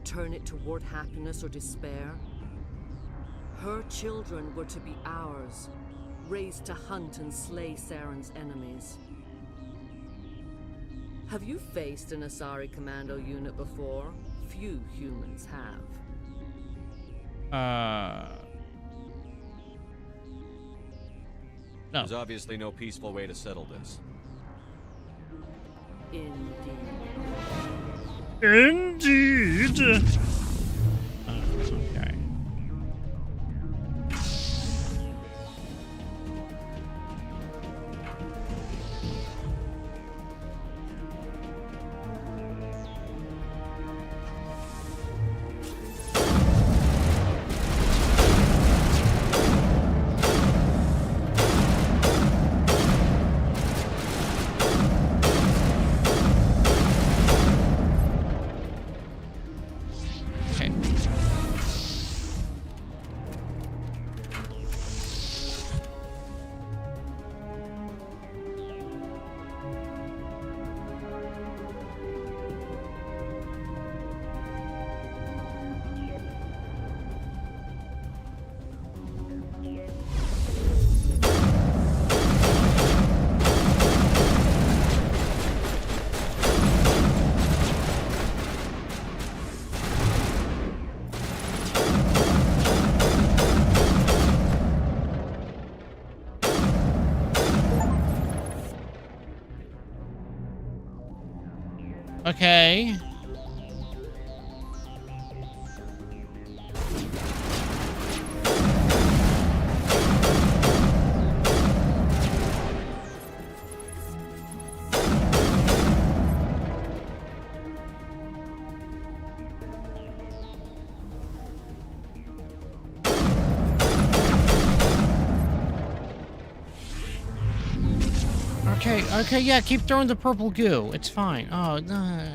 turn it toward happiness or despair. Her children were to be ours, raised to hunt and slay Saren's enemies. Have you faced an Asari commando unit before? Few humans have. No. There's obviously no peaceful way to settle this. Indeed. Okay. Okay. Okay, yeah, keep throwing the purple goo. It's fine. Oh, no.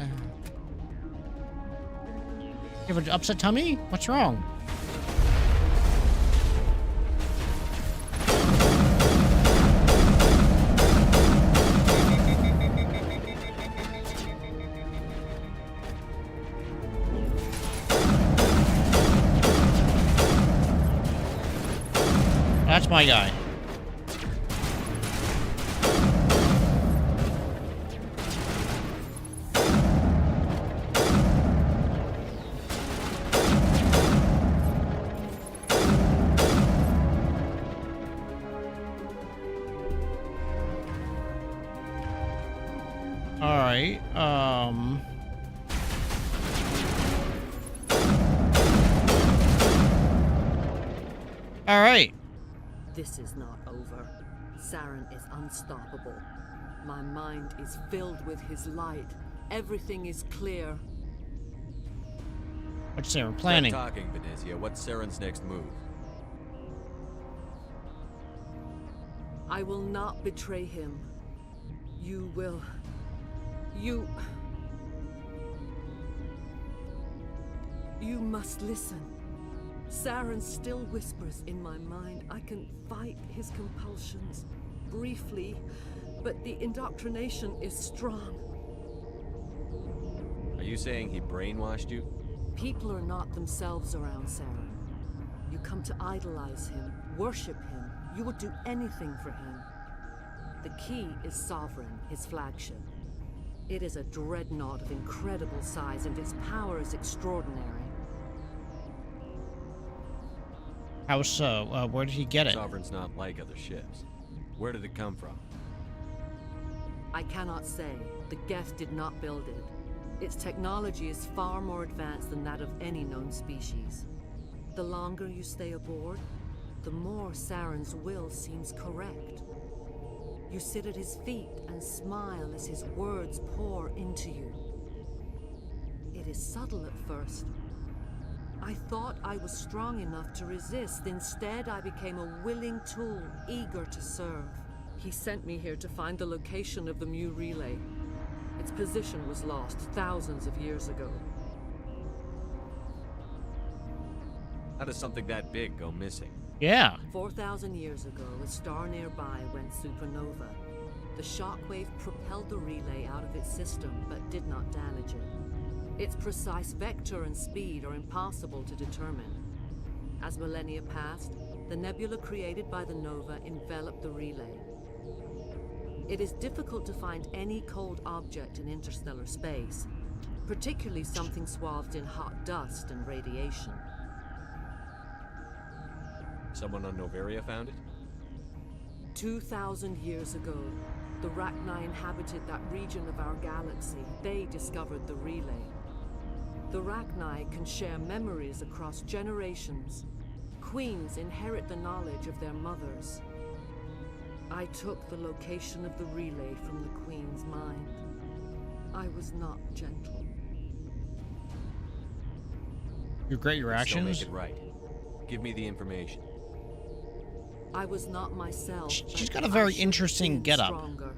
You have an upset tummy? What's wrong? That's my guy. All right. This is not over. Saren is unstoppable. My mind is filled with his light. Everything is clear. What's Saren planning? Stop talking, Venezia. What's Saren's next move? I will not betray him. You will. You must listen. Saren still whispers in my mind. I can fight his compulsions briefly, but the indoctrination is strong. Are you saying he brainwashed you? People are not themselves around Saren. You come to idolize him, worship him. You would do anything for him. The key is Sovereign, his flagship. It is a dreadnought of incredible size, and its power is extraordinary. How so? Where did he get it? Sovereign's not like other ships. Where did it come from? I cannot say. The Geth did not build it. Its technology is far more advanced than that of any known species. The longer you stay aboard, the more Saren's will seems correct. You sit at his feet and smile as his words pour into you. It is subtle at first. I thought I was strong enough to resist. Instead, I became a willing tool, eager to serve. He sent me here to find the location of the Mu relay. Its position was lost thousands of years ago. How does something that big go missing? Yeah. 4,000 years ago, a star nearby went supernova. The shockwave propelled the relay out of its system, but did not damage it. Its precise vector and speed are impossible to determine. As millennia passed, the nebula created by the nova enveloped the relay. It is difficult to find any cold object in interstellar space, particularly something swathed in hot dust and radiation. Someone on Noveria found it? 2,000 years ago, the Rachni inhabited that region of our galaxy. They discovered the relay. The Rachni can share memories across generations. Queens inherit the knowledge of their mothers. I took the location of the relay from the Queen's mind. I was not gentle. You regret your actions? Still make it right. Give me the information. I was not myself. She's got a very interesting getup. Stronger.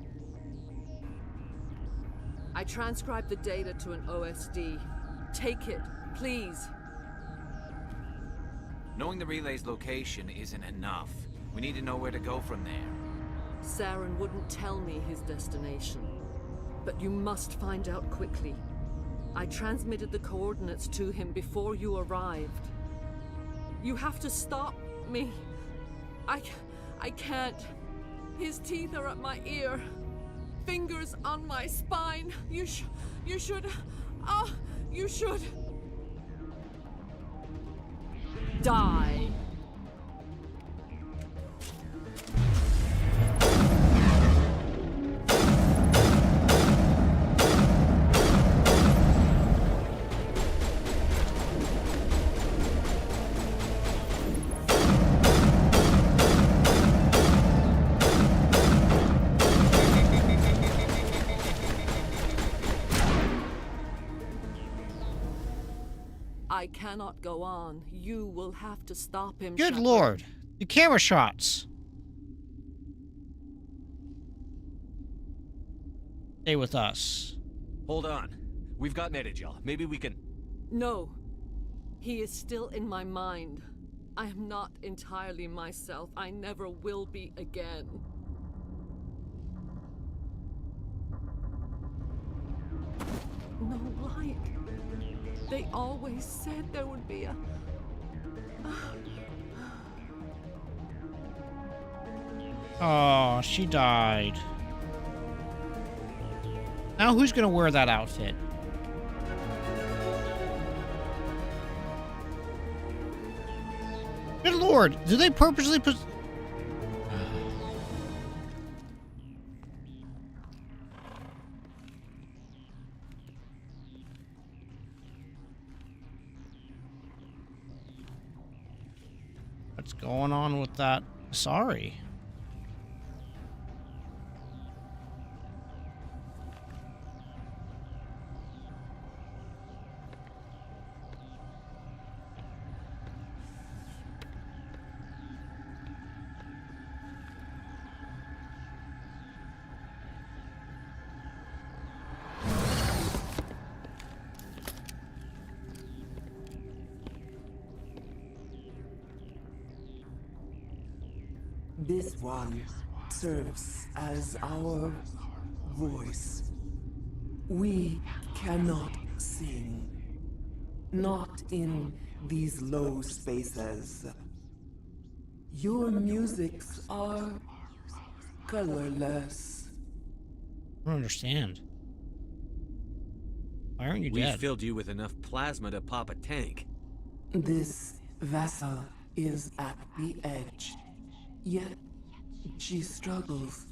I transcribed the data to an OSD. Take it, please. Knowing the relay's location isn't enough. We need to know where to go from there. Saren wouldn't tell me his destination. But you must find out quickly. I transmitted the coordinates to him before you arrived. You have to stop me. I can't. His teeth are at my ear. Fingers on my spine. You should. Oh, you should. Die. I cannot go on. You will have to stop him. Good Shepard. lord. The camera shots. Stay with us. Hold on. We've got Medigel. Maybe we can... No. He is still in my mind. I am not entirely myself. I never will be again. No light. They always said there would be a... Oh, she died. Now who's gonna wear that outfit? Good lord, do they purposely put... What's going on with that? Sorry. This one serves as our voice. We cannot sing. Not in these low spaces. Your musics are colorless. I don't understand. Why aren't you We dead? filled you with enough plasma to pop a tank. This vessel is at the edge, yet she struggles.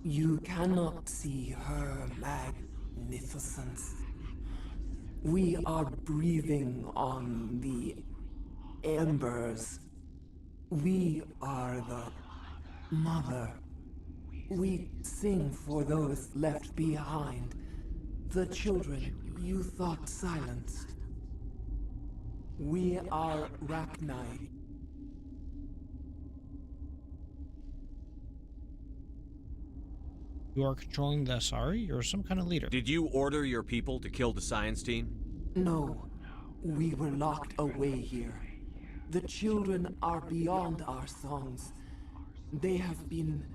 You cannot see her magnificence. We are breathing on the embers. We are the mother. We sing for those left behind, the children you thought silenced. We are Rachni. You are controlling the Asari? You're some kind of leader. Did you order your people to kill the science team? No, we were locked away here. The children are beyond our songs. They have been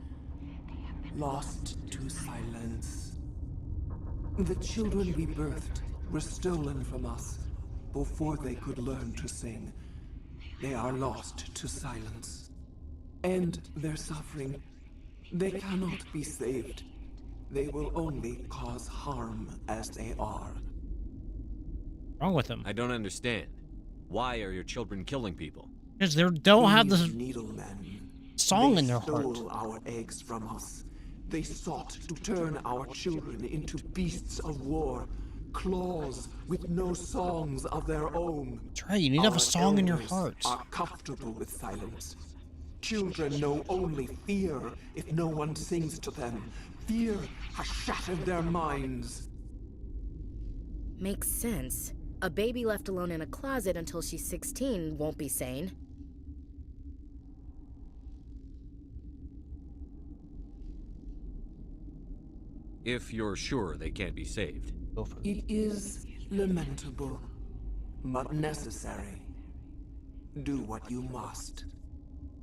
lost to silence. The children we birthed were stolen from us before they could learn to sing. They are lost to silence. And their suffering, they cannot be saved. They will only cause harm as they are. Wrong with them? I don't understand. Why are your children killing people? Because they don't have the needlemen song in their They heart. stole our eggs from us. They sought to turn our children into beasts of war, claws with no songs of their own. That's right, you need to have a song in your elders heart. Are comfortable with silence. Children know only fear if no one sings to them. Fear has shattered their minds. Makes sense. A baby left alone in a closet until she's 16 won't be sane. If you're sure they can't be saved. It is lamentable, but necessary. Do what you must.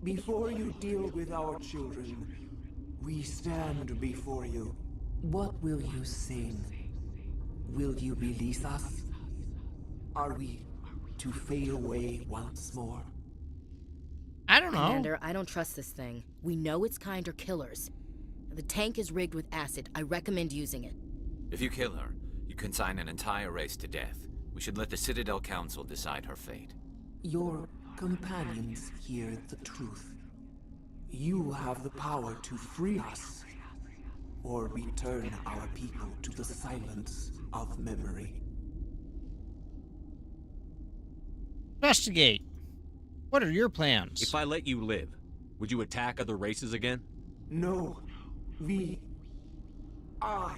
Before you deal with our children, we stand before you. What will you sing? Will you release us? Are we to fade away once more? I don't know. Commander, I don't trust this thing. We know its kind are killers. The tank is rigged with acid. I recommend using it. If you kill her, you consign an entire race to death. We should let the Citadel Council decide her fate. Your companions hear the truth. You have the power to free us, or return our people to the silence of memory. Investigate. What are your plans? If I let you live, would you attack other races again? No, I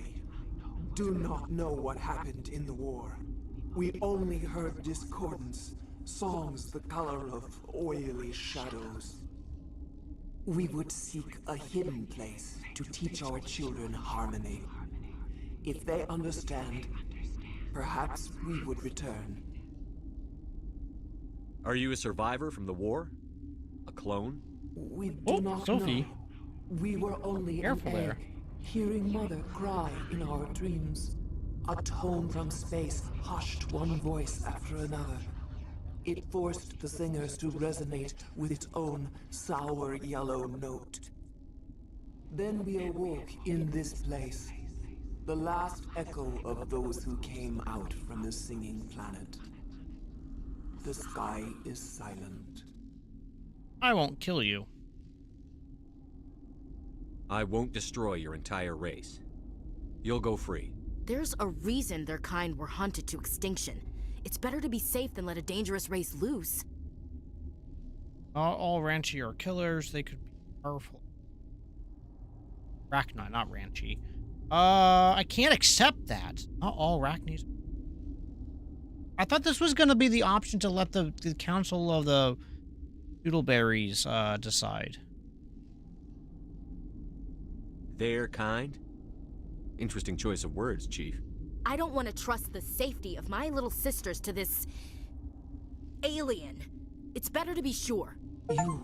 do not know what happened in the war. We only heard discordance, songs the color of oily shadows. We would seek a hidden place to teach our children harmony. If they understand, perhaps we would return. Are you a survivor from the war? A clone? We do not Sophie. know. We were only Careful an egg, there. hearing Mother cry in our dreams. A tone from space hushed one voice after another. It forced the singers to resonate with its own sour yellow note. Then we awoke in this place, the last echo of those who came out from the singing planet. The sky is silent. I won't kill you. I won't destroy your entire race. You'll go free. There's a reason their kind were hunted to extinction. It's better to be safe than let a dangerous race loose. All Ranchi are killers. They could be powerful. Rachni, not Ranchi. I can't accept that. Not all Rachnis. I thought this was going to be the option to let the Council of the Doodleberries decide. Their kind? Interesting choice of words, Chief. I don't want to trust the safety of my little sisters to this alien. It's better to be sure. You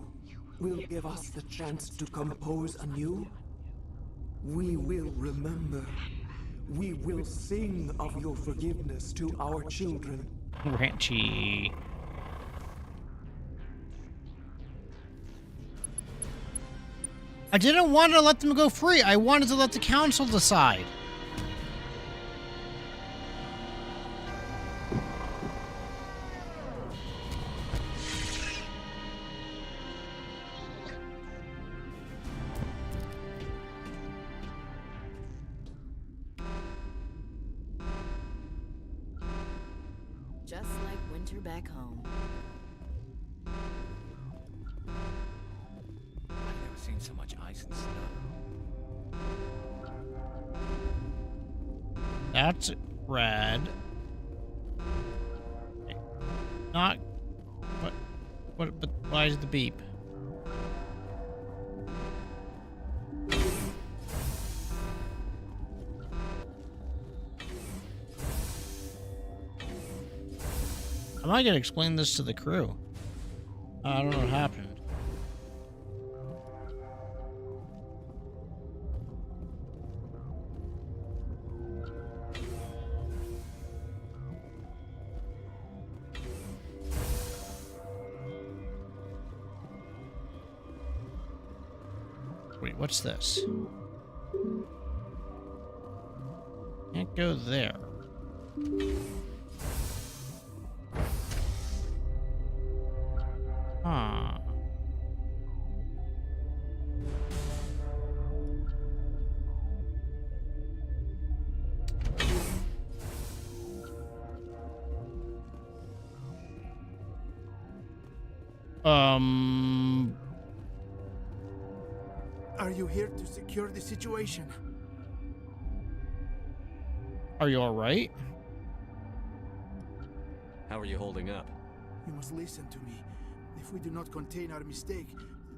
will give us the chance to compose anew? We will remember. We will sing of your forgiveness to our children. Ranchi. I didn't want to let them go free. I wanted to let the council decide. Just like winter back home. I've never seen so much ice and snow. That's rad. Not... But why is the beep? Am I gonna explain this to the crew? I don't know what happened. Wait, what's this? Can't go there. Huh. Are you here to secure the situation? Are you alright? How are you holding up? You must listen to me. If we do not contain our mistake,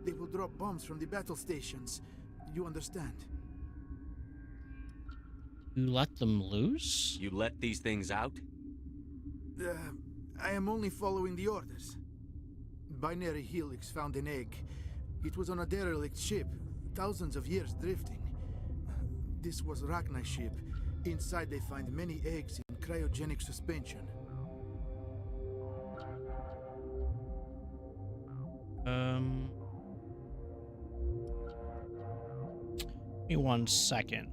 they will drop bombs from the battle stations. You understand? You let them loose? You let these things out? I am only following the orders. Binary Helix found an egg. It was on a derelict ship, thousands of years drifting. This was Rachni's ship. Inside they find many eggs in cryogenic suspension. Give me 1 second.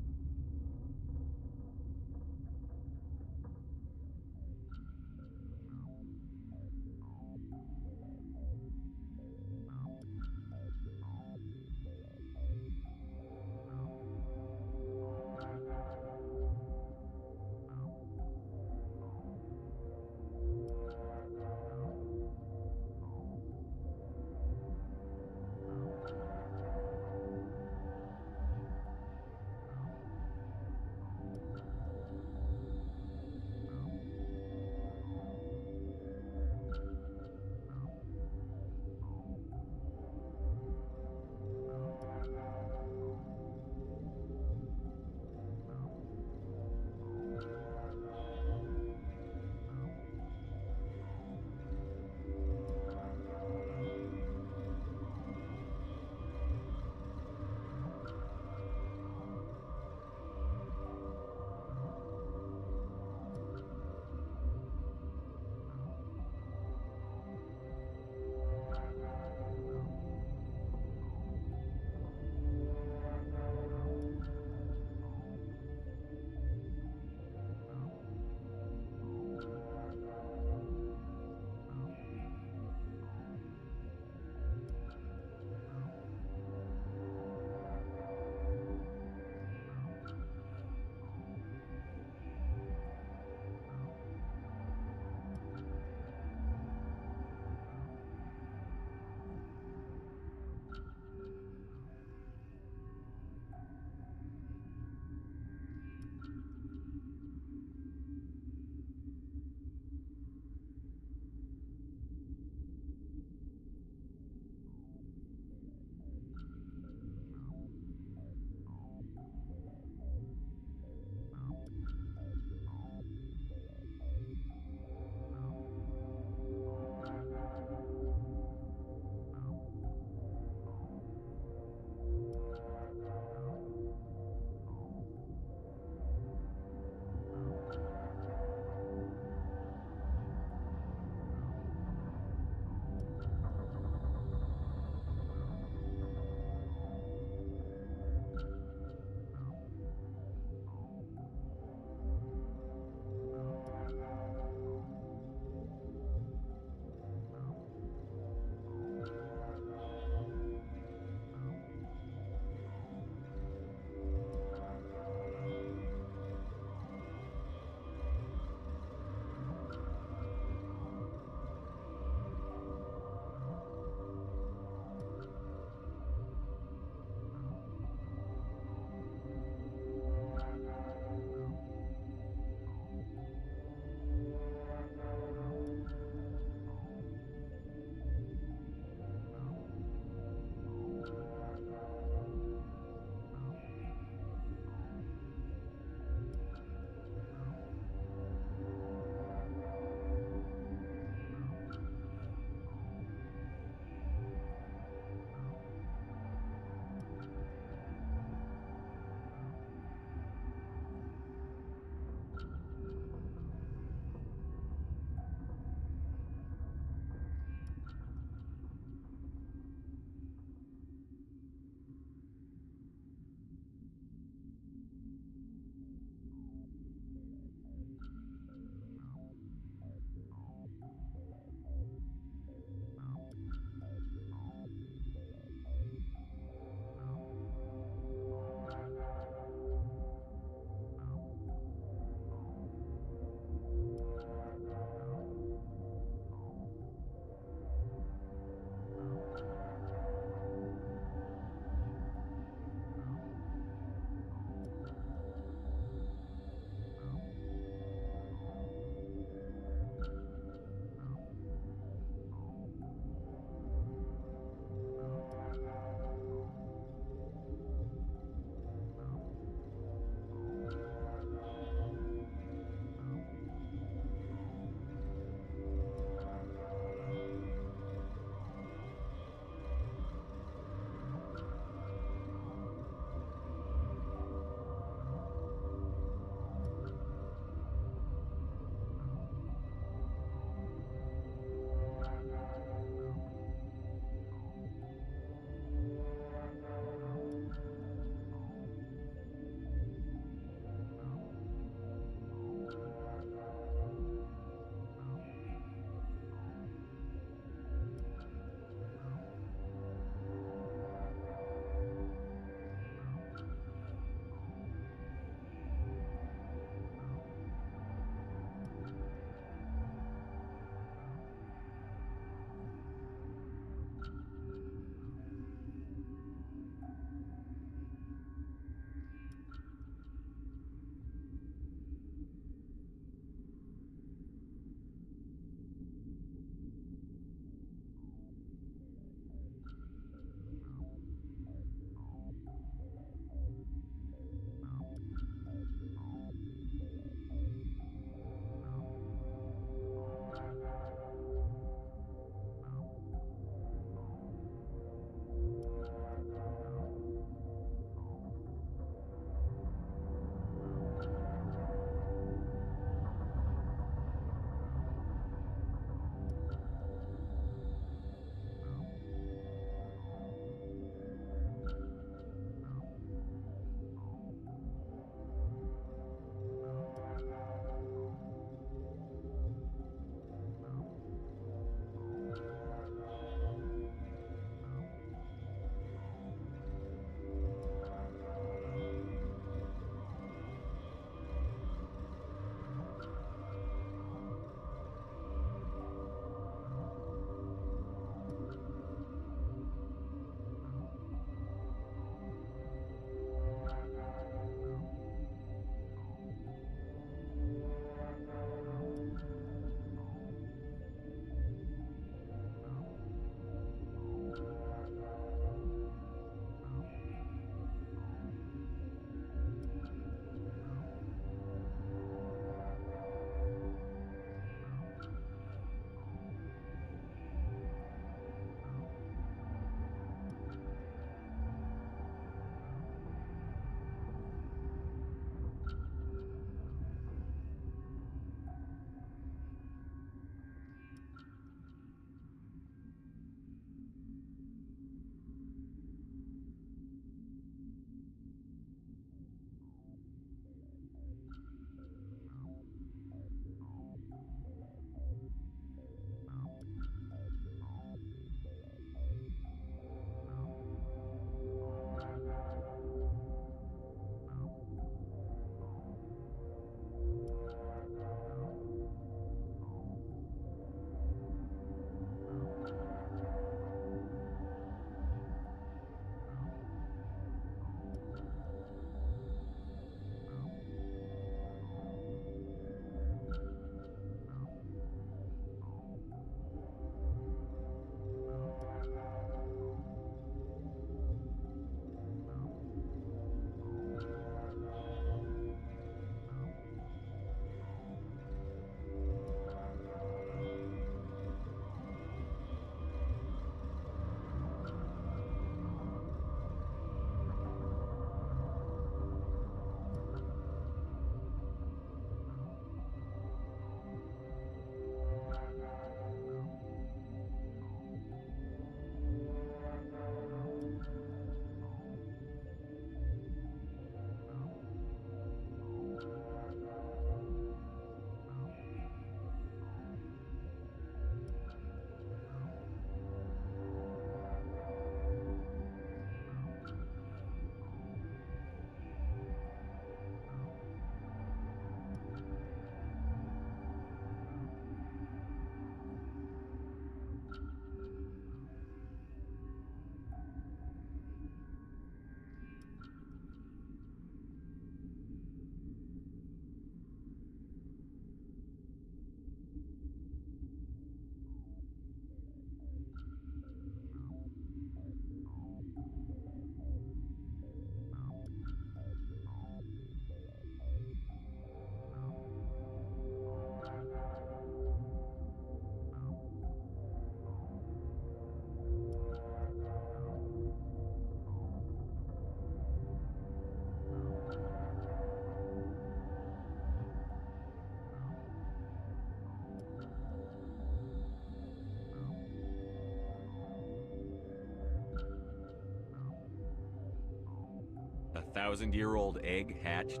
1,000-year-old egg hatched?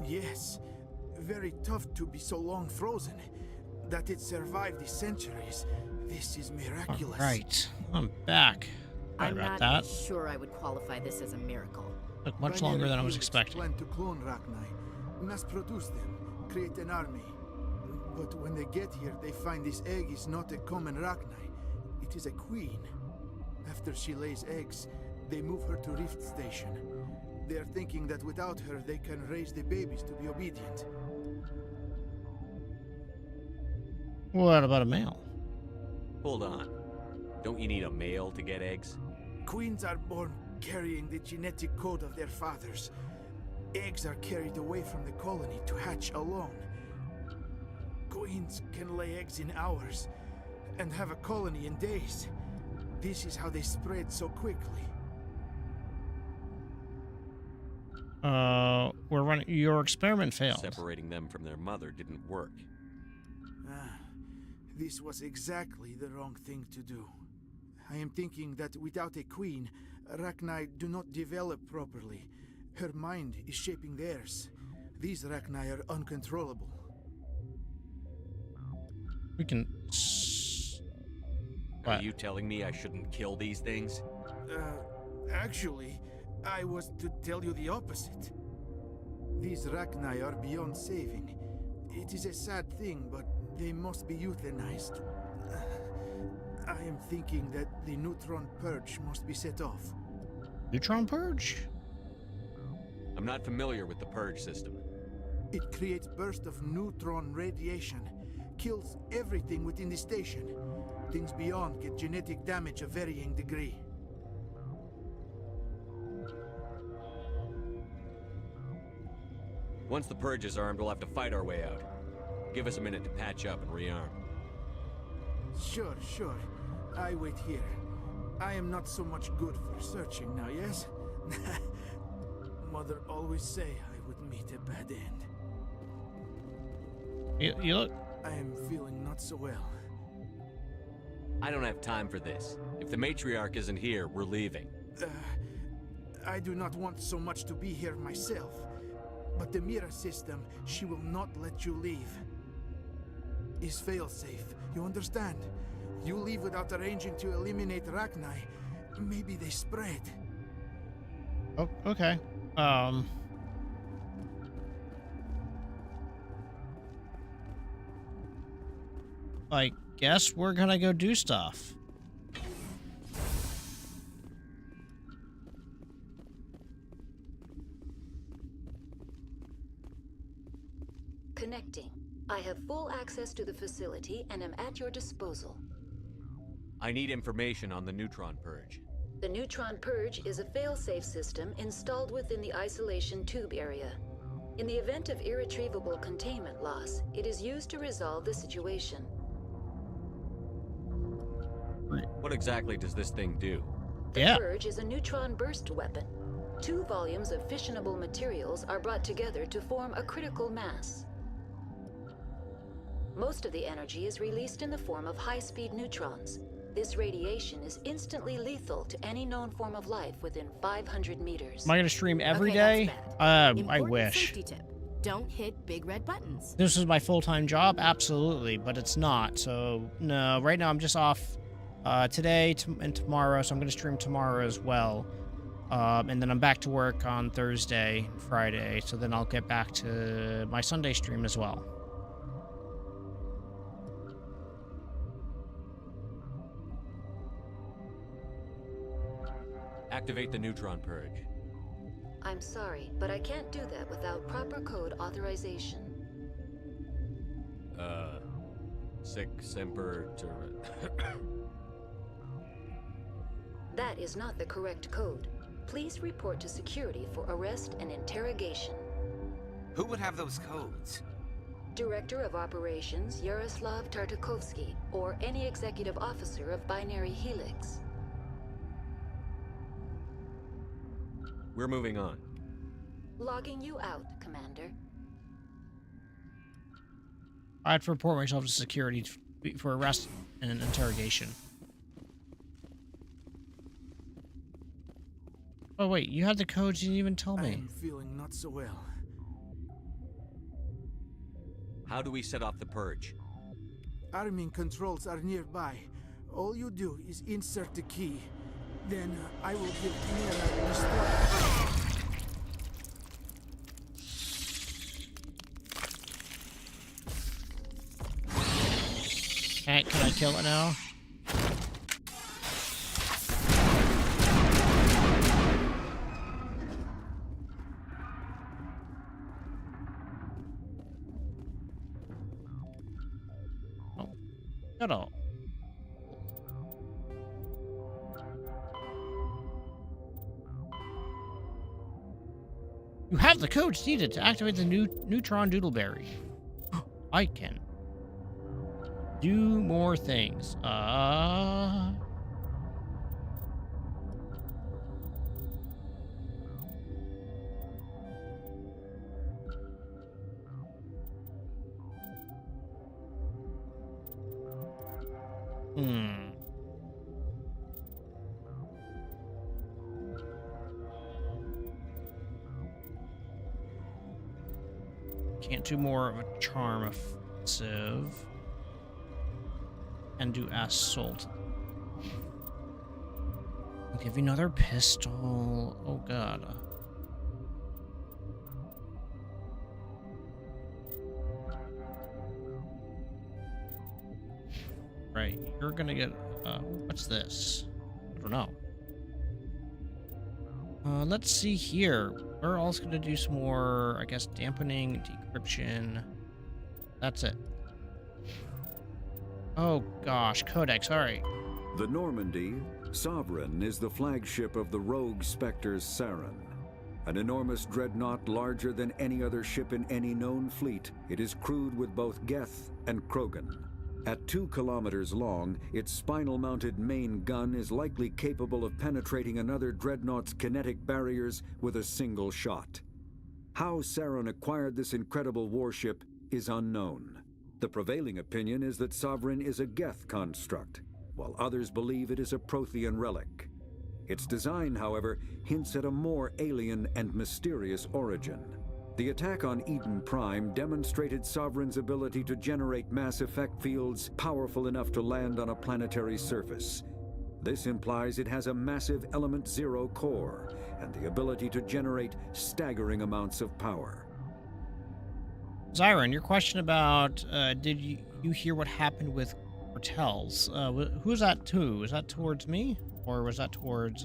Yes. Very tough to be so long frozen. That it survived the centuries. This is miraculous. Right. I'm back. Sorry I'm about not that. sure I would qualify this as a miracle. Took much longer than I was expecting. Plan to clone Rachni, mass produce them, create an army. But when they get here, they find this egg is not a common Rachni. It is a queen. After she lays eggs, they move her to Rift Station. They are thinking that without her, they can raise the babies to be obedient. What about a male? Hold on. Don't you need a male to get eggs? Queens are born carrying the genetic code of their fathers. Eggs are carried away from the colony to hatch alone. Queens can lay eggs in hours and have a colony in days. This is how they spread so quickly. We're running. Your experiment failed. Separating them from their mother didn't work. This was exactly the wrong thing to do. I am thinking that without a queen, Rachni do not develop properly. Her mind is shaping theirs. These Rachni are uncontrollable. We can... Are you telling me I shouldn't kill these things? Actually, I was to tell you the opposite. These Rachni are beyond saving. It is a sad thing, but they must be euthanized. I am thinking that the neutron purge must be set off. Neutron purge? I'm not familiar with the purge system. It creates bursts of neutron radiation, kills everything within the station. Things beyond get genetic damage of varying degree. Once the purge is armed, we'll have to fight our way out. Give us a minute to patch up and rearm. Sure. I wait here. I am not so much good for searching now, yes? Mother always say I would meet a bad end. You look... I am feeling not so well. I don't have time for this. If the matriarch isn't here, we're leaving. I do not want so much to be here myself. But the Mira system, she will not let you leave. Is fail-safe, you understand? You leave without arranging to eliminate Rachni, maybe they spread. Oh, okay. I guess we're gonna go do stuff. Connecting. I have full access to the facility and am at your disposal. I need information on the neutron purge. The neutron purge is a fail-safe system installed within the isolation tube area. In the event of irretrievable containment loss, it is used to resolve the situation. What exactly does this thing do? The purge is a neutron burst weapon. 2 volumes of fissionable materials are brought together to form a critical mass. Most of the energy is released in the form of high-speed neutrons. This radiation is instantly lethal to any known form of life within 500 meters. Am I gonna stream every day? I wish. Safety tip. Don't hit big red buttons. This is my full-time job? Absolutely, but it's not. So, no, right now I'm just off today and tomorrow, so I'm gonna stream tomorrow as well. And then I'm back to work on Thursday, Friday, so then I'll get back to my Sunday stream as well. Activate the neutron purge. I'm sorry, but I can't do that without proper code authorization. Sic semper That is not the correct code. Please report to security for arrest and interrogation. Who would have those codes? Director of Operations Yaroslav Tartakovsky, or any executive officer of Binary Helix. We're moving on. Logging you out, Commander. I have to report myself to security for arrest and interrogation. Oh wait, you had the codes, you didn't even tell me. I'm feeling not so well. How do we set off the purge? Arming controls are nearby. All you do is insert the key. Then I will give Mira the start. Can I kill it now? Oh, at all. You have the codes needed to activate the new neutron doodleberry. I can do more things. Can't do more of a charm offensive. And do assault. I'll give you another pistol. Oh god. Right, you're gonna get what's this? I don't know. Let's see here. We're also gonna do some more, I guess, dampening, decryption. That's it. Oh gosh, Codex, alright. The Normandy, Sovereign, is the flagship of the rogue Spectres Saren. An enormous dreadnought larger than any other ship in any known fleet, it is crewed with both Geth and Krogan. At 2 kilometers long, its spinal-mounted main gun is likely capable of penetrating another dreadnought's kinetic barriers with a single shot. How Saren acquired this incredible warship is unknown. The prevailing opinion is that Sovereign is a Geth construct, while others believe it is a Prothean relic. Its design, however, hints at a more alien and mysterious origin. The attack on Eden Prime demonstrated Sovereign's ability to generate mass effect fields powerful enough to land on a planetary surface. This implies it has a massive Element Zero core and the ability to generate staggering amounts of power. Zyron, your question about did you hear what happened with Cortels? Who's that to? Was that towards me? Or was that towards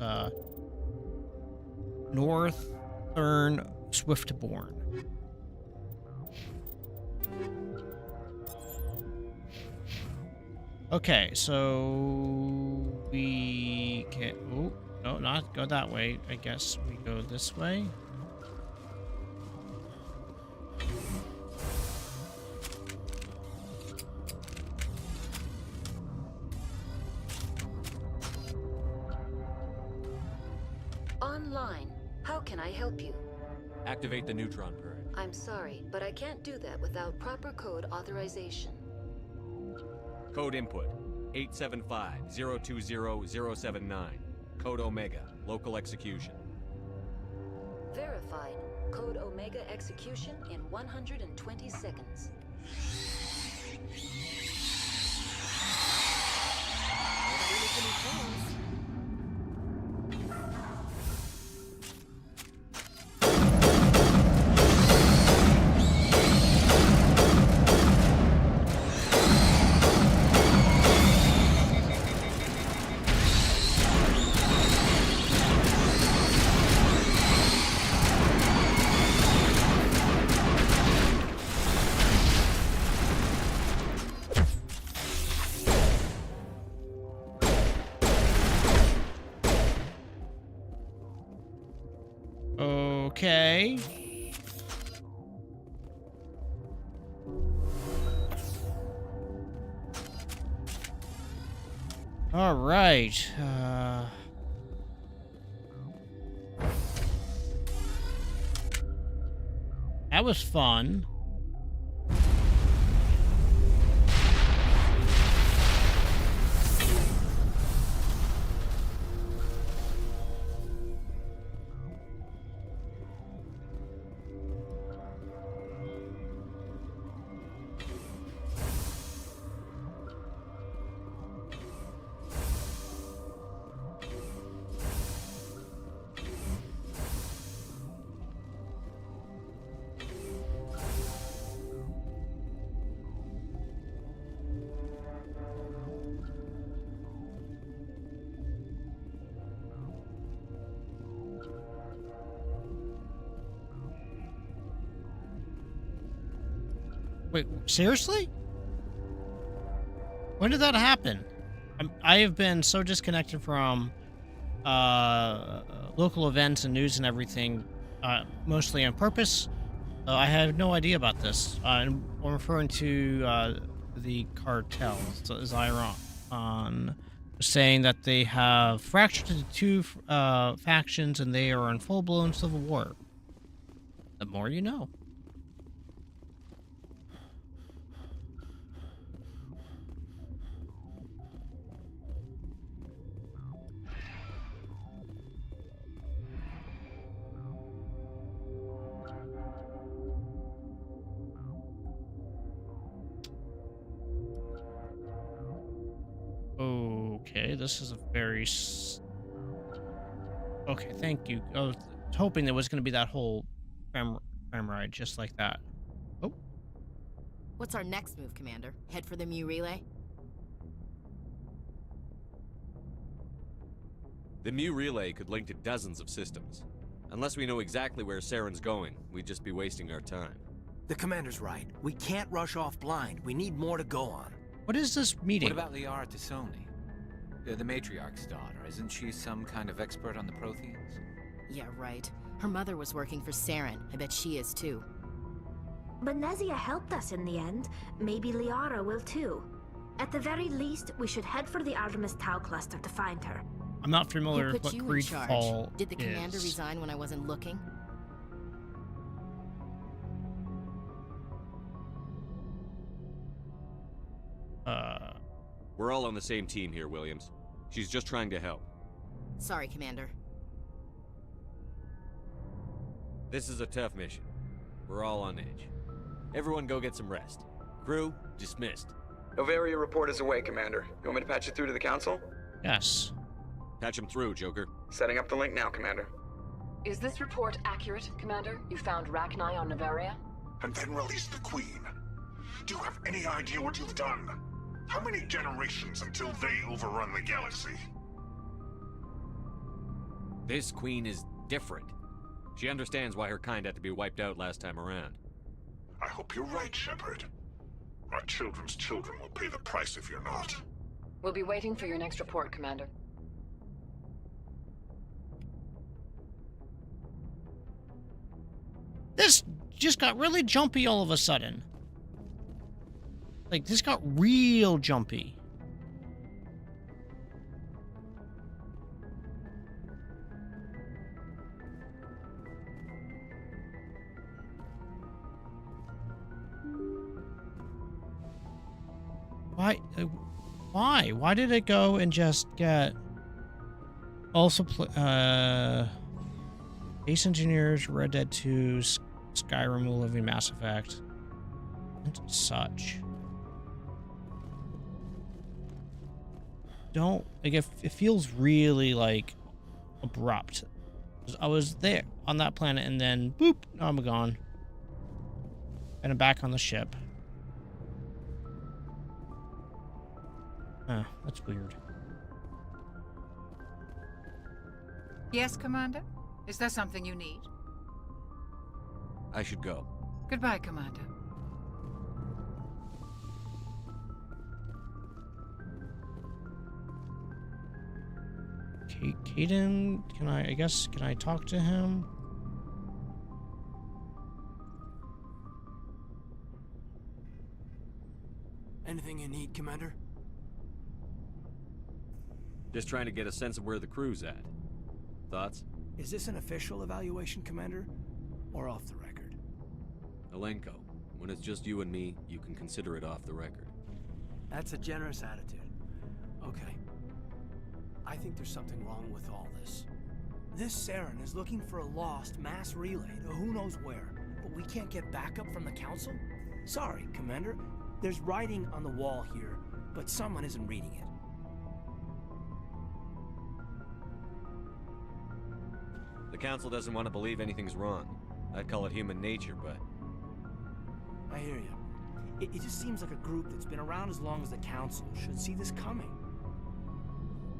Northern Swiftborn? Okay, so we can... Oh, no, not go that way. I guess we go this way. Online. How can I help you? Activate the neutron purge. I'm sorry, but I can't do that without proper code authorization. Code input 875-020-079. Code Omega. Local execution. Verified. Code Omega execution in 120 seconds. Okay. All right. That was fun. Wait, seriously? When did that happen? I have been so disconnected from local events and news and everything, mostly on purpose. I had no idea about this. I'm referring to the cartel, Zyron, saying that they have fractured into two factions and they are in full-blown civil war. The more you know. Okay, this is a very... Okay, thank you. I was hoping there was going to be that whole tram ride just like that. Oh. What's our next move, Commander? Head for the Mu relay? The Mu relay could link to dozens of systems. Unless we know exactly where Saren's going, we'd just be wasting our time. The Commander's right. We can't rush off blind. We need more to go on. What is this meeting? What about Liara T'Soni? The matriarch's daughter. Isn't she some kind of expert on the Protheans? Yeah, right. Her mother was working for Saren. I bet she is too. But Nezia helped us in the end. Maybe Liara will too. At the very least, we should head for the Artemis Tau cluster to find her. I'm not familiar with what you in Greedfall Did the commander is. resign when I wasn't looking? We're all on the same team here, Williams. She's just trying to help. Sorry, Commander. This is a tough mission. We're all on edge. Everyone go get some rest. Crew, dismissed. Novaria report is away, Commander. You want me to patch it through to the Council? Yes. Patch him through, Joker. Setting up the link now, Commander. Is this report accurate, Commander? You found Rachni on Novaria? And then released the Queen. Do you have any idea what you've done? How many generations until they overrun the galaxy? This Queen is different. She understands why her kind had to be wiped out last time around. I hope you're right, Shepard. Our children's children will pay the price if you're not. We'll be waiting for your next report, Commander. This just got really jumpy all of a sudden. Like, this got real jumpy. Why? Why? Why did it go and just get... Also, Ace Engineers, Red Dead 2, Skyrim, Living Mass Effect, and such. Don't, like, it feels really, like, abrupt. I was there on that planet and then, boop, now I'm gone. And I'm back on the ship. Huh, that's weird. Yes, Commander? Is there something you need? I should go. Goodbye, Commander. Kaidan, can I talk to him? Anything you need, Commander? Just trying to get a sense of where the crew's at. Thoughts? Is this an official evaluation, Commander? Or off the record? Alenko, when it's just you and me, you can consider it off the record. That's a generous attitude. Okay. I think there's something wrong with all this. This Saren is looking for a lost mass relay to who knows where, but we can't get backup from the Council? Sorry, Commander. There's writing on the wall here, but someone isn't reading it. The Council doesn't want to believe anything's wrong. I'd call it human nature, but... I hear you. It just seems like a group that's been around as long as the Council should see this coming.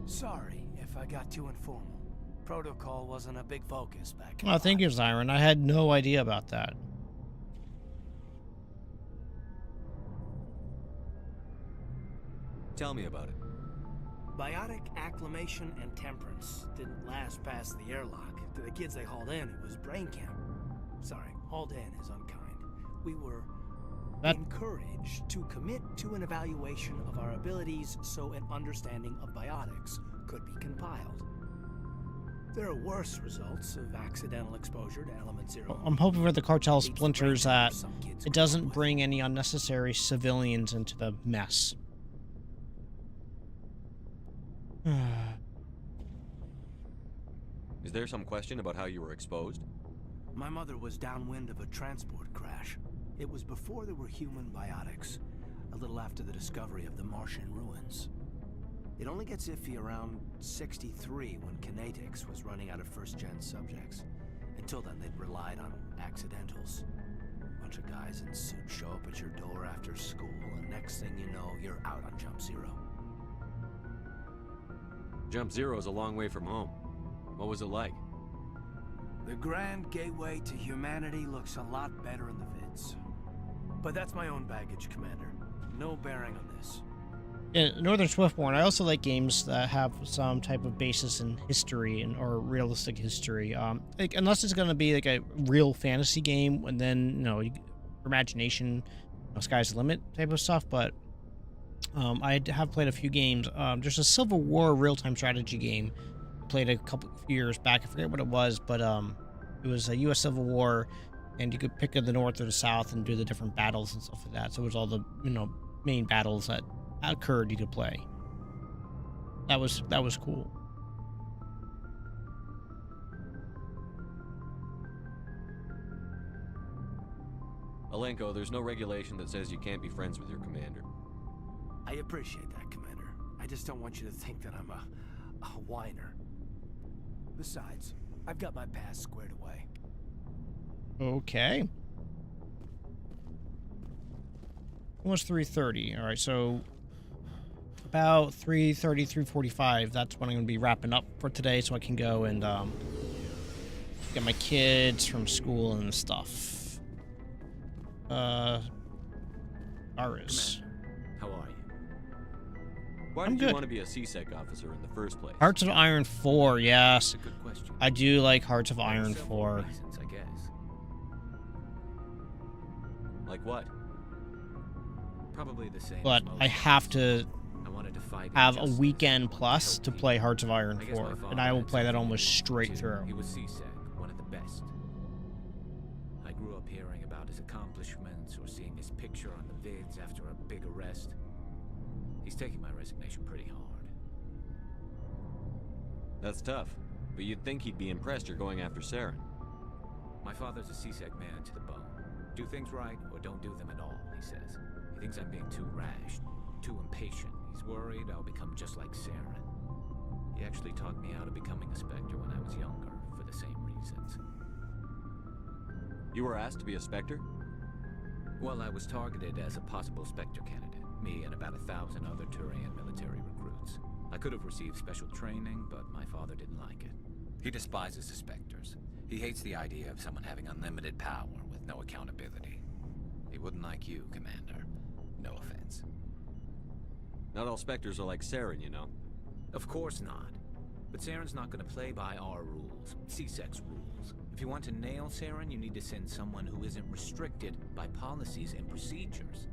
Sorry if I got too informal. Protocol wasn't a big focus back in Oh, thank you, Zyron. I had no idea about that. Tell me about it. Biotic acclimation and temperance didn't last past the airlock. To the kids they hauled in, it was brain camp. Sorry, hauled in is unkind. We were encouraged to commit to an evaluation of our abilities so an understanding of biotics could be compiled. There are worse results of accidental exposure to element zero. I'm hoping for the cartel splinters that it doesn't bring any unnecessary civilians into the mess. Is there some question about how you were exposed? My mother was downwind of a transport crash. It was before there were human biotics, a little after the discovery of the Martian ruins. It only gets iffy around 63 when Kinetics was running out of first-gen subjects. Until then, they'd relied on accidentals. A bunch of guys in suits show up at your door after school, and next thing you know, you're out on Jump Zero. Jump Zero is a long way from home. What was it like? The grand gateway to humanity looks a lot better in the vids. But that's my own baggage, Commander. No bearing on this. In Northern Swiftborn, I also like games that have some type of basis in history or realistic history. Like, unless it's going to be like a real fantasy game, and then, imagination, sky's the limit type of stuff. But I have played a few games. There's a Civil War real-time strategy game I played a couple years back. I forget what it was, but it was a U.S. Civil War, and you could pick the North or the South and do the different battles and stuff like that. So it was all the main battles that occurred you could play. That was cool. Alenko, there's no regulation that says you can't be friends with your commander. I appreciate that, Commander. I just don't want you to think that I'm a whiner. Besides, I've got my past squared away. Okay. Almost 3:30. All right, so about 3:30, 3:45. That's when I'm going to be wrapping up for today, so I can go and get my kids from school and stuff. Aris. How are you? Why I'm did you good. want to be a CSEC officer in the first place? Hearts of Iron 4, yes. That's a good question. I do like Hearts of Iron Several 4. reasons, I guess. Like what? Probably the same. But as most I have to I wanted to fight have a injustice. weekend plus to play Hearts of Iron I guess my 4, father and I will had play that something almost to do straight too. through. He was CSEC, one of the best. I grew up hearing about his accomplishments or seeing his picture on the vids after a big arrest. He's taking my resignation pretty hard. That's tough, but you'd think he'd be impressed you're going after Saren. My father's a CSEC man to the bone. Do things right or don't do them at all, he says. He thinks I'm being too rash, too impatient. He's worried I'll become just like Saren. He actually talked me out of becoming a Spectre when I was younger, for the same reasons. You were asked to be a Spectre? Well, I was targeted as a possible Spectre candidate. Me and about 1,000 other Turian military recruits. I could have received special training, but my father didn't like it. He despises the Spectres. He hates the idea of someone having unlimited power with no accountability. He wouldn't like you, Commander. No offense. Not all Spectres are like Saren, you know. Of course not. But Saren's not going to play by our rules, CSEC's rules. If you want to nail Saren, you need to send someone who isn't restricted by policies and procedures.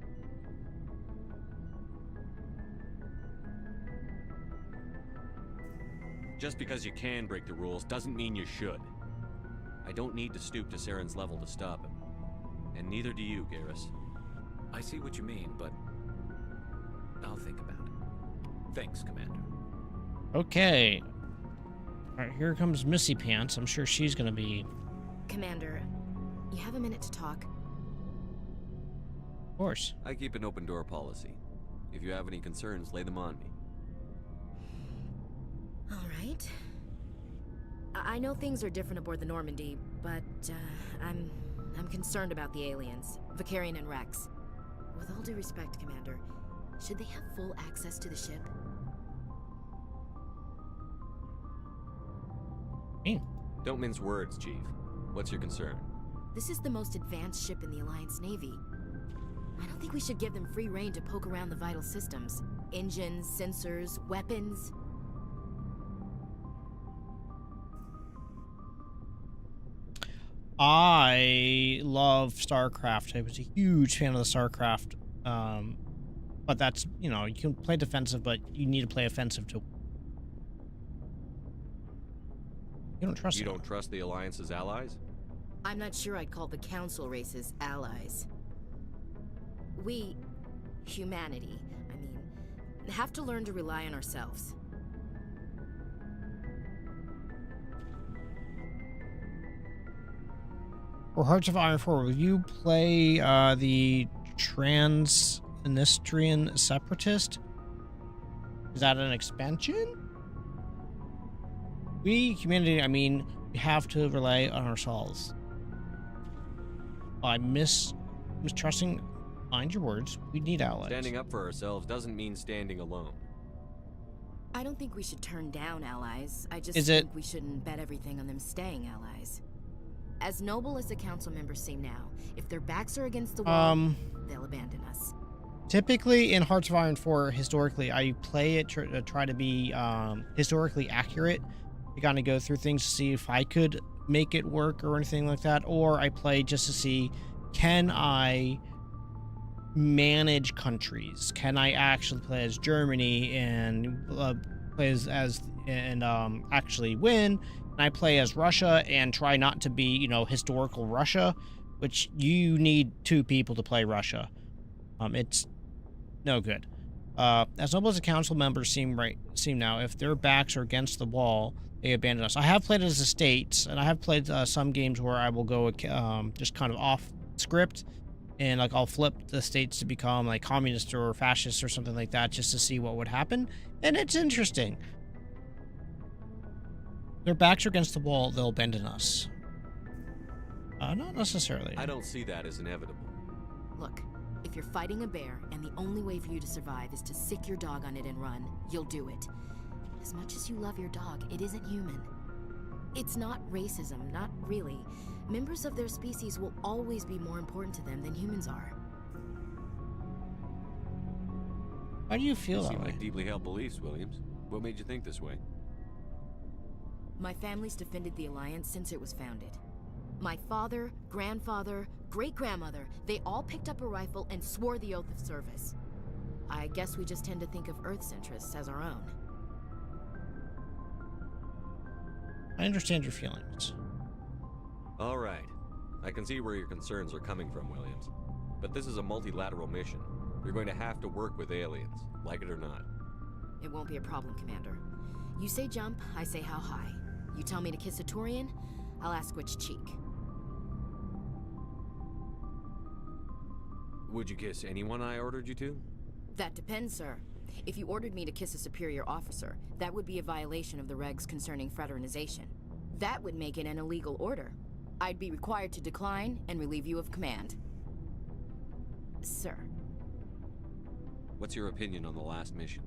Just because you can break the rules doesn't mean you should. I don't need to stoop to Saren's level to stop him. And neither do you, Garrus. I see what you mean, but I'll think about it. Thanks, Commander. Okay. Alright, here comes Missy Pants. I'm sure she's gonna be... Commander, you have a minute to talk? Of course. I keep an open door policy. If you have any concerns, lay them on me. Alright. I know things are different aboard the Normandy, but I'm concerned about the aliens, Vakarian and Rex. With all due respect, Commander, should they have full access to the ship? Don't mince words, Chief. What's your concern? This is the most advanced ship in the Alliance Navy. I don't think we should give them free rein to poke around the vital systems. engines, sensors, weapons. I love StarCraft. I was a huge fan of the StarCraft. But that's, you know, you can play defensive, but you need to play offensive to... You don't trust them. You don't trust the Alliance's allies? I'm not sure I'd call the Council races allies. We, humanity, I mean, have to learn to rely on ourselves. For Hearts of Iron 4, will you play the Transnistrian Separatist? Is that an expansion? We, humanity, I mean, we have to rely on ourselves. By mistrusting, mind your words, we need allies. Standing up for ourselves doesn't mean standing alone. I don't think we should turn down allies. I just think we shouldn't bet everything on them staying allies. As noble as the council members seem now, if their backs are against the wall, they'll abandon us. Typically in Hearts of Iron 4, historically, I play it to try to be historically accurate. I kind of go through things to see if I could make it work or anything like that, or I play just to see, can I manage countries? Can I actually play as Germany and play as actually win? Can I play as Russia and try not to be, you know, historical Russia, which you need 2 people to play Russia. It's no good. As noble as the council members seem now, if their backs are against the wall, they abandon us. I have played as a state, and I have played some games where I will go just kind of off script, and like I'll flip the states to become like communist or fascist or something like that, just to see what would happen, and it's interesting. Their backs are against the wall, they'll abandon us. Not necessarily. I don't see that as inevitable. Look, if you're fighting a bear and the only way for you to survive is to sick your dog on it and run, you'll do it. As much as you love your dog, it isn't human. It's not racism, not really. Members of their species will always be more important to them than humans are. How do you feel that way? You seem like deeply held beliefs, Williams. What made you think this way? My family's defended the Alliance since it was founded. My father, grandfather, great-grandmother, they all picked up a rifle and swore the oath of service. I guess we just tend to think of Earth's interests as our own. I understand your feelings. All right. I can see where your concerns are coming from, Williams. But this is a multilateral mission. You're going to have to work with aliens, like it or not. It won't be a problem, Commander. You say jump, I say how high. You tell me to kiss a Turian, I'll ask which cheek. Would you kiss anyone I ordered you to? That depends, sir. If you ordered me to kiss a superior officer, that would be a violation of the regs concerning fraternization. That would make it an illegal order. I'd be required to decline and relieve you of command. Sir. What's your opinion on the last mission?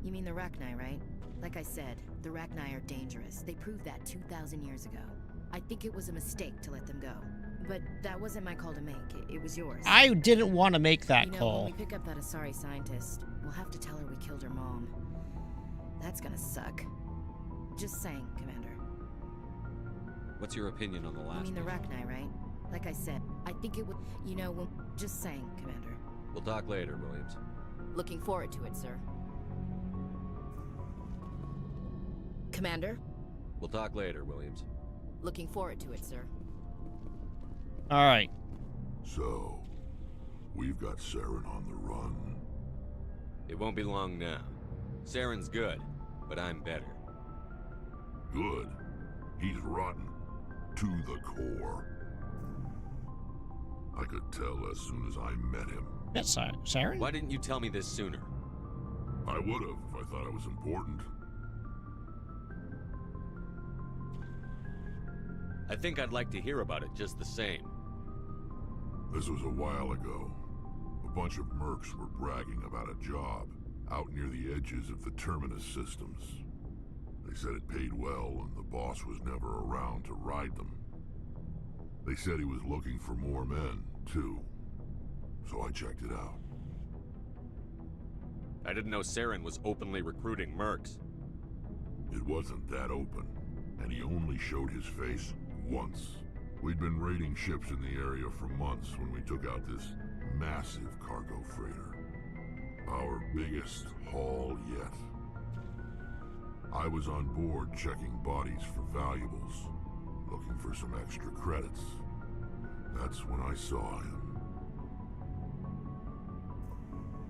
You mean the Rachni, right? Like I said, the Rachni are dangerous. They proved that 2,000 years ago. I think it was a mistake to let them go. But that wasn't my call to make. It was yours. I didn't want to make that call. When we pick up that Asari scientist, we'll have to tell her we killed her mom. That's gonna suck. Just saying, Commander. What's your opinion on the last You mean the Rachni, right? Like I said, I think it would... just saying, Commander. We'll talk later, Williams. Looking forward to it, sir. Commander? We'll talk later, Williams. Looking forward to it, sir. All right. So, we've got Saren on the run. It won't be long now. Saren's good, but I'm better. Good? He's rotten. To the core. I could tell as soon as I met him. That's Saren? Why didn't you tell me this sooner? I would have if I thought it was important. I think I'd like to hear about it just the same. This was a while ago. A bunch of mercs were bragging about a job out near the edges of the Terminus systems. They said it paid well and the boss was never around to ride them. They said he was looking for more men, too. So I checked it out. I didn't know Saren was openly recruiting mercs. It wasn't that open, and he only showed his face once. We'd been raiding ships in the area for months when we took out this massive cargo freighter. Our biggest haul yet. I was on board checking bodies for valuables, looking for some extra credits. That's when I saw him.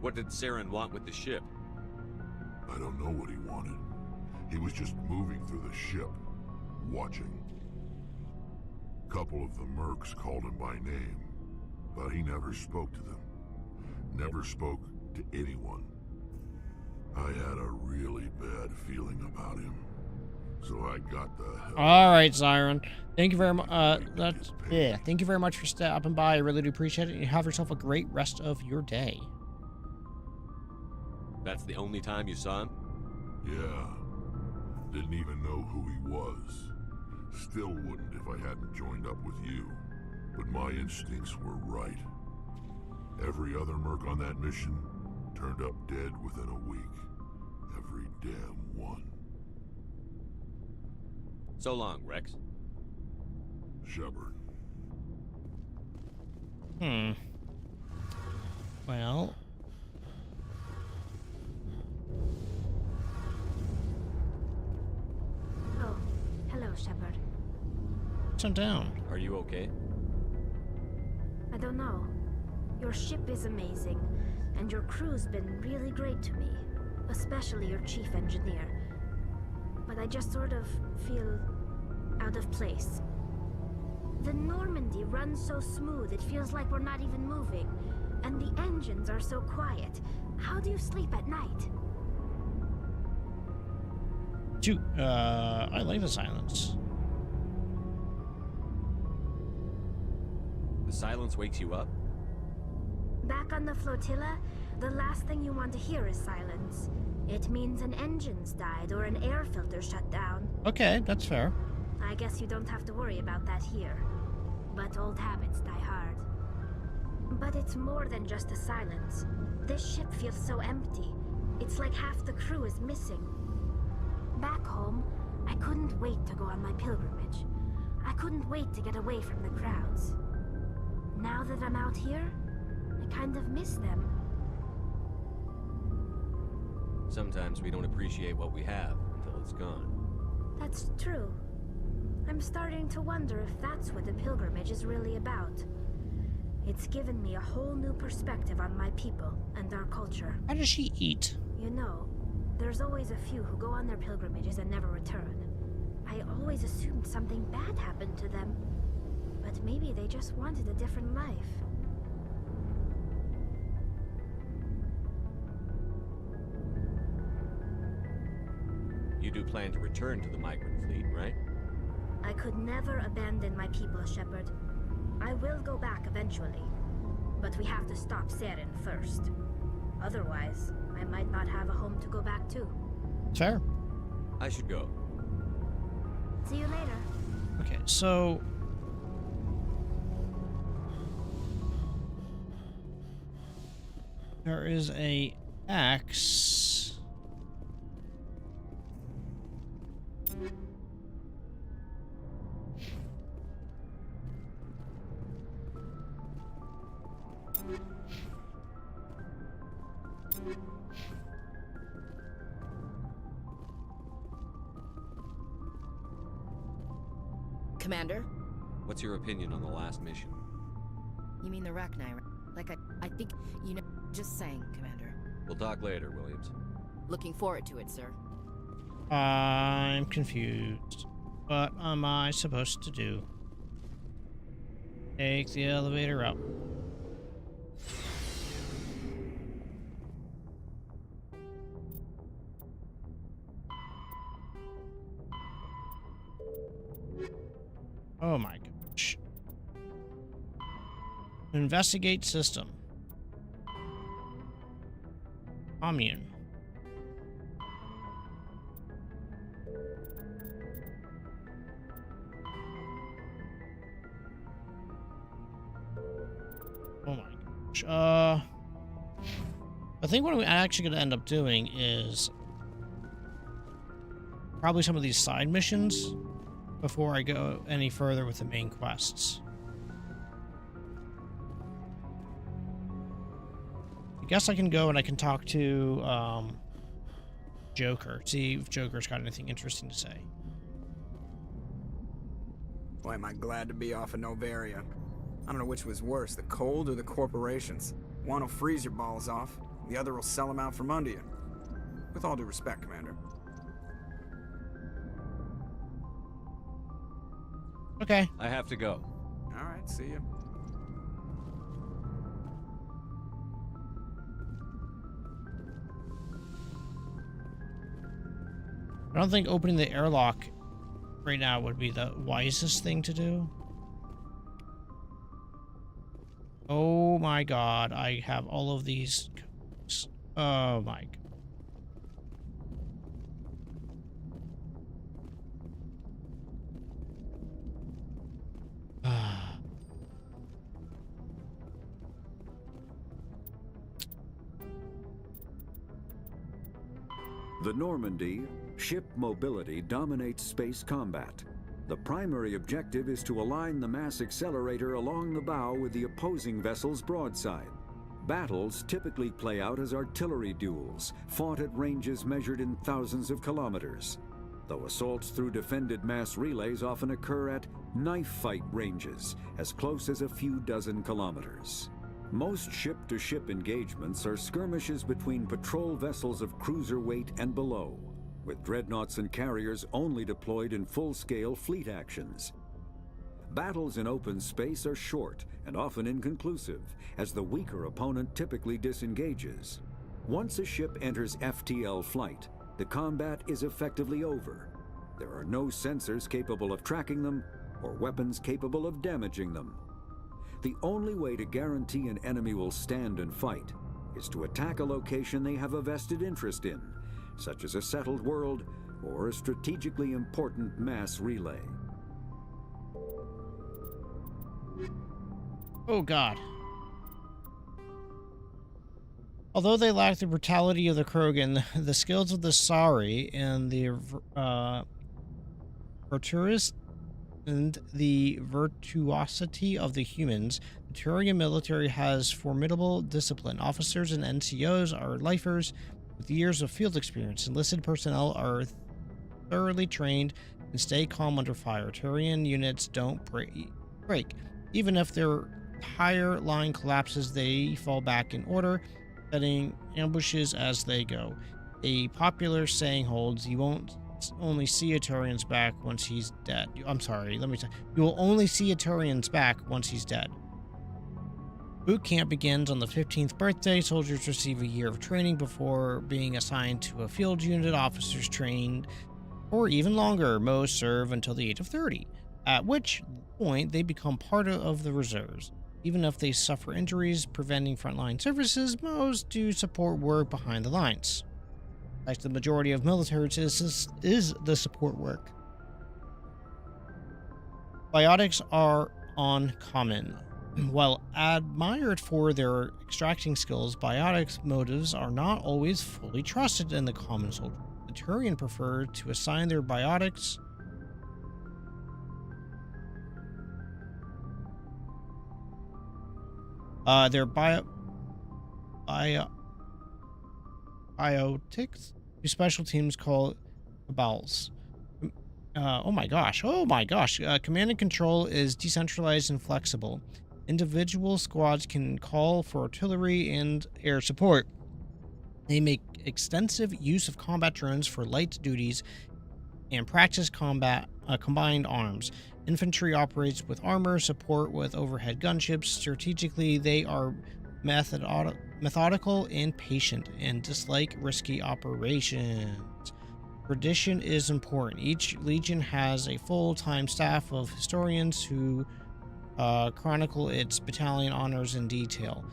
What did Saren want with the ship? I don't know what he wanted. He was just moving through the ship, watching. Couple of the mercs called him by name, but he never spoke to them. Never spoke to anyone. I had a really bad feeling about him, so I got the hell. All right, Siren. Thank you very much. Thank you very much for stopping by. I really do appreciate it. You have yourself a great rest of your day. That's the only time you saw him? Yeah. Didn't even know who he was. Still wouldn't if I hadn't joined up with you. But my instincts were right. Every other merc on that mission turned up dead within a week. Every damn one. So long, Rex. Shepard. Well. Oh, hello, Shepard. Turn down. Are you okay? I don't know. Your ship is amazing, and your crew's been really great to me, especially your chief engineer. But I just sort of feel out of place. The Normandy runs so smooth it feels like we're not even moving, and the engines are so quiet. How do you sleep at night? Shoot, I like the silence. The silence wakes you up? Back on the flotilla, the last thing you want to hear is silence. It means an engine's died or an air filter shut down. Okay, that's fair. I guess you don't have to worry about that here. But old habits die hard. But it's more than just the silence. This ship feels so empty. It's like half the crew is missing. Back home, I couldn't wait to go on my pilgrimage. I couldn't wait to get away from the crowds. Now that I'm out here, I kind of miss them. Sometimes we don't appreciate what we have until it's gone. That's true. I'm starting to wonder if that's what the pilgrimage is really about. It's given me a whole new perspective on my people and our culture. How does she eat? You know, there's always a few who go on their pilgrimages and never return. I always assumed something bad happened to them. But maybe they just wanted a different life. You do plan to return to the migrant fleet, right? I could never abandon my people, Shepard. I will go back eventually. But we have to stop Saren first. Otherwise, I might not have a home to go back to. Fair. I should go. See you later. Okay, so... there is a axe. Commander? What's your opinion on the last mission? You mean the Rachni? Like, I think, you know, just saying, Commander. We'll talk later, Williams. Looking forward to it, sir. I'm confused. What am I supposed to do? Take the elevator up. Oh my gosh. Investigate system. Commune. Oh my gosh. I think what I'm actually going to end up doing is probably some of these side missions before I go any further with the main quests. I guess I can go and I can talk to Joker, see if Joker's got anything interesting to say. Boy, am I glad to be off of Noveria. I don't know which was worse, the cold or the corporations. One will freeze your balls off, the other will sell them out from under you. With all due respect, Commander. Okay. I have to go. All right, see you. I don't think opening the airlock right now would be the wisest thing to do. Oh my god, I have all of these codes. Oh my god. The Normandy, ship mobility dominates space combat. The primary objective is to align the mass accelerator along the bow with the opposing vessel's broadside. Battles typically play out as artillery duels, fought at ranges measured in thousands of kilometers, though assaults through defended mass relays often occur at knife fight ranges, as close as a few dozen kilometers. Most ship-to-ship engagements are skirmishes between patrol vessels of cruiser weight and below, with dreadnoughts and carriers only deployed in full-scale fleet actions. Battles in open space are short and often inconclusive, as the weaker opponent typically disengages. Once a ship enters FTL flight, the combat is effectively over. There are no sensors capable of tracking them or weapons capable of damaging them. The only way to guarantee an enemy will stand and fight is to attack a location they have a vested interest in, such as a settled world or a strategically important mass relay. Oh god. Although they lack the brutality of the Krogan, the skills of the Sari and the Virtuous and the virtuosity of the humans, the Turian military has formidable discipline. Officers and NCOs are lifers with years of field experience. Enlisted personnel are thoroughly trained and stay calm under fire. Turian units don't break. Even if their entire line collapses, they fall back in order, setting ambushes as they go. A popular saying holds, you won't only see a Turian's back once he's dead. I'm sorry, let me say, you will only see a Turian's back once he's dead. Boot camp begins on the 15th birthday. Soldiers receive a year of training before being assigned to a field unit. Officers trained for even longer. Most serve until the age of 30, at which point they become part of the reserves. Even if they suffer injuries preventing frontline services, most do support work behind the lines. Like the majority of military is the support work. Biotics are uncommon. While admired for their extracting skills, biotics motives are not always fully trusted in the common soldier. The Turian prefer to assign their biotics biotics to special teams called cabals. Oh my gosh. Command and control is decentralized and flexible. Individual squads can call for artillery and air support. They make extensive use of combat drones for light duties and practice combat combined arms. Infantry operates with armor, support with overhead gunships. Strategically, they are methodical and patient and dislike risky operations. Tradition is important. Each legion has a full-time staff of historians who chronicle its battalion honors in detail.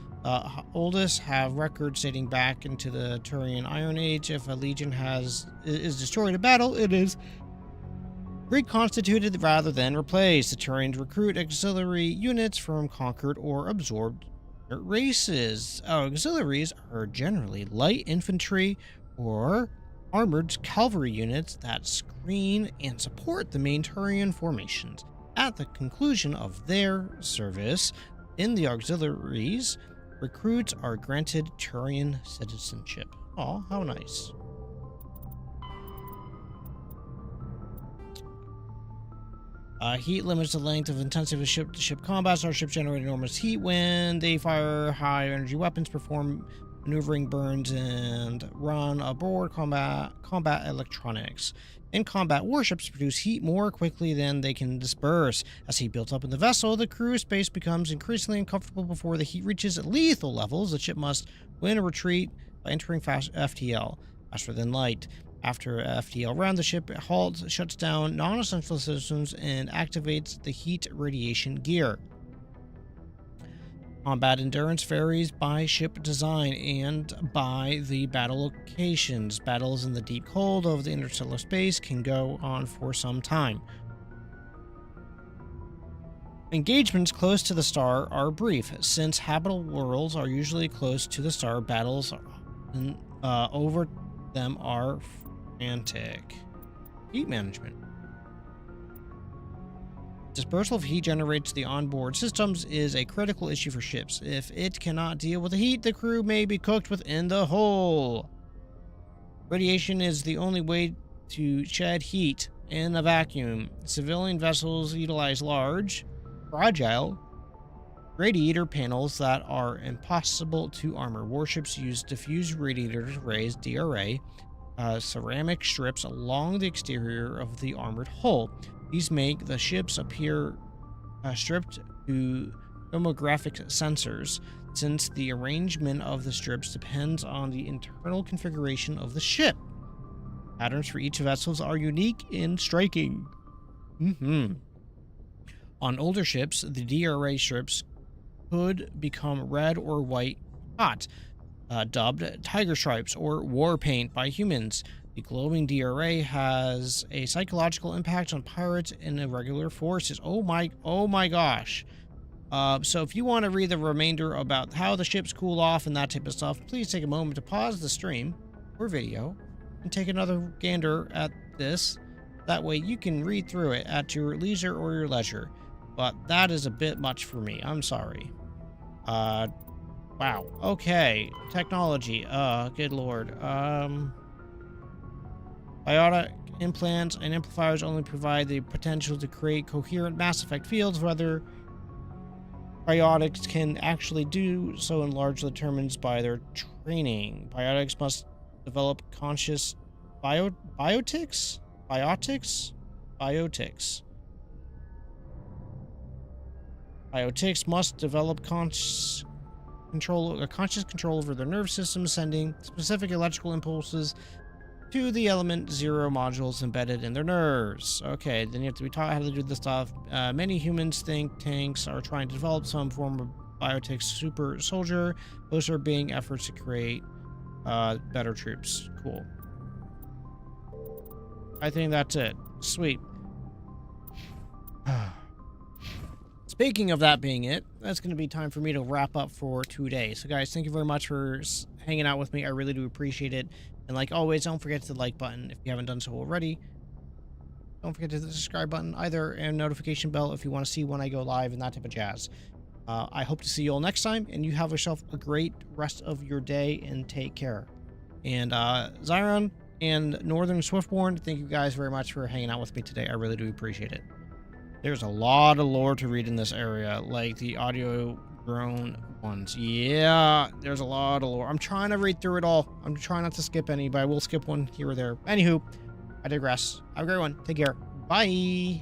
Oldest have records dating back into the Turian Iron Age. If a legion is destroyed in battle, it is reconstituted rather than replaced. The Turians recruit auxiliary units from conquered or absorbed races. Auxiliaries are generally light infantry or armored cavalry units that screen and support the main Turian formations. At the conclusion of their service in the auxiliaries, recruits are granted Turian citizenship. Oh, how nice. Heat limits the length of intensity of ship-to-ship combat. Starships generate enormous heat when they fire high-energy weapons, perform maneuvering burns, and run aboard combat electronics. In combat, warships produce heat more quickly than they can disperse. As heat builds up in the vessel, the crew space becomes increasingly uncomfortable before the heat reaches lethal levels. The ship must win a retreat by entering FTL, faster than light. After FTL round, the ship halts, shuts down non-essential systems, and activates the heat radiation gear. Combat endurance varies by ship design and by the battle locations. Battles in the deep cold of the interstellar space can go on for some time. Engagements close to the star are brief. Since habitable worlds are usually close to the star, battles over them are frantic. Heat management. Dispersal of heat generates the onboard systems is a critical issue for ships. If it cannot deal with the heat, the crew may be cooked within the hull. Radiation is the only way to shed heat in a vacuum. Civilian vessels utilize large, fragile radiator panels that are impossible to armor. Warships use diffuse radiator arrays, DRA, ceramic strips along the exterior of the armored hull. These make the ships appear stripped to thermographic sensors, since the arrangement of the strips depends on the internal configuration of the ship. Patterns for each vessels are unique and striking. On older ships, the DRA strips could become red or white hot, dubbed tiger stripes or war paint by humans. The glowing DRA has a psychological impact on pirates and irregular forces. Oh my gosh. So if you want to read the remainder about how the ships cool off and that type of stuff, please take a moment to pause the stream or video and take another gander at this. That way you can read through it at your leisure or your leisure. But that is a bit much for me. I'm sorry. Wow. Okay. Technology. Good lord. Biotic implants and amplifiers only provide the potential to create coherent Mass Effect fields. Whether biotics can actually do so and largely determines by their training. Biotics must develop conscious biotics must develop conscious control over their nerve systems, sending specific electrical impulses to the Element Zero modules embedded in their nerves. Okay, then you have to be taught how to do this stuff. Many humans think tanks are trying to develop some form of biotic super soldier. Those are being efforts to create better troops. Cool. I think that's it. Sweet. Speaking of that being it, that's going to be time for me to wrap up for today. So guys, thank you very much for hanging out with me. I really do appreciate it. And like always, don't forget the like button if you haven't done so already. Don't forget to hit the subscribe button either, and notification bell if you want to see when I go live and that type of jazz. I hope to see you all next time, and you have yourself a great rest of your day, and take care. And Zyron and Northern Swiftborn, thank you guys very much for hanging out with me today. I really do appreciate it. There's a lot of lore to read in this area, like the audio drone ones. Yeah, there's a lot of lore. I'm trying to read through it all. I'm trying not to skip any, but I will skip one here or there. Anywho, I digress. Have a great one. Take care. Bye.